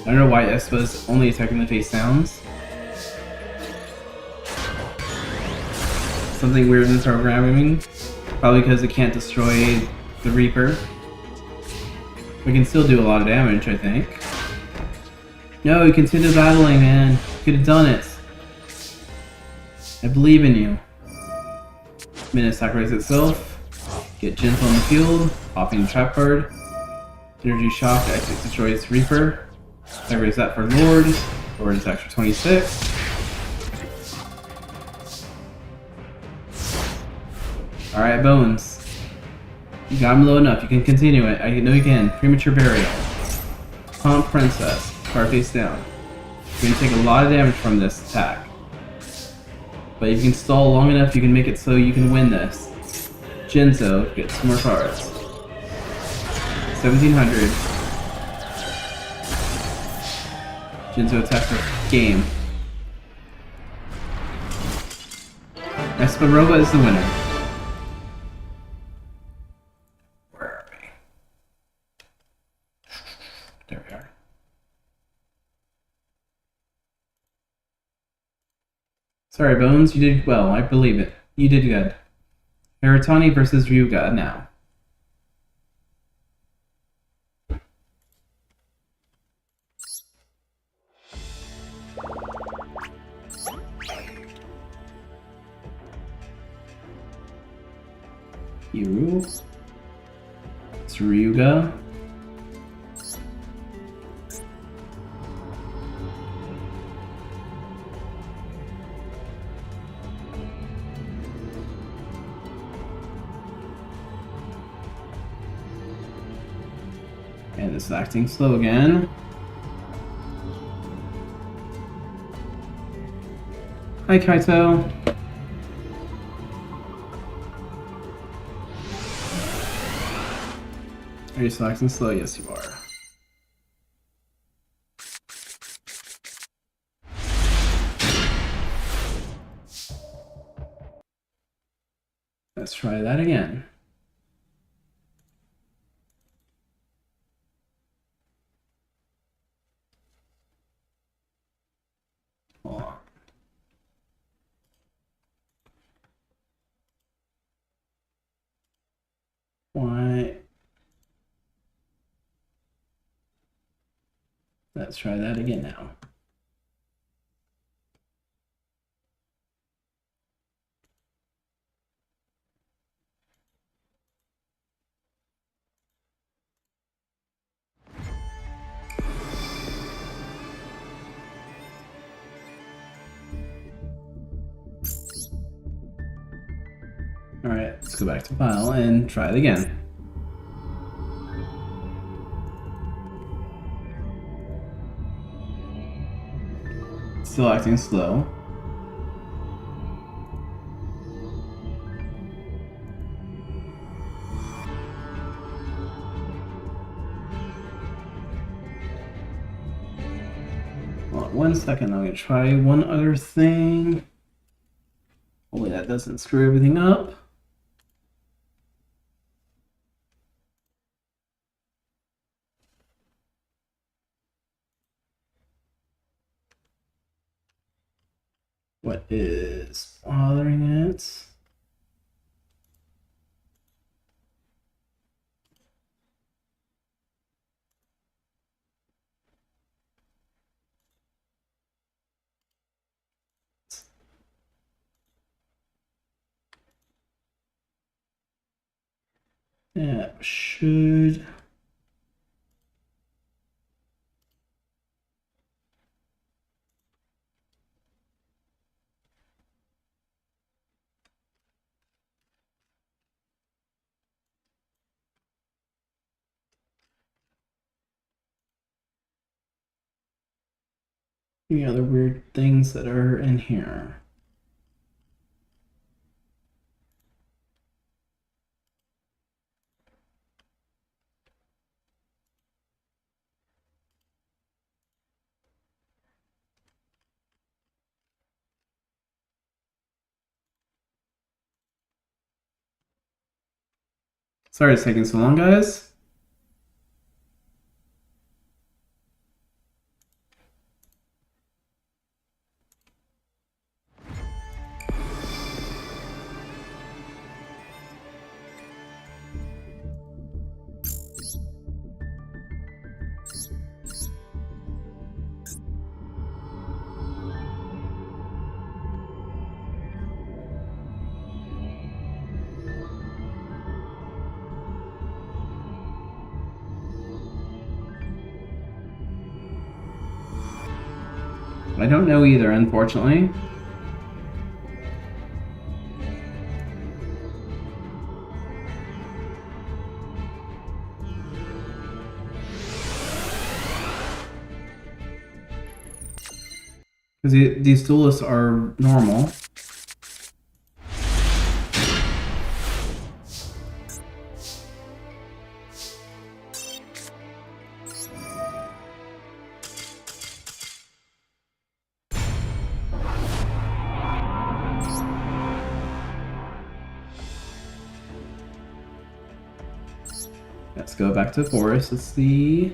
I don't know why Espa's only attacking the face downs. Something weird in the programming. Probably because it can't destroy the Reaper. We can still do a lot of damage, I think. No, you continue battling, man. You could have done it. I believe in you. Menace sacrifices itself. Get Jinzo on the field. Popping the trap card. Energy Shock exit destroys Reaper. Sacrifice that for Lord. Lord attacks for 26. Alright, Bones. You got him low enough. You can continue it. I know you can. Premature Burial. Palm Princess. Card face down. You're going to take a lot of damage from this attack. But if you can stall long enough, you can make it so you can win this. Jinzo gets some more cards. 1700. Jinzo attack for game. Esparova is the winner. Where are we? There we are. Sorry, Bones, you did well. I believe it. You did good. Haratani versus Ryuga now. Hiru. It's Ryuga. And it's acting slow again. Hi, Kaito. Are you still acting slow? Yes, you are. Let's try that again. Hold on. Why? Let's try that again now. All right, let's go back to file and try it again. Still acting slow. Hold on 1 second, I'm gonna try one other thing. Hopefully that doesn't screw everything up. What is bothering it? That should. Any other weird things that are in here? Sorry it's taking so long, guys. I don't know either, unfortunately. Because these duelists are normal. Let's go back to forest. Let's see.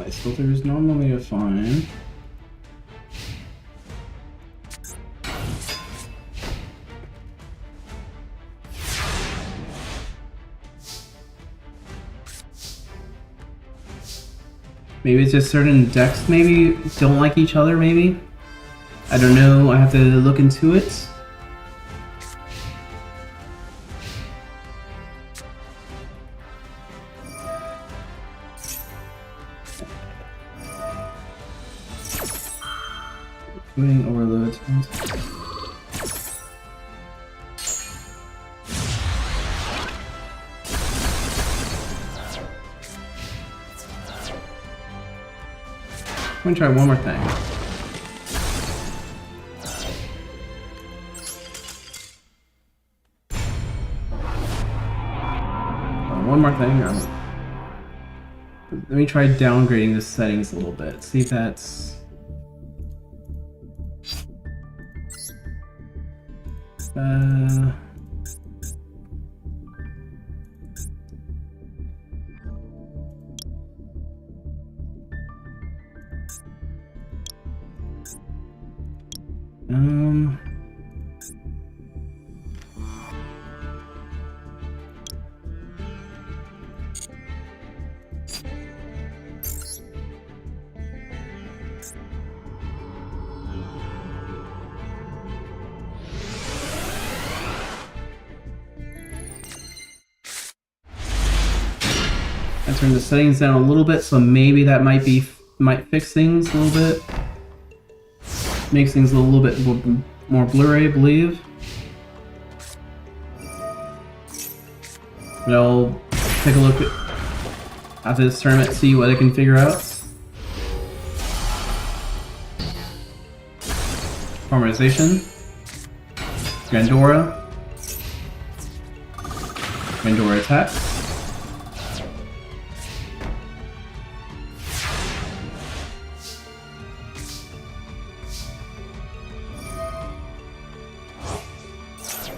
Ice filters normally are fine. Maybe it's just certain decks maybe don't like each other, maybe? I don't know, I have to look into it. Including overloads. I'm gonna try one more thing. One more thing. Let me try downgrading the settings a little bit. See if that's. I turned the settings down a little bit, so maybe that might fix things a little bit. Makes things a little bit more blurry, I believe. But I'll take a look after this tournament, see what I can figure out. Farmerization. Grandora. Grandora attacks.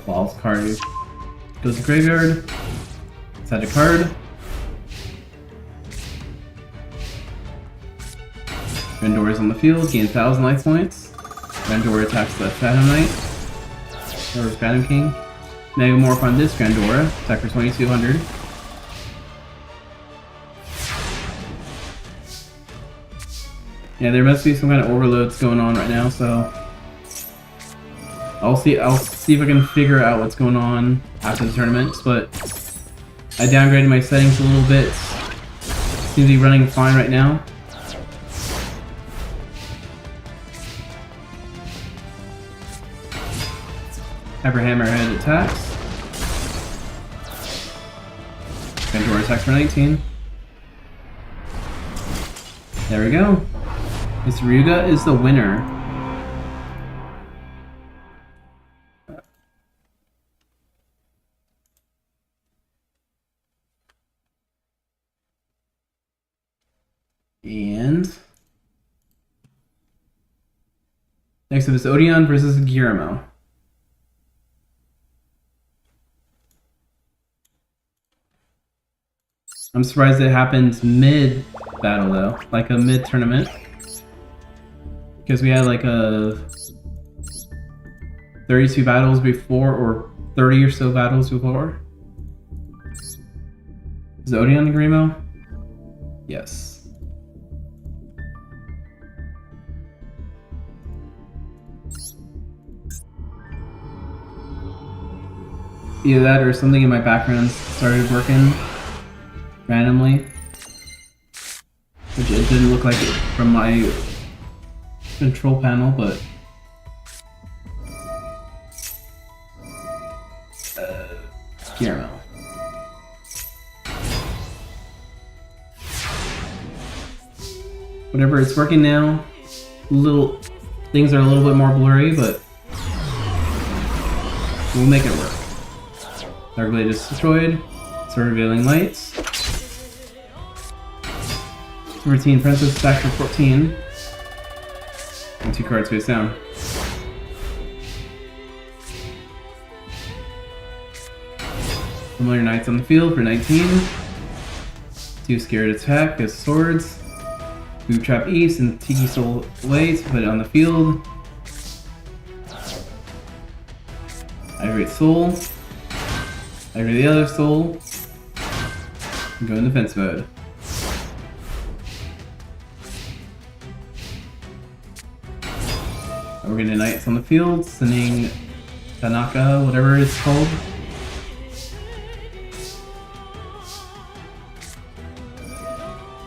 Wild card goes to graveyard. Set a card. Grandora is on the field, gain 1,000 life points. Grandora attacks the Phantom Knight. Or Phantom King. Megamorph on this Grandora, attack for 2,200. Yeah, there must be some kind of overloads going on right now, so I'll see if I can figure out what's going on after the tournament, but I downgraded my settings a little bit. Seems to be running fine right now. Hyper Hammerhead attacks. Grandora attacks for 19. There we go. Miss Ryuga is the winner. And next up is Odion versus Guillermo. I'm surprised it happened mid-battle though, like a mid-tournament. Because we had like a 32 battles before, or 30 or so battles before. Is Odion Grimo? Yes. Either that or something in my background started working randomly, which it didn't look like it from my control panel, but Guillermo. Whatever, it's working now. Little things are a little bit more blurry, but we'll make it work. Dark Blade is destroyed. Sword Revealing Lights. Routine Princess back for 14. And 2 cards face down. Familiar Knights on the field for 19. 2 Scared Attack as swords. Boot Trap East and Tiki Soul Way to put it on the field. Irate Soul. Irate the other Soul. And go in defense mode. We're gonna Knights on the field, sending Tanaka, whatever it's called.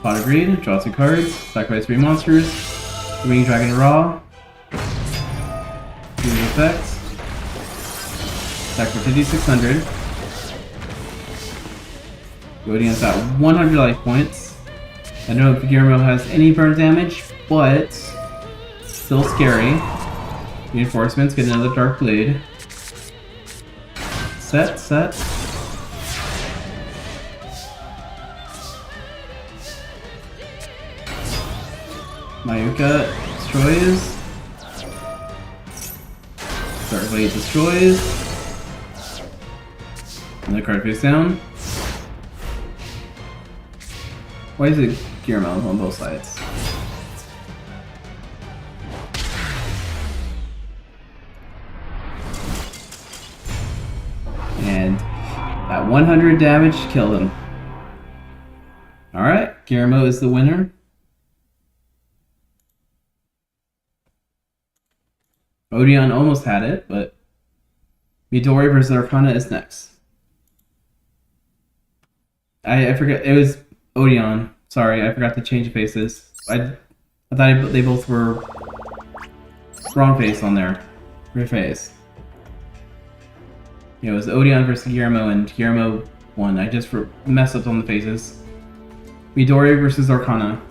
Pot of Greed, draw 2 cards, sacrifice 3 monsters, Winged Dragon Raw, use effects, attack for 5,600. Godian's at 100 life points. I don't know if Guillermo has any burn damage, but still scary. Reinforcements, get another Dark Blade. Set. Mayuka destroys. Dark Blade destroys. Another card face down. Why is it Guillermo on both sides? And that 100 damage killed him. Alright, Guillermo is the winner. Odeon almost had it, but Midori vs. Arcana is next. I forget, it was Odeon. Sorry, I forgot to change faces. I thought they both were wrong face on there. Rear face. Yeah, it was Odeon versus Guillermo, and Guillermo won. I just messed up on the faces. Midori versus Arcana.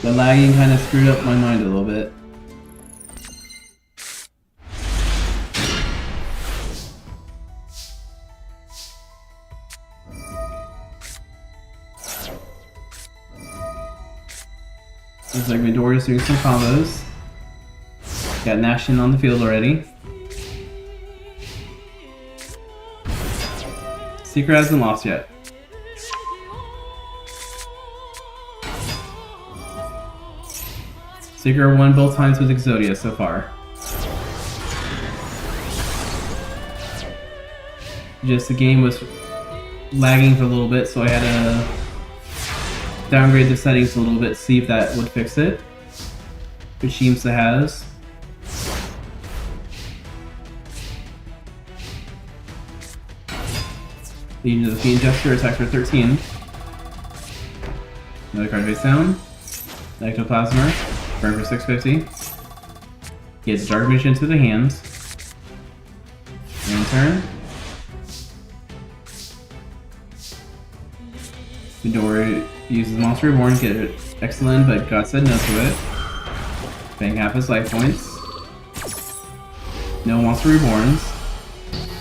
The lagging kind of screwed up my mind a little bit. Looks like Midori's doing some combos. Got Nashin on the field already. Secret hasn't lost yet. Seeker won both times with Exodia so far. Just the game was lagging for a little bit, so I had to downgrade the settings a little bit, see if that would fix it. Which seems to has. Leading to the Fiend Gesture, attack for 13. Another card face down. Ectoplasmer. Burn for 650. Gets Dark Vision to the hands. End turn. Midori uses Monster Reborn to get it excellent, but God said no to it. Paying half his life points. No Monster Reborns.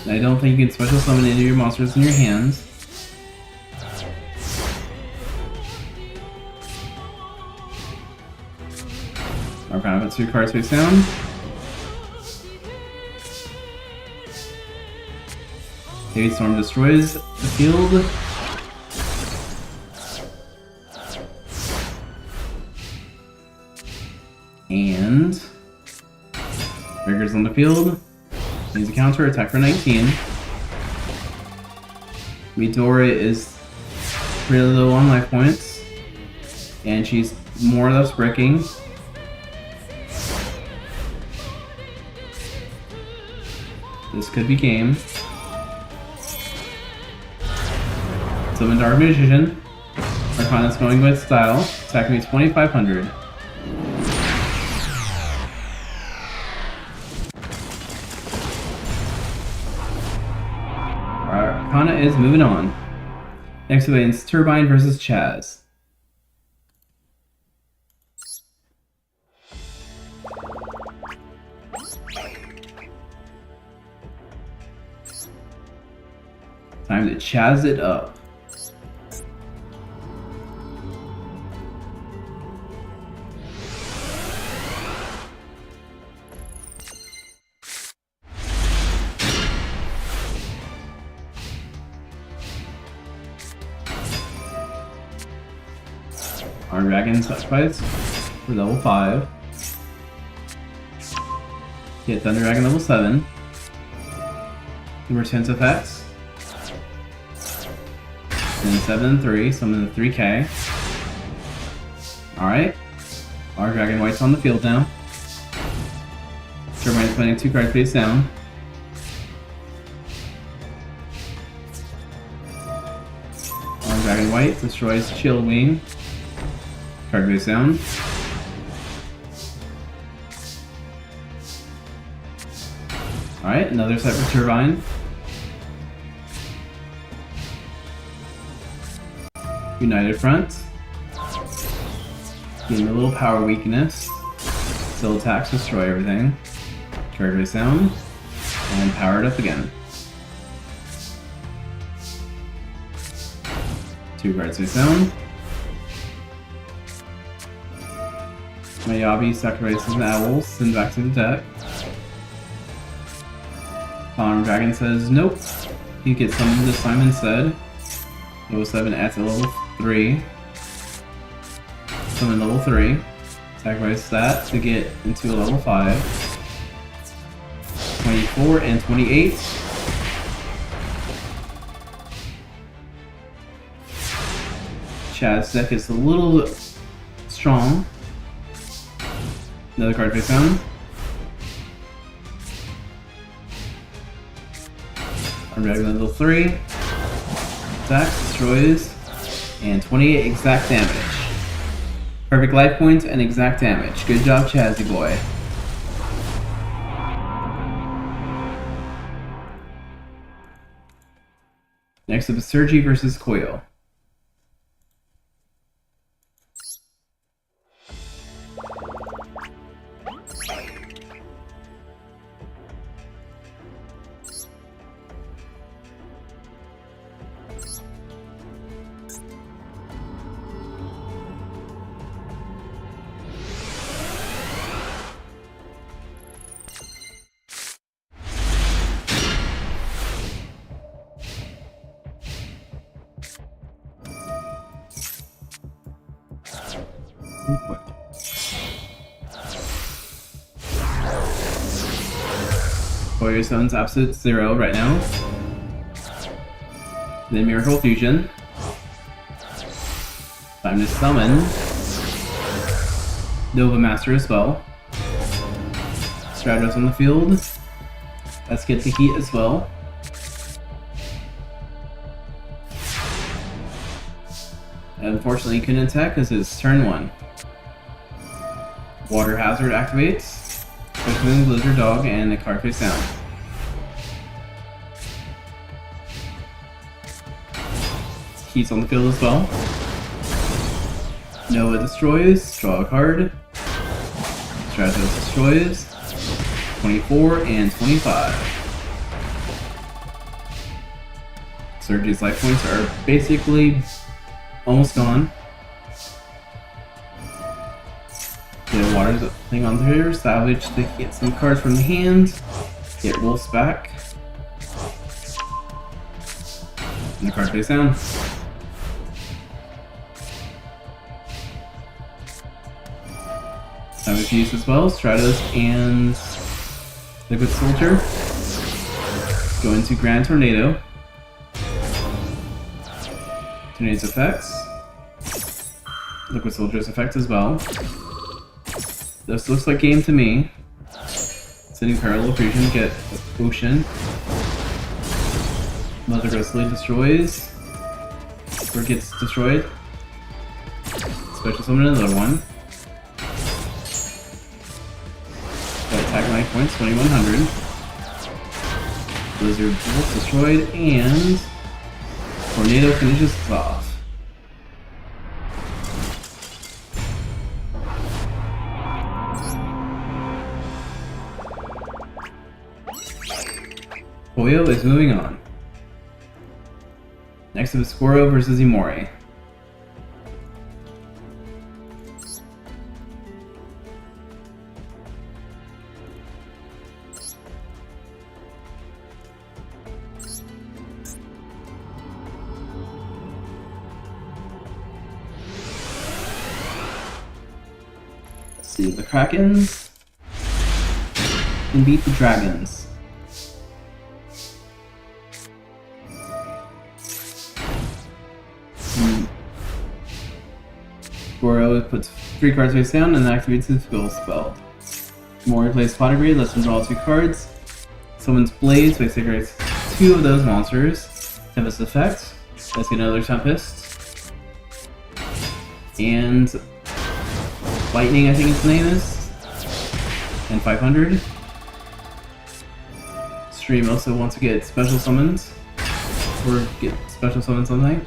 I don't think you can special summon any of your monsters in your hands. Arcana puts 2 cards face down. Heavy Storm destroys the field. And Rigger's on the field. Needs a counter, attack for 19. Midori is really low on life points. And she's more or less breaking. This could be game. Summon Dark Magician. Arcana's going with style. Attack me 2500. Arcana is moving on. Next away is Turbine versus Chaz. Time to Chaz it up. Our Dragon Sacrifice for level 5. Get Thunder Dragon level 7. Number 10's effects. Then 7 and 3, summon the 3K. Alright. Our Dragon White's on the field now. Turbine's playing 2 cards face down. Our Dragon White destroys Chill Wing. Card face down. Alright, another set for Turbine. United Front. Getting a little power weakness. Still attacks, destroy everything. Card face down. And power it up again. 2 cards face down. Mayabi sacrifices an owl, send back to the deck. Fallen Dragon says nope. He gets summoned this time instead. Level 7 at level 3. Summon level 3. Sacrifice that to get into a level 5. 24 and 28. Chaz's deck is a little strong. Another card face down. Our Dragon level 3. Attacks, destroys, and 28 exact damage. Perfect life points and exact damage. Good job, Chazzy boy. Next up is Sergi versus Koyo. Koyo summons Absolute Zero right now. Then Miracle Fusion. Time to summon Nova Master as well. Stratos on the field. Let's get the heat as well. Unfortunately, he couldn't attack because it's turn 1. Water Hazard activates. Quick Blizzard Dog and a card face down. Heat's on the field as well. Noah destroys. Draw a card. Stratos destroys. 24 and 25. Sergi's life points are basically almost gone. Get water thing on here, salvage to get some cards from the hand. Get wolves back. And the card face down. Salvage use as well, Stratos and Liquid Soldier. Go into Grand Tornado. Tornado's effects. Liquid Soldier's effects as well. This looks like game to me. Sending Parallel Fusion, get Ocean. Mother Ghostly destroys. or gets destroyed. Special summon another one. Attack life points, 2100. Blizzard Bolt destroyed, and Tornado finishes us off. Koyo is moving on. Next up is Squirrel versus Imori. Let's see, the Krakens can beat the Dragons. Goro puts 3 cards face down and activates his skill spell. Mori plays Pot Grade, lets him draw 2 cards. Summons Blaze, so he activates 2 of those monsters. Tempest effect, let's get another Tempest. And Lightning, I think its name is. And 500. Stream also wants to get special summons. Or get special summons something.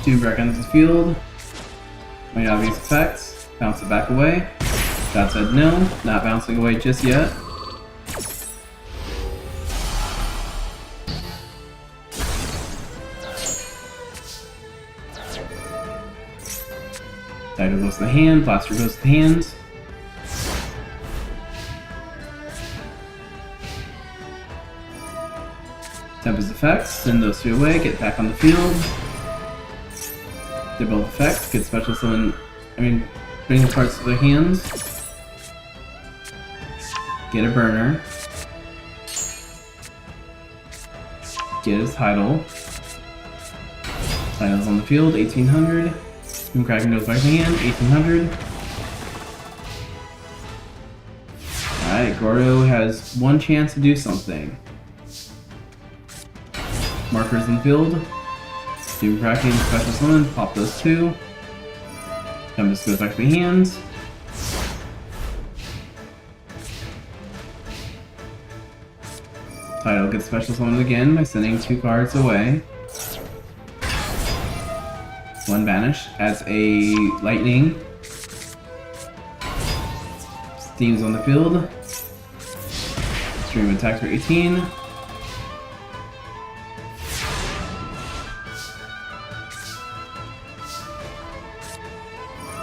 Two Breckons the field. Might obvious effects. Bounce it back away. God said no, not bouncing away just yet. Dagger goes to the hand, Blaster goes to the hands. Tempest effects, send those 2 away, get back on the field. They both effects, get special summon, bring the cards to their hands. Get a burner. Get his title. Title's on the field, 1800. Kraken goes back to hand, 1800. Alright, Goro has 1 chance to do something. Markers in the field. Doom Kraken, special summon, pop those 2. Tempest goes back to the hands. Title gets special summoned again by sending 2 cards away. 1 banish, adds a lightning. Steam's on the field. Stream attack for 18.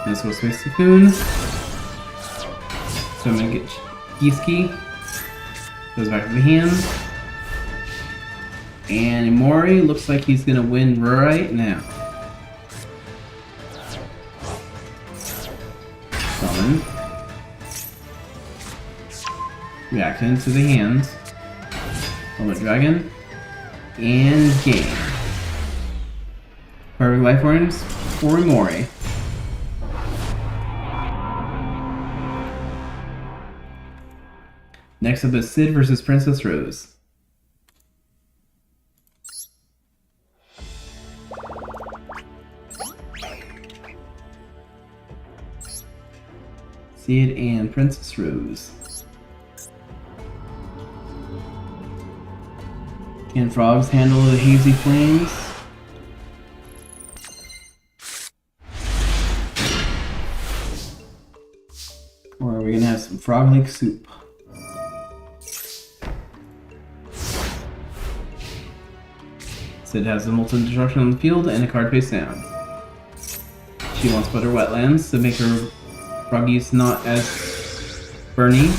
This was Space Cocoon. So I'm gonna get Geeski. Goes back to the hand. And Imori looks like he's gonna win right now. Summon. Reaction to the hands. Summon Dragon. And game. Perfect life points for Imori. Next up is Sid versus Princess Rose. Sid and Princess Rose. Can frogs handle the hazy flames? Or are we gonna have some frog lake soup? Sid has a molten destruction on the field and a card face down. She wants better wetlands to make her froggies not as burny.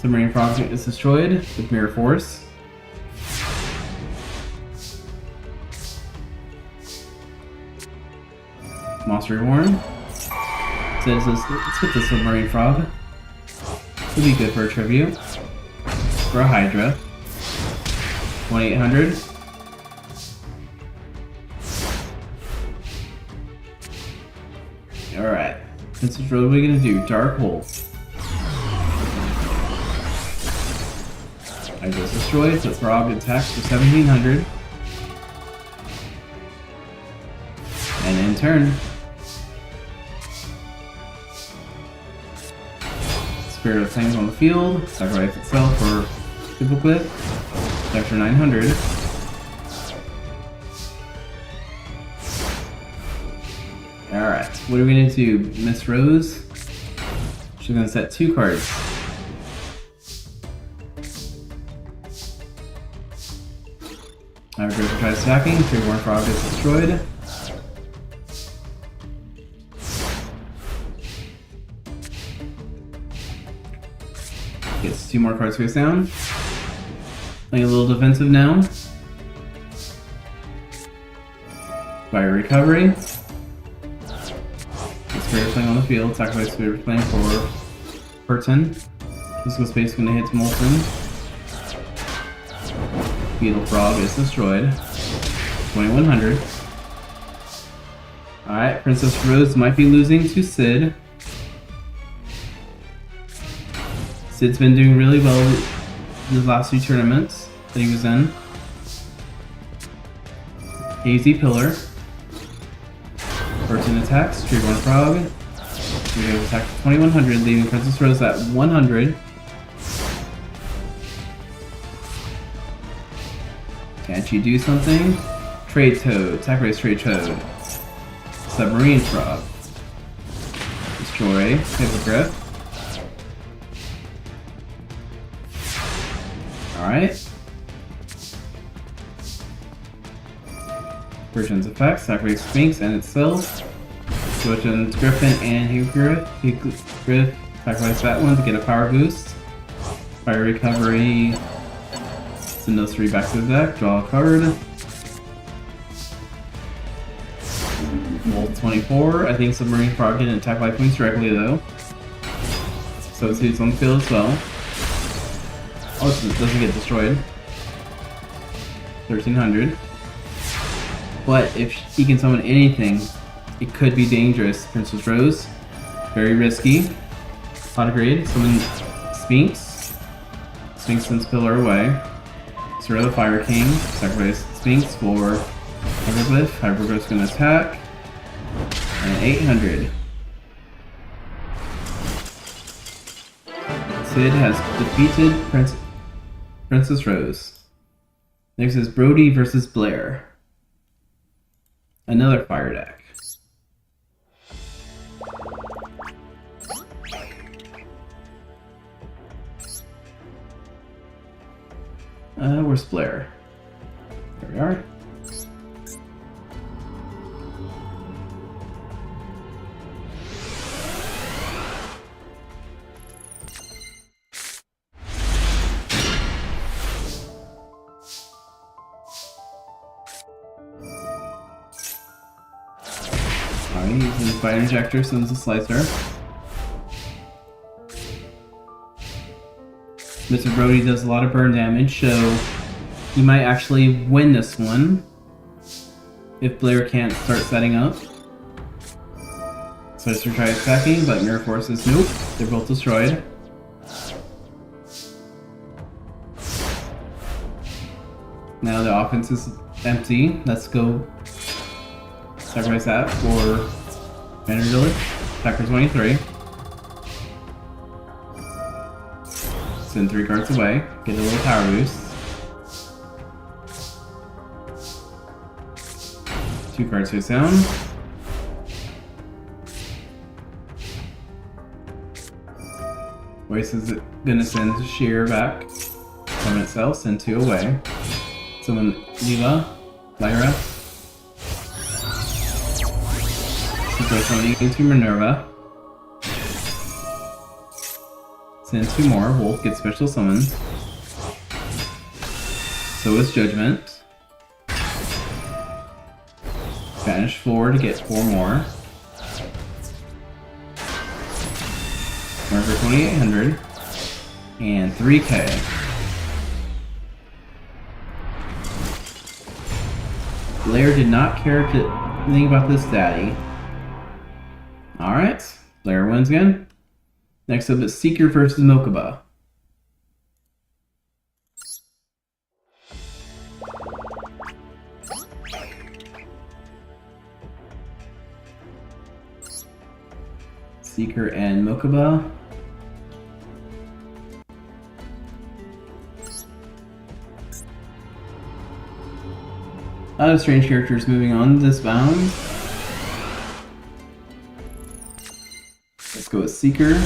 Submarine frog is destroyed with Mirror Force. Monster Reborn. Sid says, let's hit the submarine frog. Would be good for a tribute. For a Hydra. 1-800. Alright. This is what are we gonna do? Dark Hole. I just destroyed, so Throg attacks for 1700. And in turn, Spirit of Flames on the field, sacrifice itself for Hippoglyph, attack for 900. Alright, what are we gonna do? Miss Rose? She's gonna set 2 cards. Hypergrowth tries attacking, Tree-born Frog is destroyed. Gets 2 more cards face down. Playing a little defensive now. Fire Recovery. Spirit Flame on the field, sacrifice Spirit Flame for Burton. Physical Space is going to hit Molten. Beetle Frog is destroyed. 2100. Alright, Princess Rose might be losing to Sid. Sid's been doing really well these last 2 tournaments that he was in. Hazy Pillar. Burton attacks, Tree-born Frog. We're going to attack for 2100, leaving Princess Rose at 100. Can't you do something? Trade Toad, sacrifice Trade Toad. Submarine Frog. Destroy Hippogriff. Alright. Version's effects, sacrifice Sphinx and itself. Version's Griffin and Hippogriff. Hippogriff, sacrifice that one to get a power boost. Fire Recovery. Send those 3 back to the deck, draw a card. Roll 24. I think Submarine Frog can attack life points directly though. So it's on the field as well. Oh, it doesn't get destroyed. 1300. But if he can summon anything, it could be dangerous. Princess Rose, very risky. Pot of Greed, summon Sphinx. Sphinx sends Pillar away. Zero the Fire King, sacrifice Sphinx for Hyperglyph. Hyperglyph's gonna attack. And 800. Sid has defeated Princess Rose. Next is Brody versus Blair. Another fire deck. Where's Blair? There we are. Alright, using the Fire Injector, sends a Slicer. Mr. Brody does a lot of burn damage, so he might actually win this one if Blair can't start setting up. Slicer tries attacking, but Mirror Force says nope, they're both destroyed. Now the offense is empty. Let's go sacrifice that for Vanderbilt. Attack for 23. Send 3 cards away. Get a little power boost. 2 cards face down. Waste is gonna send Sheer back. Summon itself, send 2 away. Summon Lyra. Super summoning into Minerva. Send 2 more. Wolf gets special summoned. So is Judgment. Banish 4 to get 4 more. Mark for 2800. And 3k. Blair did not care to think about this daddy. Alright, Blair wins again. Next up is Seeker versus Mokuba. Seeker and Mokuba. A lot of strange characters moving on this bound. Let's go with Seeker.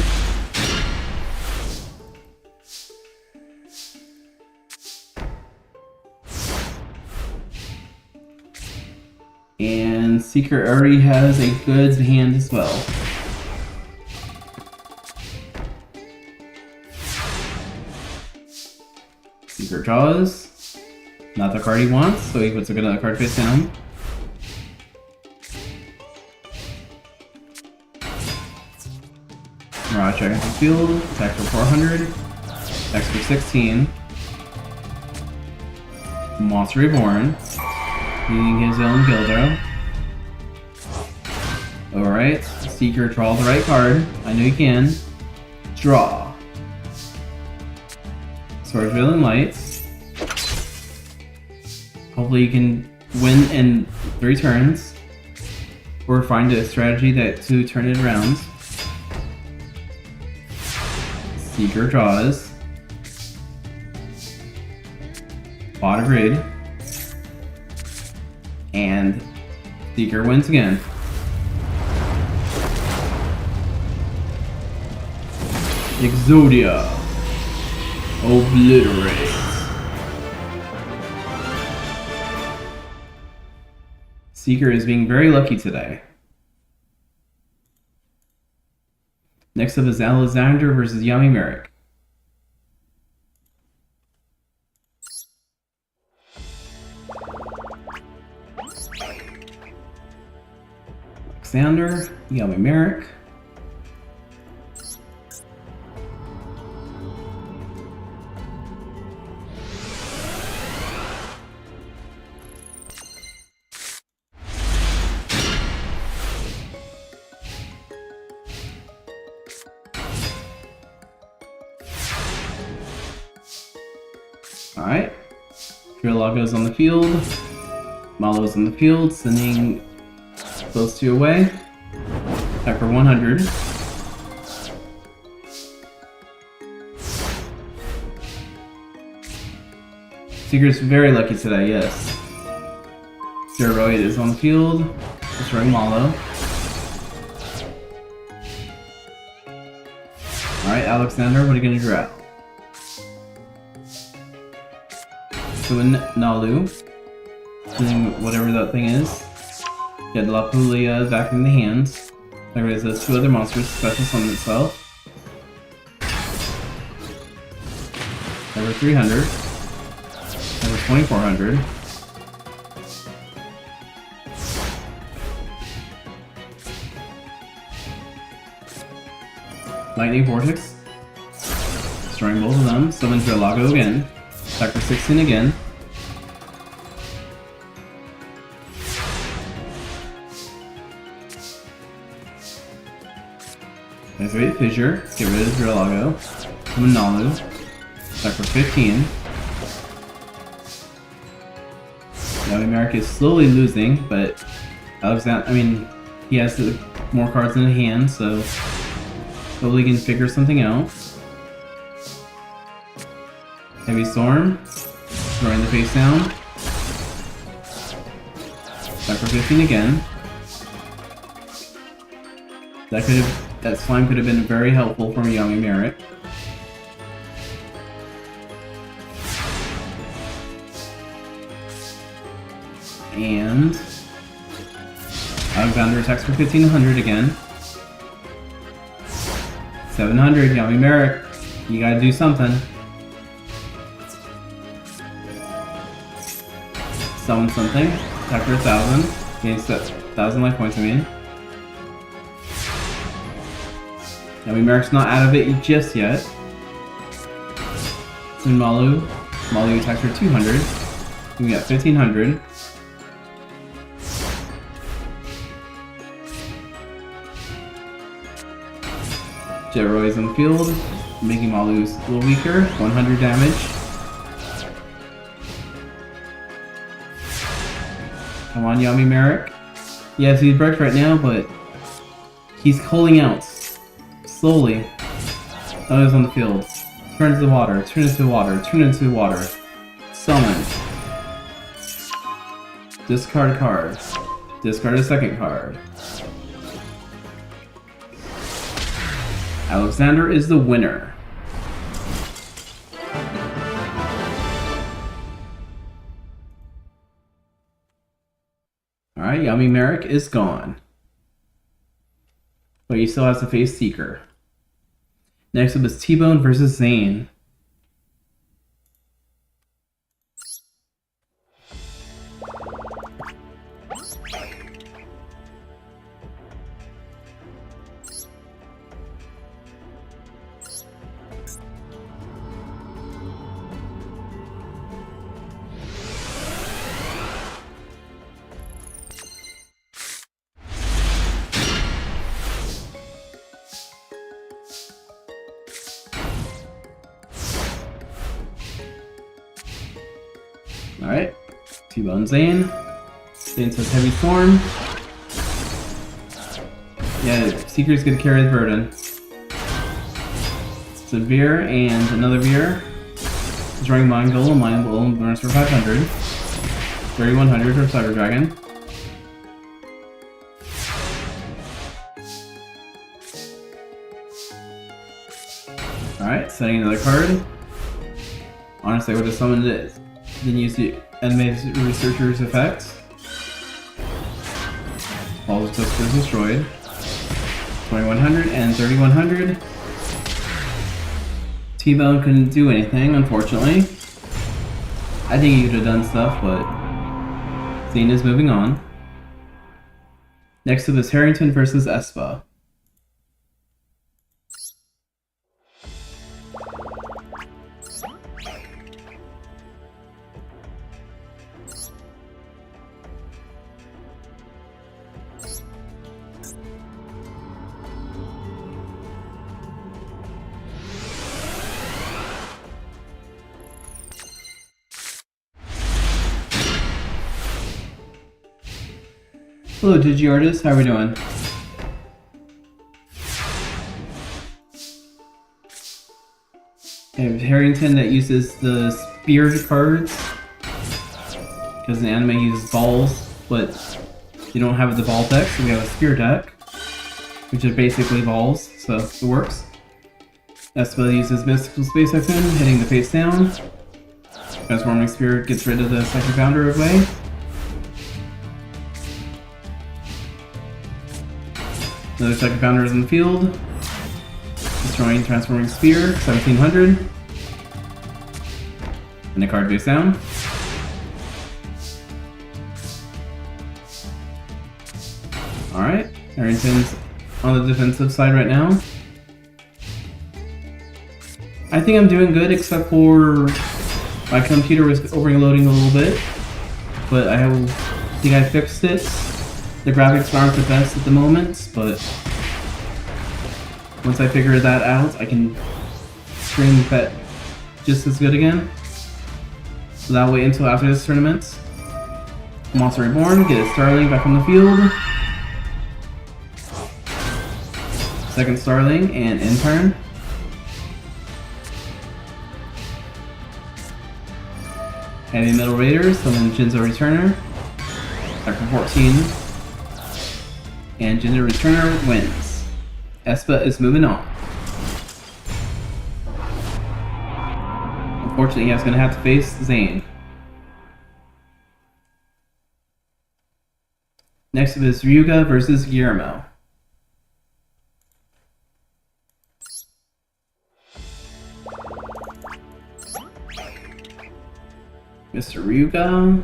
And Seeker already has a good hand as well. Seeker draws. Not the card he wants, so he puts another card face down. Mirage checking the field, attack for 400, attack for 16. Monster Reborn, using his own Gildo. Alright, Seeker, draw the right card. I know you can. Draw. Sword Villain Lights. Hopefully you can win in 3 turns, or find a strategy to turn it around. Seeker draws. Bought a grid. And Seeker wins again. Exodia. Obliterate. Seeker is being very lucky today. Next up is Alexander versus Yami Merrick. Alexander, Yami Merrick. Alright. Trilago's on the field. Malo's on the field, sending those 2 away. Attack for 100. Seeker's very lucky today, yes. Steroid is on the field, destroying Malo. Alright, Alexander, what are you gonna draw? Suin Nalu, doing whatever that thing is. Get La Pulia back in the hands. There is those 2 other monsters, special summon itself. Over 300. Over 2400. Lightning Vortex. Destroying both of them. Summon Trilago again. Attack for 16 again. Activate Fissure. Get rid of Trilago. Summon Nalu. Attack for 15. Yami Merrick is slowly losing, but Alexander, he has more cards in his hand, so hopefully he can figure something out. Heavy Storm, throwing the face down. Attack for 15 again. That slime could have been very helpful for Yami Merrick. And Alexander attacks for 1500 again. 700, Yami Merrick. You gotta do something. Summon something. Attack for 1000. Gains 1000 life points, Yami Merrick's not out of it just yet. Then Malu. Malu attacks for 200. We got 1500. Jetroy is on the field, making Malu a little weaker. 100 damage. Come on, Yami Merrick. Yes, he's bricked right now, but he's calling out. slowly. Others on the field. Turn into the water, turn into the water, turn into the water. Summon. Discard a card. Discard a second card. Alexander is the winner. Alright, Yami Merrick is gone. But he still has to face Seeker. Next up is T-Bone versus Zane. Alright, T-Bone Zane. Zane says Heavy Storm. Yeah, Seeker's gonna carry the burden. It's a Veer and another Veer. Destroying Mind Golem burns for 500. 3100 for Cyber Dragon. Alright, setting another card. Honestly, I would have summoned it. Then use the Animated Researcher's effect. All the Tusk is destroyed. 2100 and 3100. T-Bone couldn't do anything, unfortunately. I think he could have done stuff, but Zane is moving on. Next up is Harrington versus Espa. Hello, DigiArtist. How are we doing? I have Harrington that uses the spear cards. Because in anime he uses balls, but you don't have the ball deck, so we have a spear deck. Which are basically balls, so it works. Espa uses Mystical Space Weapon, hitting the face down. Transforming Spirit gets rid of the second founder away. Another second founder is in the field. Destroying Transforming Spear, 1700. And the card goes down. Alright, Harrington's on the defensive side right now. I think I'm doing good except for my computer was overloading a little bit. But I think I fixed it. The graphics aren't the best at the moment, but once I figure that out, I can stream that just as good again. So that'll wait until after this tournament. Monster Reborn, get a Starling back on the field. Second Starling and end turn. Heavy Metal Raiders, summon Jinzo Returner. Back for 14. And Jinzo Returner wins. Espa is moving on. Unfortunately, he's going to have to face Zane. Next up is Ryuga versus Guillermo. Mr. Ryuga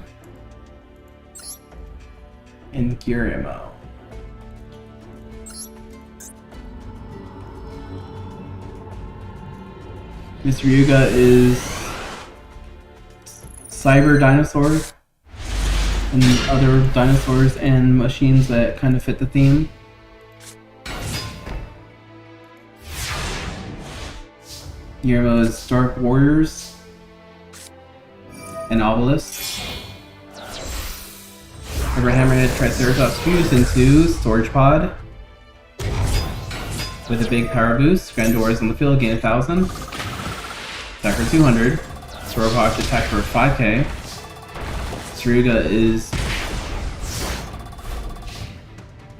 and Guillermo. Mr. Ryuga is cyber dinosaurs and other dinosaurs and machines that kind of fit the theme. Guillermo is Dark Warriors and Obelisks. Hammerhead Triceratops fused into Storage Pod. with a big power boost. Grandora is on the field, gain 1,000. Attack for 200. Sauropod attack for 5k. Saruga is...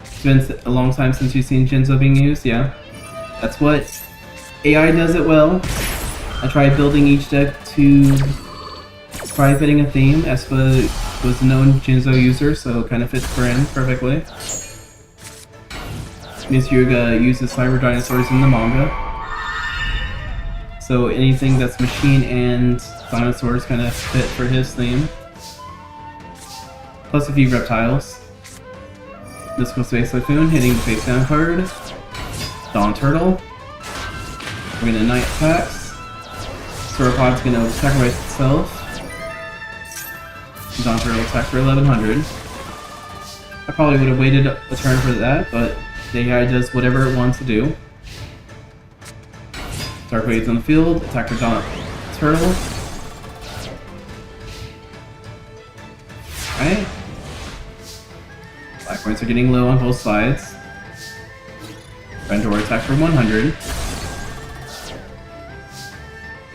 It's been a long time since you've seen Jinzo being used, yeah. That's what AI does it well. I tried building each deck to try fitting a theme. Espa was a known Jinzo user, so it kind of fits for him perfectly. Miss Yuga uses cyber dinosaurs in the manga. So anything that's machine and dinosaurs kind of fit for his theme. Plus a few reptiles. Mystical Space Typhoon hitting the face down card. Dawn Turtle. We're gonna Night attacks. Sauropod's gonna sacrifice itself. Dawn Turtle attack for 1100. I probably would have waited a turn for that, but the AI does whatever it wants to do. Dark Waves on the field, attack for Dawn Turtle. Alright. Black points are getting low on both sides. Grandora attack for 100.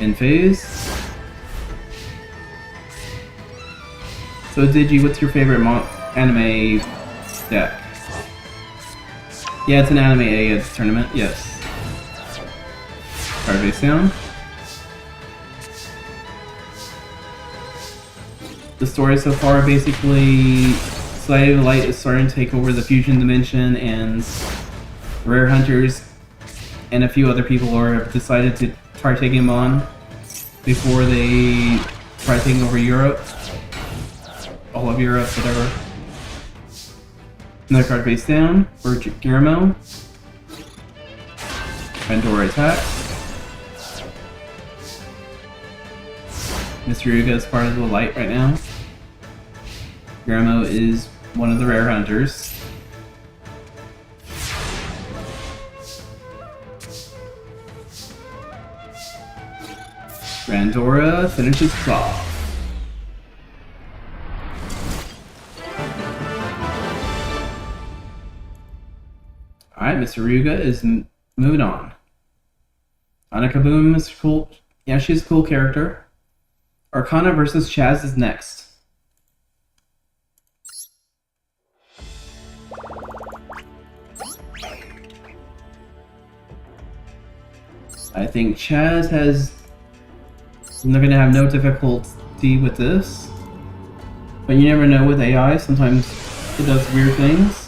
In phase. So Digi, what's your favorite anime deck? Yeah, it's an anime A tournament, yes. Card face down. The story so far, basically, Society of Light is starting to take over the Fusion Dimension, and Rare Hunters and a few other people have decided to try taking them on before they try taking over Europe. All of Europe, whatever. Another card face down for Guillermo. Grandora attack. Mr. Yuga is part of the light right now. Guillermo is one of the Rare Hunters. Grandora finishes off. Alright, Mr. Ryuga is moving on. Annika Boom is cool. Yeah, she's a cool character. Arcana versus Chaz is next. I think Chaz has... They're gonna have no difficulty with this. But you never know with AI, sometimes it does weird things.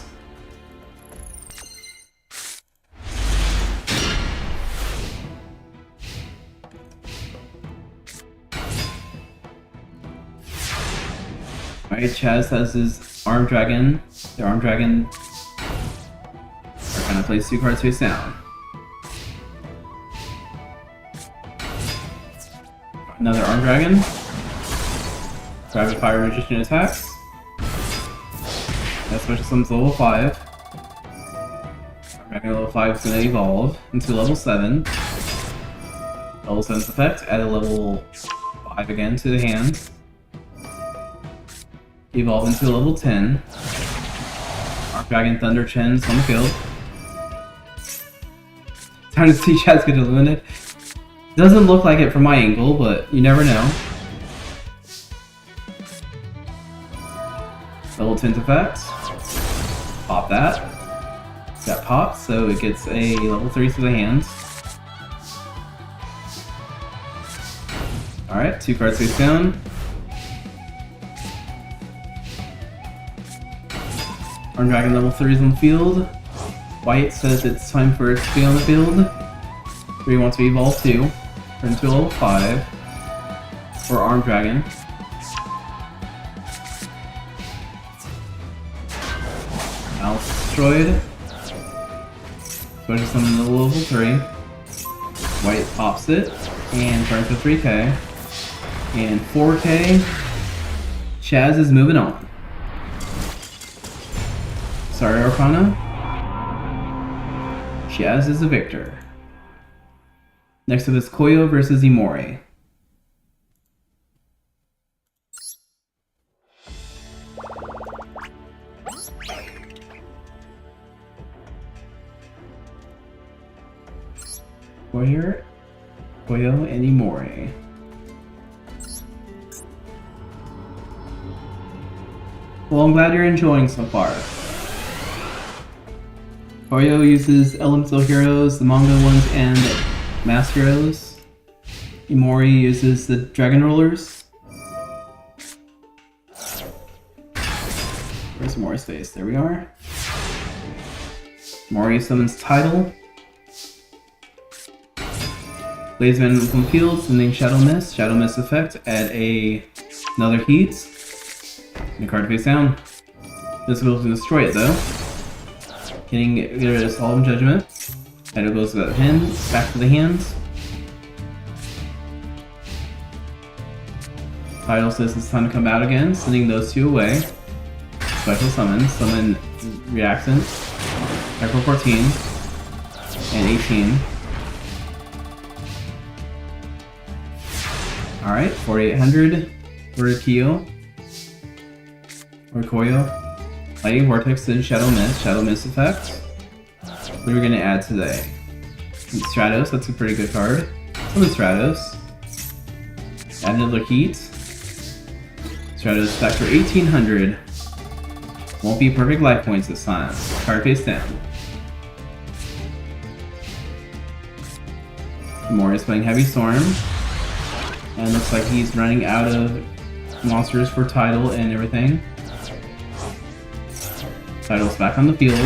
Alright, Chaz has his Arm Dragon. The Arm Dragon are gonna place 2 cards face down. Another Arm Dragon. Rapid Fire Magician attacks. That special summons level 5. Arm Dragon level 5 is gonna evolve into level 7. Level 7's effect, add a level 5 again to the hand. Evolve into level 10. Arc Dragon Thunder Chen's on the field. Time to see Chaz get eliminated. Doesn't look like it from my angle, but you never know. Level 10's effect. Pop that. That pops, so it gets a level 3 to the hand. Alright, 2 cards face down. Arm Dragon level 3 is on the field. White says it's time for it to be on the field. 3 wants to evolve 2. Turn to level 5. For Arm Dragon. Mouse destroyed. Special summon the level 3. White pops it. And turns to 3k. And 4k. Chaz is moving on. Sorry, Arcana. Chaz is the victor. Next up is Koyo versus Imori. Koyo, and Imori. Well, I'm glad you're enjoying so far. Koyo uses Elemental Heroes, the manga ones, and Mass Heroes. Imori uses the Dragon Rollers. Where's Imori's face? There we are. Imori summons Tidal. Blazeman from field, sending Shadow Mist. Shadow Mist effect, add another heat. And a card face down. This will destroy it though. Getting rid of Solemn Judgment. And it goes to the hand, back to the hands. Tidal says it's time to come out again, sending those two away. Special summon, summon Reactant, Echo 14, and 18. Alright, 4800 for Kyo. Or Koyo. Lightning Vortex and Shadow Mist effect. What are we gonna add today? Stratos, that's a pretty good card. Summon Stratos. Add another heat. Stratos back for 1800. Won't be perfect life points this time. Card face down. Imori is playing Heavy Storm. And looks like he's running out of monsters for Tidal and everything. Tidal's back on the field.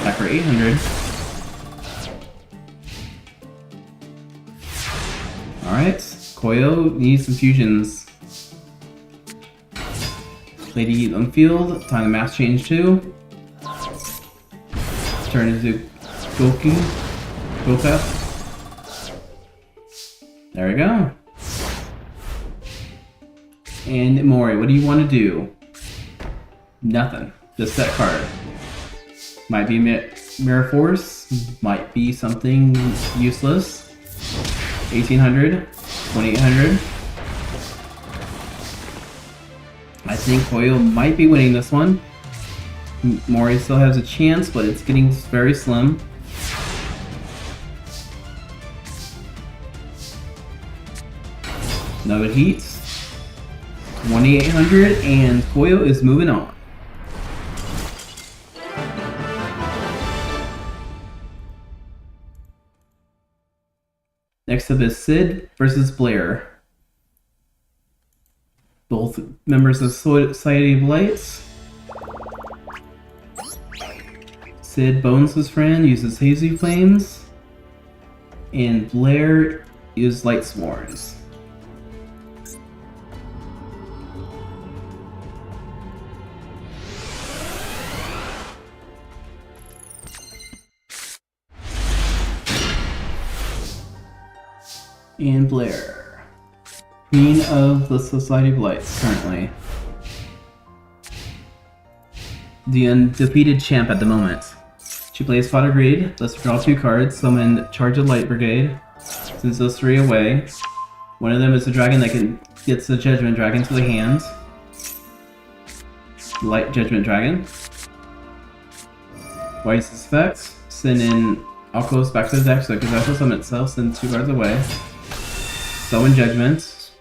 Back for 800. Alright, Koyo needs some fusions. Lady on field, time to mass change too. Turn into Goka. There we go. And Imori, what do you want to do? Nothing. Just that card. Might be Mirror Force. Might be something useless. 1800. 2800. I think Koyo might be winning this one. Mori still has a chance, but it's getting very slim. Another heat. 2800, and Koyo is moving on. Next up is Sid versus Blair. Both members of Society of Lights. Sid bones his friend, uses Hazy Flames. And Blair uses Light Swords. And Blair, Queen of the Society of Lights, currently. The undefeated champ at the moment. She plays Fodder Greed, let's draw 2 cards, summon Charge of Light Brigade, sends those 3 away. One of them is a dragon that gets the Judgment Dragon to the hand. Light Judgment Dragon. White's effect, send in Alkos back to the deck so it can special summon itself, send 2 cards away. Summon Judgment.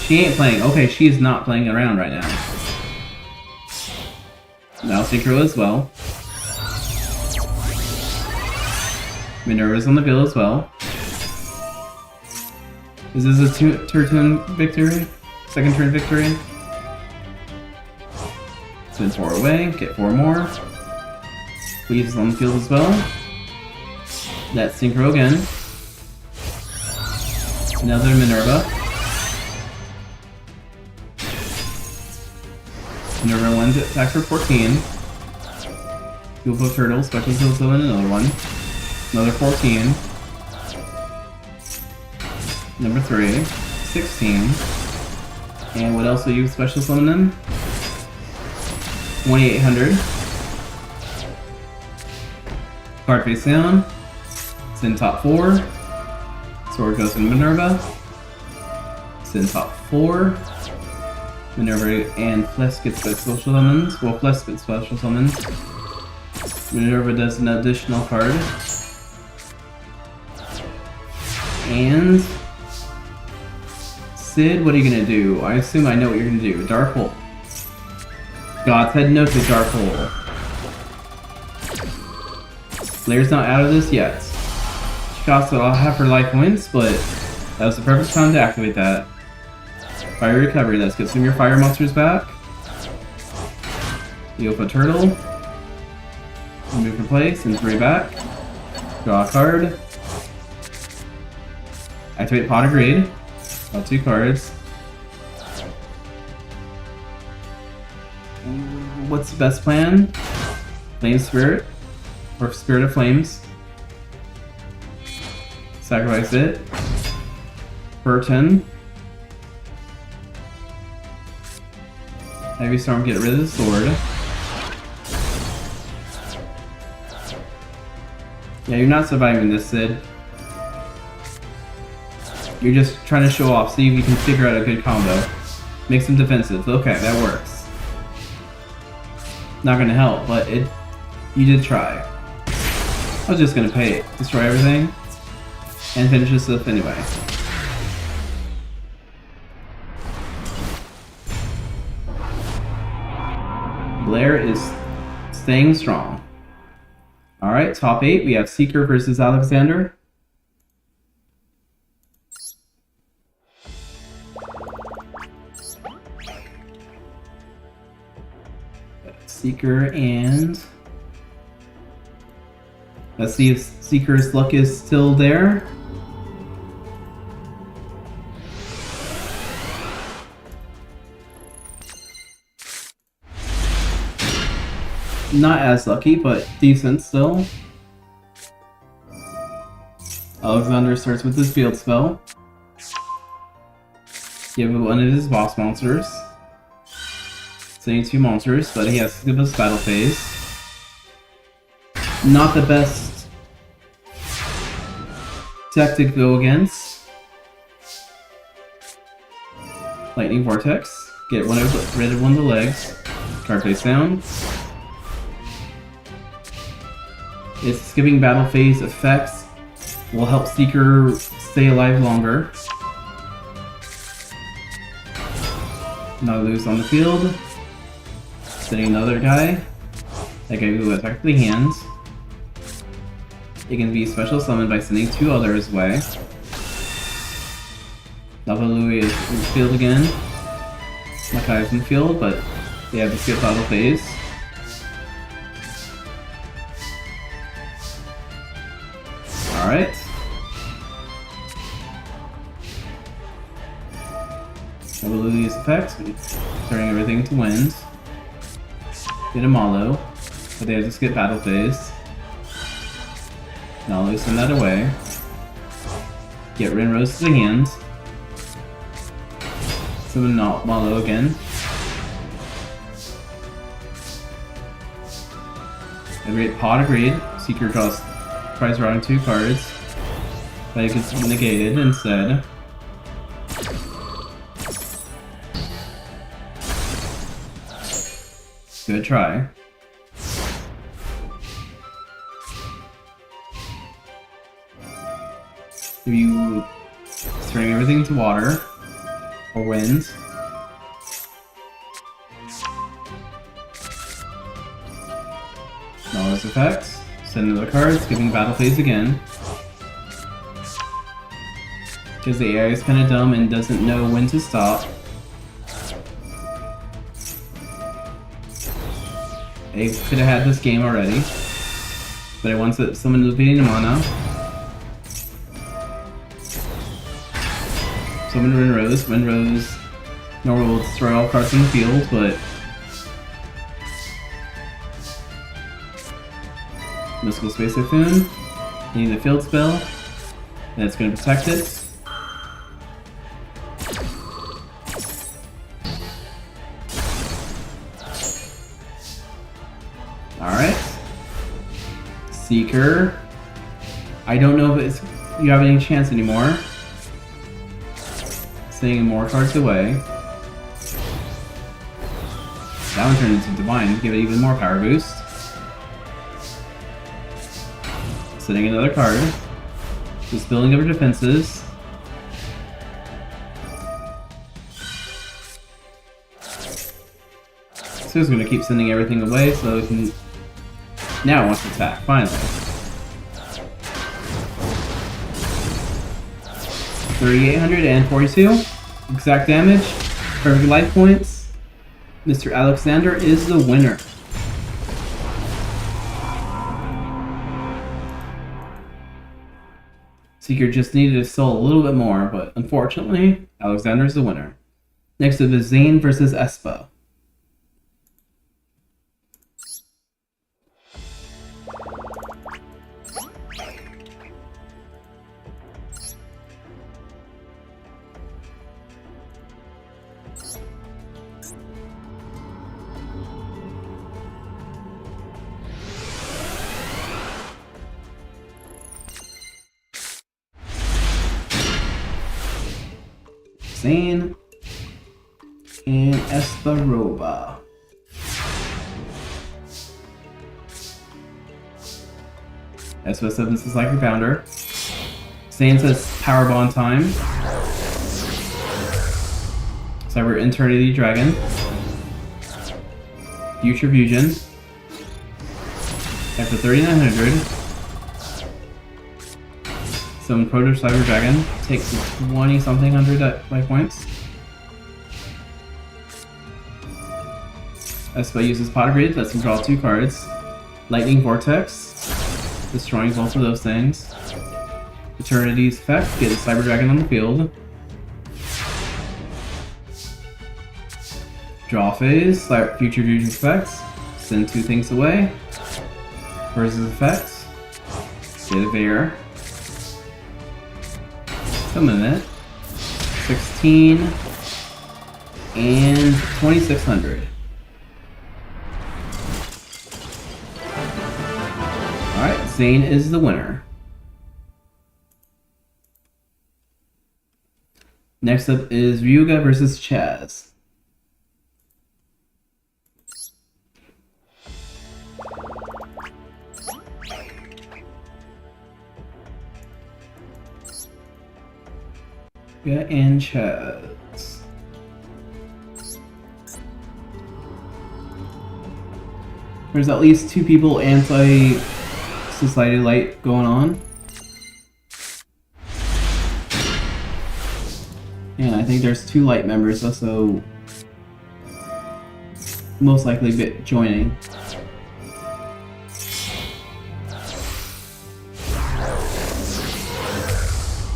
She ain't playing. Okay, she's not playing around right now. Now Synchro as well. Minerva's on the field as well. Is this a turn victory? Second turn victory? Spins 4 away, get 4 more. Leaves on the field as well. That's Synchro again. Another Minerva. Minerva 1 attacks for 14. Dual Turtle, special kill summon another one. Another 14. Number 3. 16. And what else will you special summon them? 2800. Card face down. It's in top 4. Sword goes in Minerva. It's in top 4. Minerva and Flesk gets special summons. Well, Flesk gets special summons. Minerva does an additional card. And Sid, what are you gonna do? I assume I know what you're gonna do. Dark Hole. God said no to Dark Hole. Blair's not out of this yet. She costs I'll have her life wins, but that was the perfect time to activate that. Fire recovery, let's get some of your fire monsters back. Yopa Turtle. Move in place and 3 back. Draw a card. Activate Pot of Greed. Draw 2 cards. What's the best plan? Flame Spirit. Or Spirit of Flames. Sacrifice it. Burton. Heavy Storm, get rid of the sword. Yeah, you're not surviving this, Sid. You're just trying to show off, see if you can figure out a good combo. Make some defensive. Okay, that works. Not gonna help, but you did try. I was just gonna pay it. Destroy everything. And finish this stuff anyway. Blair is staying strong. Alright, top 8. We have Seeker versus Alexander. Seeker and... let's see if Seeker's luck is still there. Not as lucky, but decent still. Alexander starts with his field spell. Give one of his boss monsters. Sending 2 monsters, but he has to skip his battle phase. Not the best deck to go against. Lightning Vortex. Get rid of one of the legs. Card face down. Its skipping battle phase effects will help Seeker stay alive longer. Not lose on the field. Sending another guy. That guy who effectively hands. It can be special summoned by sending 2 others away. Lavalui is in the field again. Makai is in the field, but they have the skip battle phase. Alright. Lavalui's effect, turning everything to wind. Get a Malo, but they have to skip battle phase. Now loosen that away. Get Rinrose to the hand. Summon Malo again. Activate Pot of Greed. Seeker draws tries drawing 2 cards. But it gets negated instead. Good try. If you turn everything to water or wind. Knowledge effects. Send another card, skipping battle phase again. Because the AI is kind of dumb and doesn't know when to stop. They could have had this game already. But it wants to summon Lupidian Mana. Summon Rinrose. Rinrose normally will destroy all cards in the field, but Mystical Space Typhoon. Need the field spell. And it's going to protect it. Alright. Seeker. I don't know if you have any chance anymore. Sending more cards away. That one turned into Divine, give it even more power boost. Sending another card. Just building up her defenses. So he's gonna keep sending everything away so he can. Now it wants to attack, finally. 3,842. Exact damage. Perfect life points. Mr. Alexander is the winner. Seeker just needed to sell a little bit more, but unfortunately, Alexander is the winner. Next up is Zane versus Espa. Zane and Esparoba. Espa summons the Psychic Pounder. Zane says Power Bond time. Cyber Eternity Dragon. Future Fusion. After 3,900. Summon Proto Cyber Dragon. Takes 20 something hundred life points. Espa uses Pot of Greed, lets him draw 2 cards. Lightning Vortex, destroying both of those things. Eternity's effect, get the Cyber Dragon on the field. Draw phase, Future Fusion effects, send 2 things away. Versus effects, get a Bear. Summon it. 16 and 2,600. Alright, Zane is the winner. Next up is Ryuga versus Chaz. Ryuga and Chaz. There's at least 2 people anti-Society Light going on. And I think there's 2 Light members also most likely joining.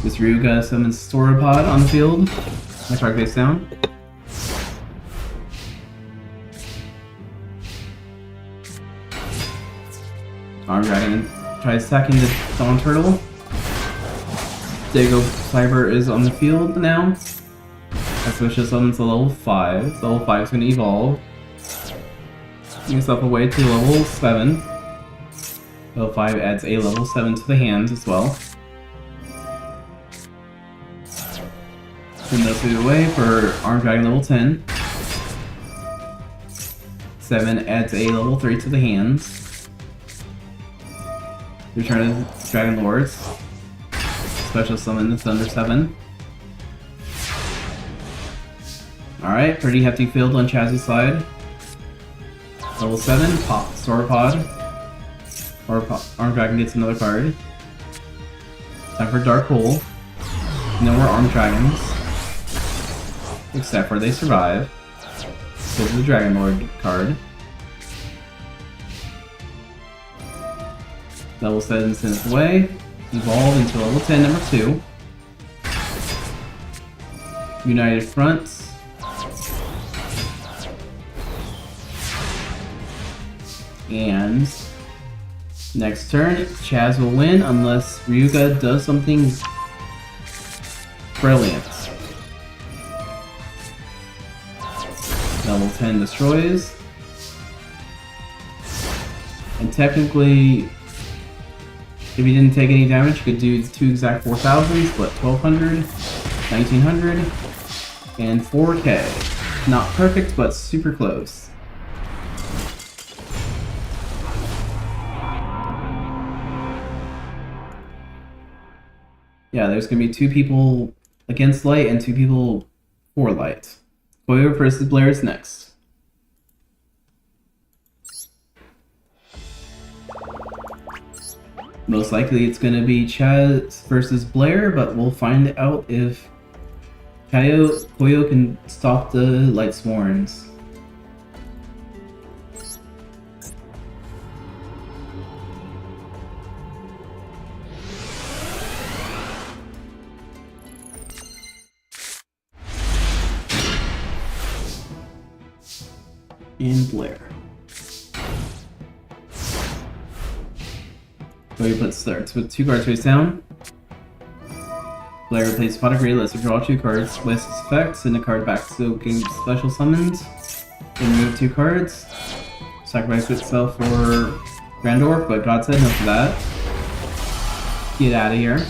This Ryuga summons Sauropod on the field. I card face down. Arm Dragon tries attacking the Dawn Turtle. Dago Cyber is on the field now. Especially summons a level 5. Level 5 is going to evolve. Moves up away to level 7. Level 5 adds a level 7 to the hands as well. Send those 2 away for Arm Dragon level 10. 7 adds a level 3 to the hands. Return to Dragon Lords. Special summon the Thunder 7. Alright, pretty hefty field on Chaz's side. Level 7, pop Sauropod. Arm Dragon gets another card. Time for Dark Hole. No more Arm Dragons. Except for they survive. This is the Dragon Lord card. Level 7 sends away. Evolve into level 10, number 2. United Fronts. And next turn, Chaz will win unless Ryuga does something brilliant. Level 10 destroys. And technically, if he didn't take any damage, he could do 2 exact 4,000s, but 1,200, 1,900, and 4K. Not perfect, but super close. Yeah, there's gonna be 2 people against light and 2 people for light. Koyo versus Blair is next. Most likely it's gonna be Chaz versus Blair, but we'll find out if Koyo can stop the Light Sworns. And Blair. Koyo starts with 2 cards face down. Blair plays Pot of Great, lets her draw 2 cards, wastes its effect, send a card back to getting special summons, then remove 2 cards, sacrifice itself for Grandorf, but God said no for that. Get out of here.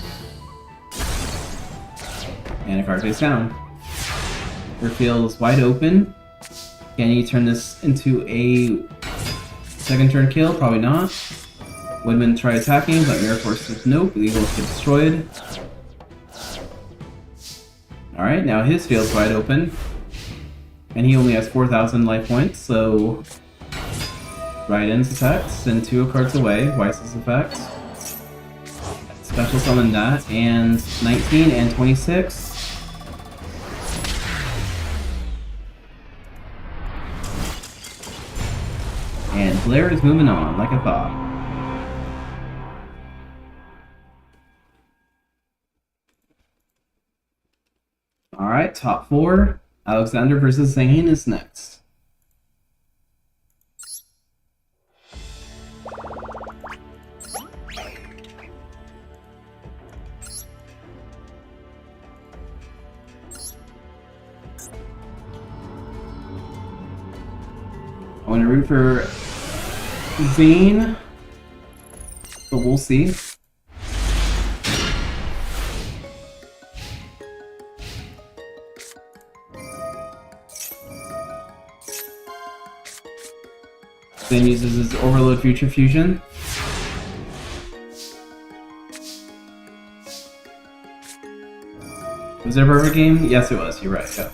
And a card face down. Your field is wide open. Can you turn this into a second turn kill? Probably not. Woodman try attacking, but Mirror Force says nope, the Eagles get destroyed. Alright, now his field's wide open. And he only has 4,000 life points, so Raiden's effect, send 2 cards away, Weiss's effect. Special summon that, and 19 and 26. And Blair is moving on, like I thought. Alright, top 4. Alexander versus Zane is next. I want to root for Zane, but we'll see. Zane uses his Overload Future Fusion. Was there a perfect game? Yes, it was. You're right. Yeah.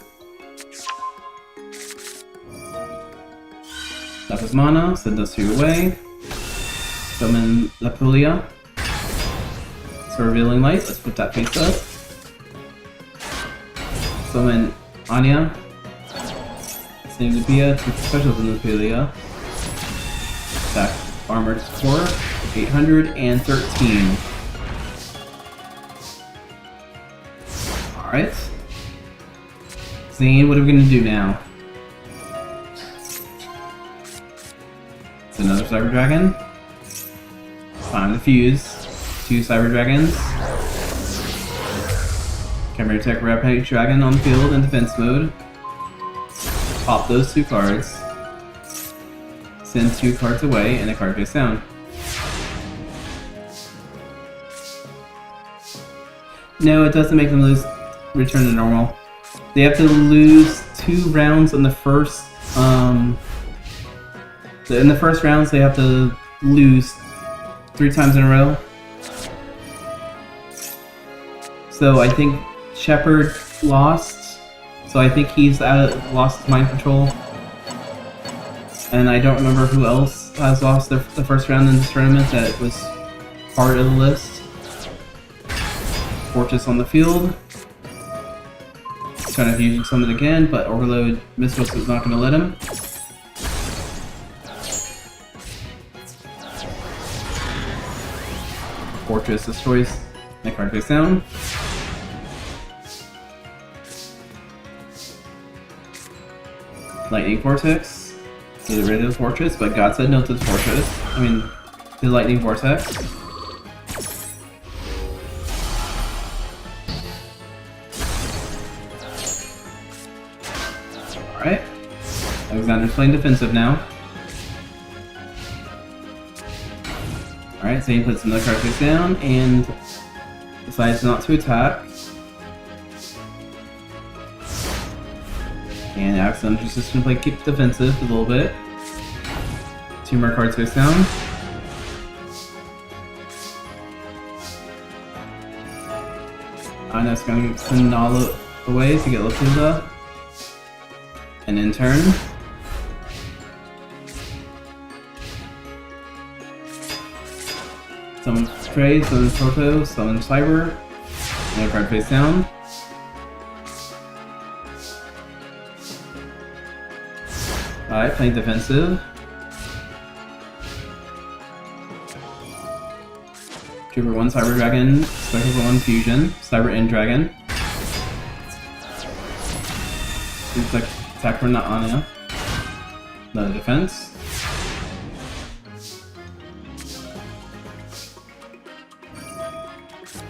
Lapis Mana, send those 2 away. Summon Lapulia. So Revealing Light, let's put that face up. Summon Anya. Same Lupia, 2 specials in Lapulia. Attack Armored Core, 813. Alright. Zane, what are we gonna do now? It's another Cyber Dragon. Time to fuse. 2 Cyber Dragons. Chimera Tech Rampage Dragon on the field in defense mode. Pop those 2 cards. Send 2 cards away and a card face down. No, it doesn't make them lose. Return to normal. They have to lose 2 rounds in the first. In the first rounds, they have to lose 3 times in a row. So I think Shepard lost. So I think he's lost his mind control. And I don't remember who else has lost the first round in this tournament that was part of the list. Fortress on the field. Trying to using summon again, but Overload Mistress is not going to let him. Fortress destroys the card face down. Lightning Vortex. Get rid of the Fortress, but God said no to the Fortress. I mean, the Lightning Vortex. Alright. Alexander's playing defensive now. Alright, Zane puts another card face down and decides not to attack. And Alexander's just gonna keep defensive a little bit. 2 more cards face down. Madness going to send Nala away to get Laputa. And in turn, summon Stray, summon Proto, summon Cyber. Another card face down. Alright, playing defensive. Trooper 1 Cyber Dragon, Spectre 1 Fusion, Cyber End Dragon. Seems like attack for not Anya. Another defense.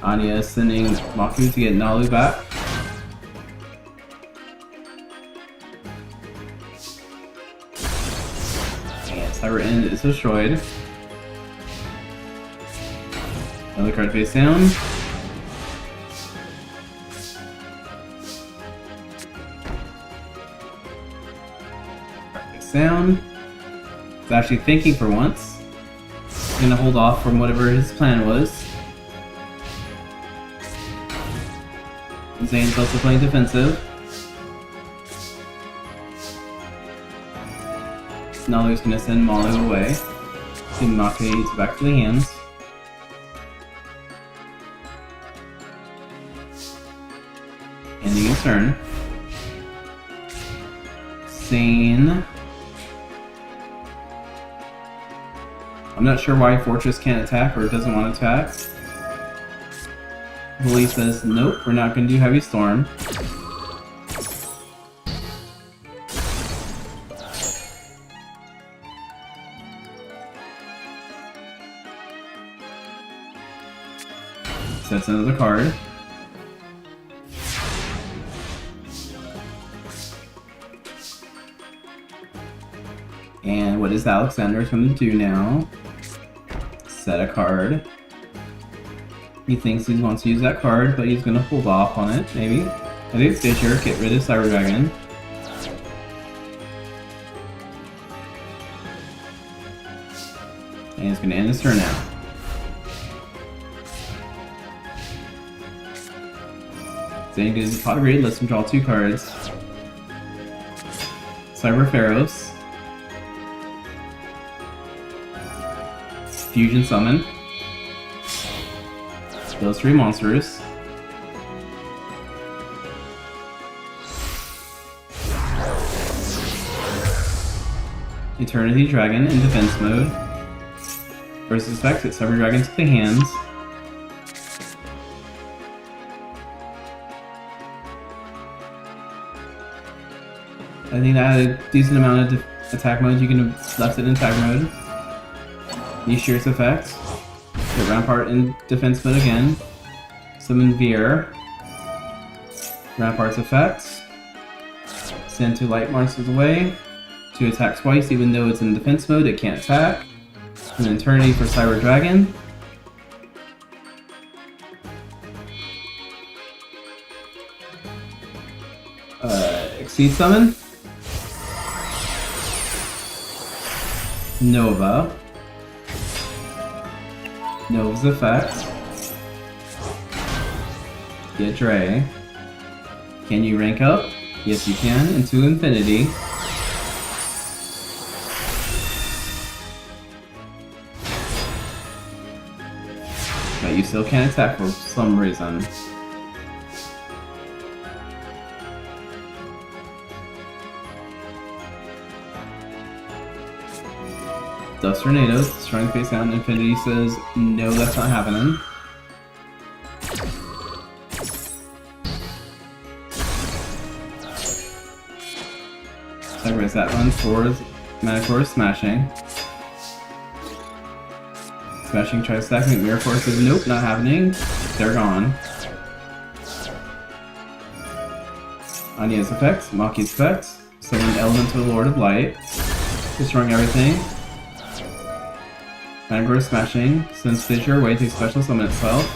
Anya is sending Maku to get Nalu back. And Cyber End is destroyed. Another card face down. Card face down. He's actually thinking for once. He's gonna hold off from whatever his plan was. Zane's also playing defensive. Nalu's gonna send Malu away. Send Maki back to the hands. Ending his turn. Zane. I'm not sure why Fortress can't attack or doesn't want to attack. Willie says, nope, we're not going to do Heavy Storm. Sets another card. And what is Alexander going to do now? Set a card. He thinks he wants to use that card, but he's going to hold off on it, maybe. I think Fissure, get rid of Cyber Dragon. And he's going to end his turn now. Zane goes to pot grade, lets him draw 2 cards. Cyber Pharaohs. Fusion Summon. Those 3 monsters. Eternity Dragon in defense mode. Versus effect, hit Cyber Dragon to the hands. I think that had a decent amount of attack modes. You can have left it in attack mode. Nishir's effect. Hit Rampart in defense mode again. Summon Veer. Rampart's effect. Send 2 light monsters away. To attack twice, even though it's in defense mode, it can't attack. An Eternity for Cyber Dragon. Exceed Summon. Nova. Nova's effect. Get Dre. Can you rank up? Yes, you can, into infinity. But you still can't attack for some reason. Dust Tornadoes, destroying face down. Infinity says, no, that's not happening. Cyber that one for Manticore smashing. Smashing tries to stack. Mirror Force says, nope, not happening. They're gone. Anya's effect, Maki's effect. Summon Elemental Lord of Light. Destroying everything. Manticore smashing. Sends Fissure away, takes special summon itself.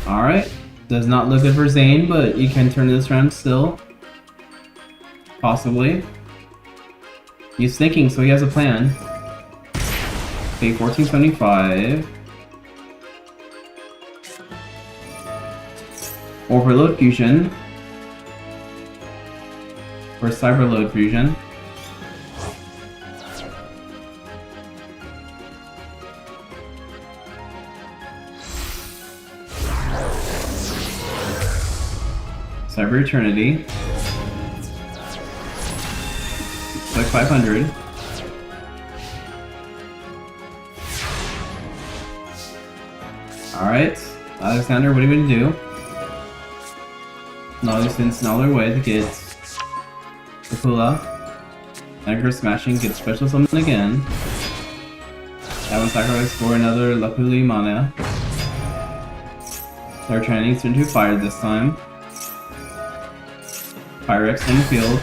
Alright. Does not look good for Zane, but you can turn this around still. Possibly. He's thinking, so he has a plan. Pay 1475. Overload Fusion. Or Cyberload Fusion. Cyber Eternity. Like 500. Alright, Alexander, what are you gonna do? Nolly sends Nolly away to get Akula. Anger Smashing gets Special Summon again. That one sacrifice for another Lapuli mana. Their training turn to fire this time. Pyrex in the field.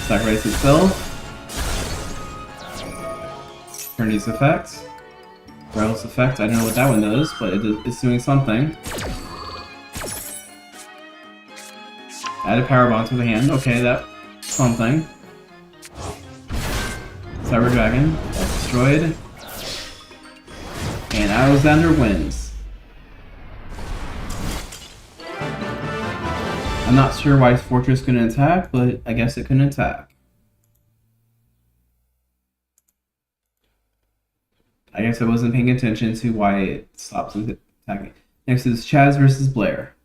Sacrifice itself. Turn these effects. Rails effect, I don't know what that one does, but it's doing something. Add a power bond to the hand. Okay, that's something. Cyber Dragon, that's destroyed. And Alexander wins. I'm not sure why Fortress couldn't attack, but I guess it couldn't attack. I guess I wasn't paying attention to why it stops attacking. Next is Chaz versus Blair.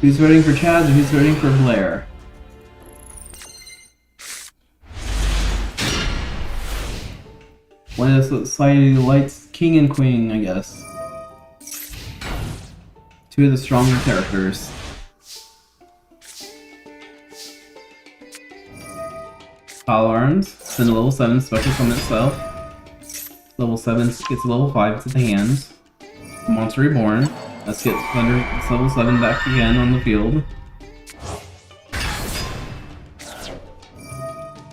Who's voting for Chaz and who's voting for Blair? One of the Society Lights, King and Queen, I guess. Two of the stronger characters. Pile Arms, send a level 7 special summon itself. Level 7 gets a level 5 to the hands. Monster Reborn. Let's get Thunder level 7 back again on the field.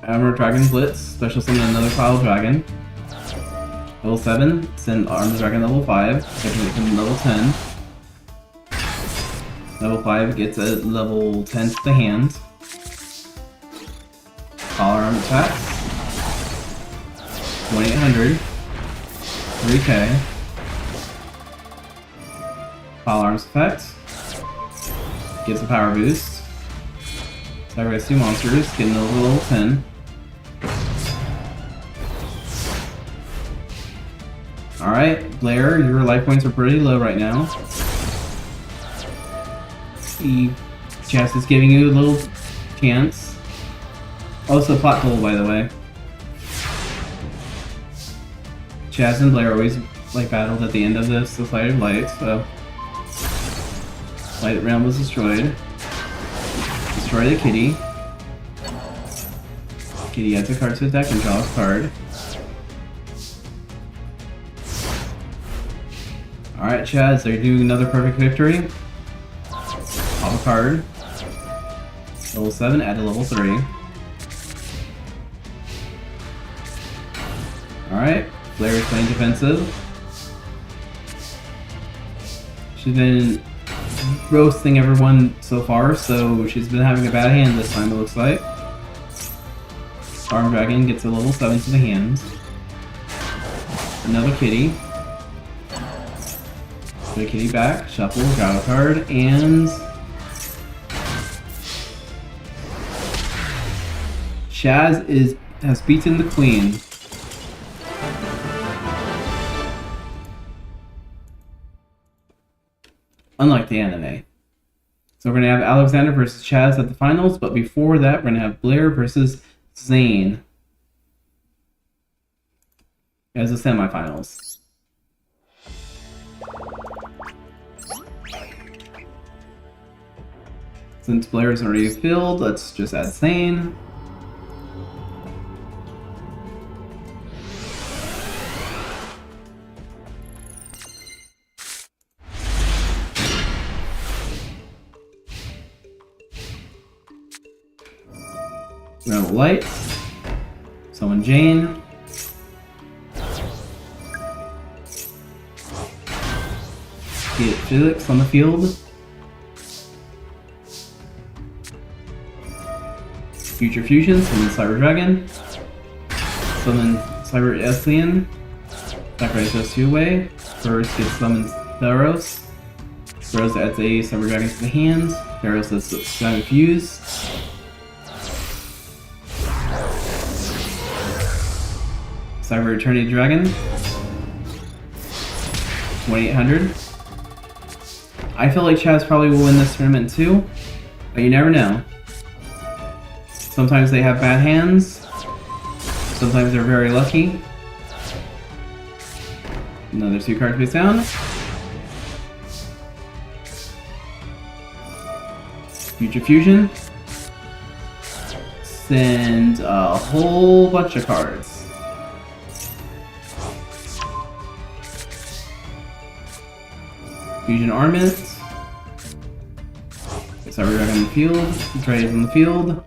Armor Dragon Blitz, special summon another Pile Dragon. Level 7, send Armor Dragon level 5, special summon level 10. Level 5 gets a level 10 to the hand. Power Arm attacks. 2800. 3k. Pile Arms effect. Gives a power boost. Sacrifice 2 monsters, getting a level 10. Alright, Blair, your life points are pretty low right now. Chaz is giving you a little chance. Also, plot goal, by the way. Chaz and Blair always like battled at the end of the Society of Light, so Light Realm was destroyed. Destroy the kitty. Kitty adds a card to the deck and draws a card. Alright, Chaz, are you doing another perfect victory? Pop a card. Level 7, add a level 3. Alright, Blair is playing defensive. She's been roasting everyone so far, so she's been having a bad hand this time, it looks like. Arm Dragon gets a level 7 to the hand. Another kitty. Put a kitty back, shuffle, draw a card, and Chaz has beaten the queen. Unlike the anime. So we're going to have Alexander versus Chaz at the finals, but before that, we're going to have Blair versus Zane as the semifinals. Since Blair is already filled, let's just add Zane. Rebel Light, summon Jane. Get Felix on the field. Future Fusion, summon Cyber Dragon. Summon Cyber Eslian. Sacrifice those 2 away. First gets summoned Theros. Theros adds a Cyber Dragon to the hand. Theros does Sky Fuse. Cyber Eternity Dragon. 2800. I feel like Chaz probably will win this tournament too, but you never know. Sometimes they have bad hands. Sometimes they're very lucky. Another 2 cards face down. Future Fusion. Send a whole bunch of cards. Fusion Armament. Cyber Dragon on the field. Trades on the field.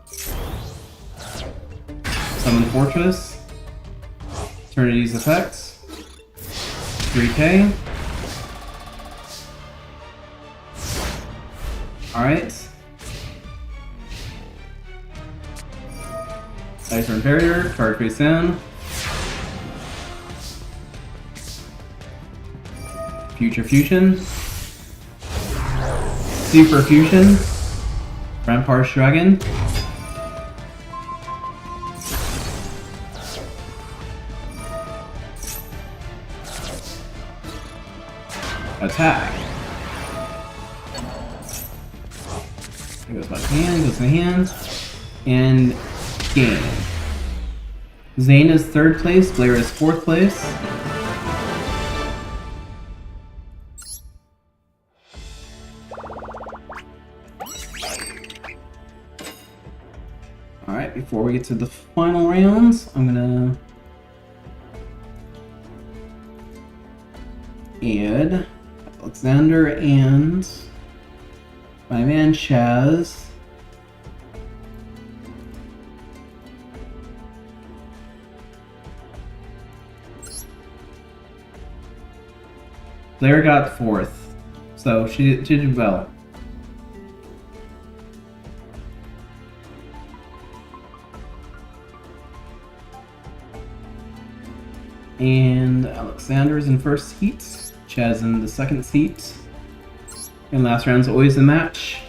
Summon Fortress. Eternity's effects. 3k. Alright. Ice Barrier, card face down. Future Fusion. Super Fusion. Rampart Dragon. Attack. There goes my hand, goes my hand. And game. Zane is 3rd place, Blair is 4th place. Alright, before we get to the final rounds, I'm gonna add Alexander and my man Chaz. Blair got 4th, so she did well. And Alexander's in 1st seat, Chaz in the 2nd seat. And last round's always the match.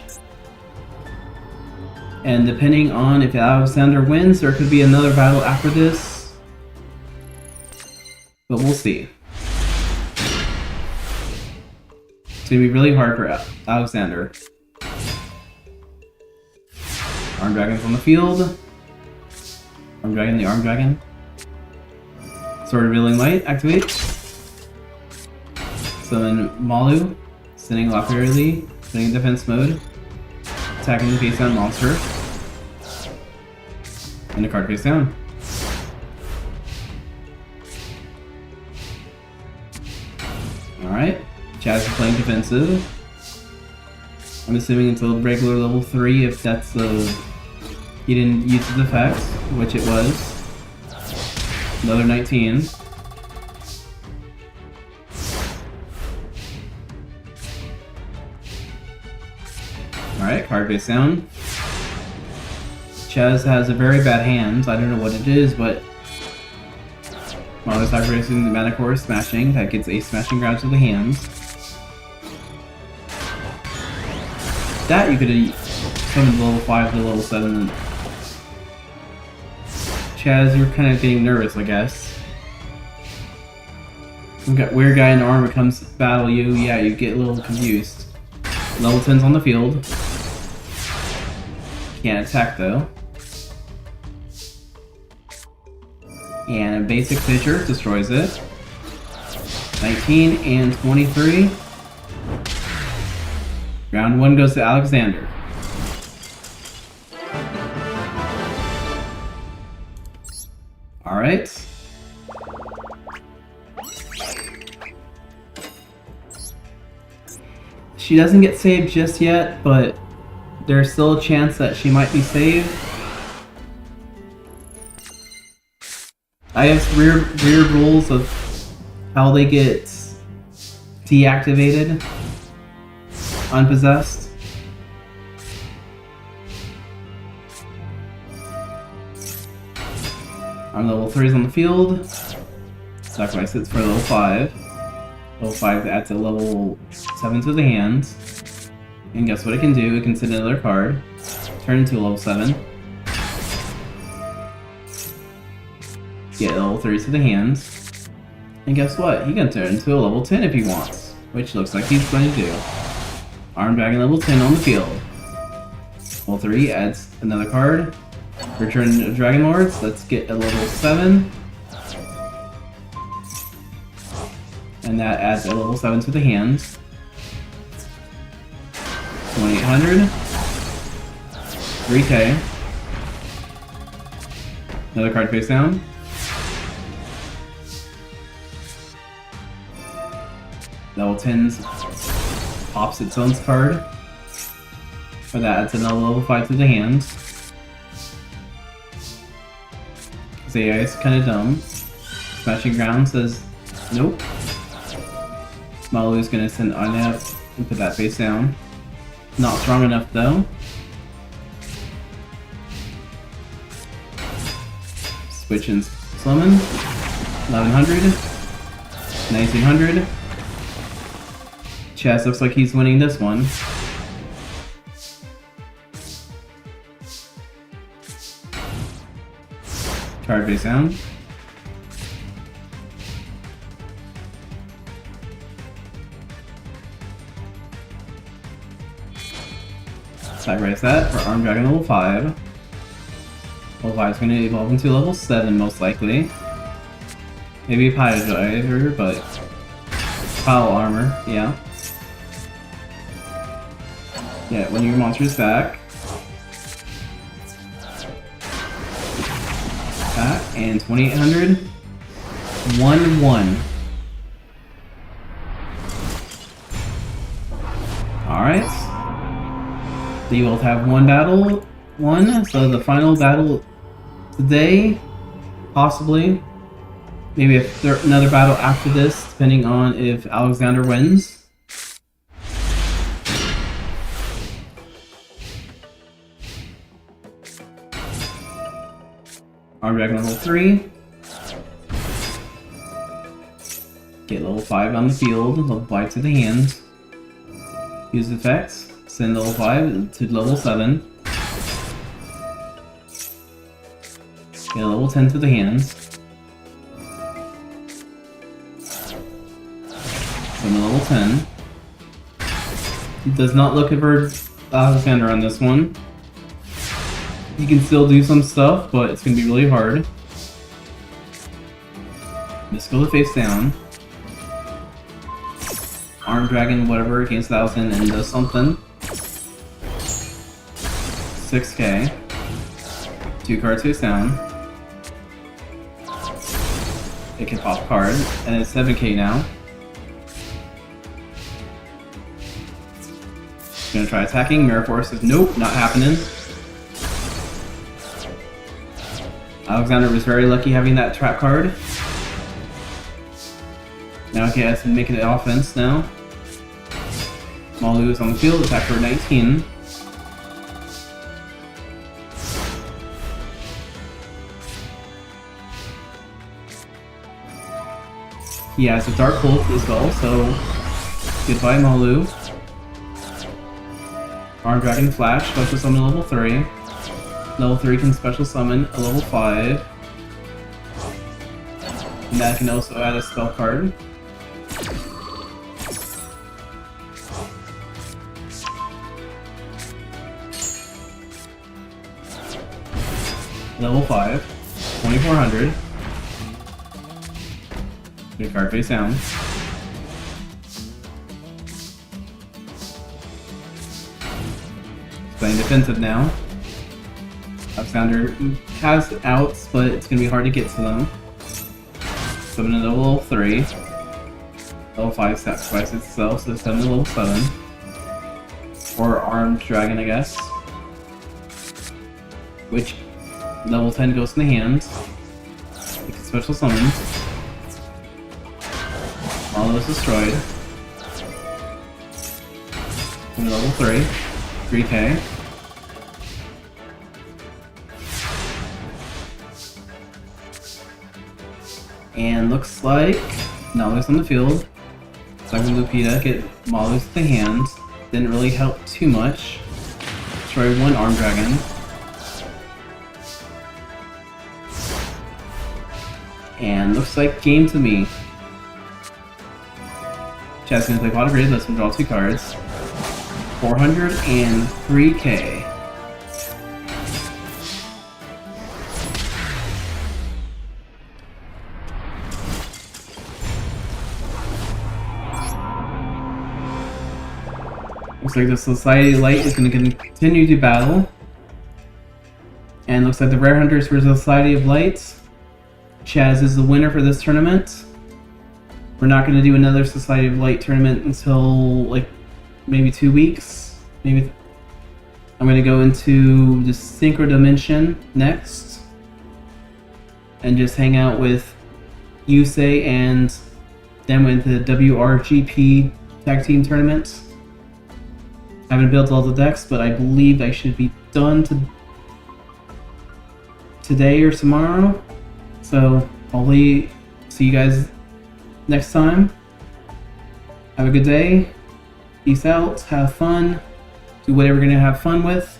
And depending on if Alexander wins, there could be another battle after this. But we'll see. It's gonna be really hard for Alexander. Arm Dragon's on the field. Arm Dragon, the Arm Dragon. Sword Revealing Light, activate. Summon Malu, sending Lapierly, sending in defense mode. Attacking the face down monster. And a card face down. Alright, Chaz is playing defensive. I'm assuming until regular level 3 if that's the... he didn't use his effect, which it was. Another 19. Alright, card face down. Chaz has a very bad hand. I don't know what it is, but while it's sacrificing the Mana Core smashing, that gets a smashing grab to the hands. That you could have summoned level 5 to level 7. Chaz, you're kind of getting nervous, I guess. We've got weird guy in armor comes to battle you. Yeah, you get a little confused. Level 10's on the field. Can't attack though. And a basic fissure destroys it. 19 and 23. Round 1 goes to Alexander. Alright. She doesn't get saved just yet, but there's still a chance that she might be saved. I have weird rules of how they get deactivated. unpossessed. Arm level 3 is on the field. Sacrifice it for level 5. Level 5 adds a level 7 to the hand. And guess what it can do? It can send another card. Turn into a level 7. Get a level 3 to the hand. And guess what? He can turn into a level 10 if he wants. Which looks like he's going to do. Armed Dragon level 10 on the field. Level 3 adds another card. Return Dragon Lords. Let's get a level 7. And that adds a level 7 to the hand. 2800. 3k. Another card face down. Level 10's pops its own card. For that adds another level 5 to the hand. Zaya is kinda dumb. Smashing Ground says nope. Malu's gonna send Anya up and put that face down. Not strong enough though. Switch and summon. 1100. 1900. Chaz looks like he's winning this one. Card face down. Sacrifice that for Armed Dragon level 5. Level 5 is going to evolve into level 7 most likely. Maybe a Pile Driver, but Pile Armor, yeah. Yeah, when your monster is back. Back, and 2800. 1-1. Alright. So you both have one battle won, so the final battle today, possibly. Maybe another battle after this, depending on if Alexander wins. Armed Dragon level 3. Get level 5 on the field, level 5 to the hand. Use effects, send level 5 to level 7. Get a level 10 to the hands. Send a level 10. It does not look for Alexander on this one. You can still do some stuff, but it's going to be really hard. Just go the face down. Armed Dragon, whatever, against 1000 and does something. 6k. 2 cards face down. It can pop card, and it's 7k now. Gonna try attacking. Mirror Force says nope, not happening. Alexander was very lucky having that trap card. Now he has to make it offense now. Malu is on the field, attack for 19. He has a Dark Bolt as well, so goodbye Malu. Armed Dragon Flash, special summon level 3. Level 3 can special summon a level 5. And that can also add a spell card. Level 5, 2400. Good card face down. Playing defensive now. Alexander has outs, but it's going to be hard to get to them. Summon a level 3. Level 5 sacrifices itself, so summon a level 7. Or Armed Dragon, I guess. Which level 10 goes in the hand. It's a special summon. All of us destroyed. I'm level 3. 3k. And looks like Nalus on the field. Cycling Lupita, get Malus to the hand. Didn't really help too much. Destroy one Arm Dragon. And looks like game to me. Chad's gonna play Pot of Grid, lets him draw 2 cards. 403k. Looks like the Society Light is going to continue to battle. And looks like the Rare Hunters for the Society of Light. Chaz is the winner for this tournament. We're not going to do another Society of Light tournament until like maybe 2 weeks. Maybe I'm going to go into the Synchro Dimension next. And just hang out with Yusei and then with the WRGP Tag Team Tournament. I haven't built all the decks, but I believe I should be done today or tomorrow. So I'll see you guys next time. Have a good day. Peace out. Have fun. Do whatever you're going to have fun with.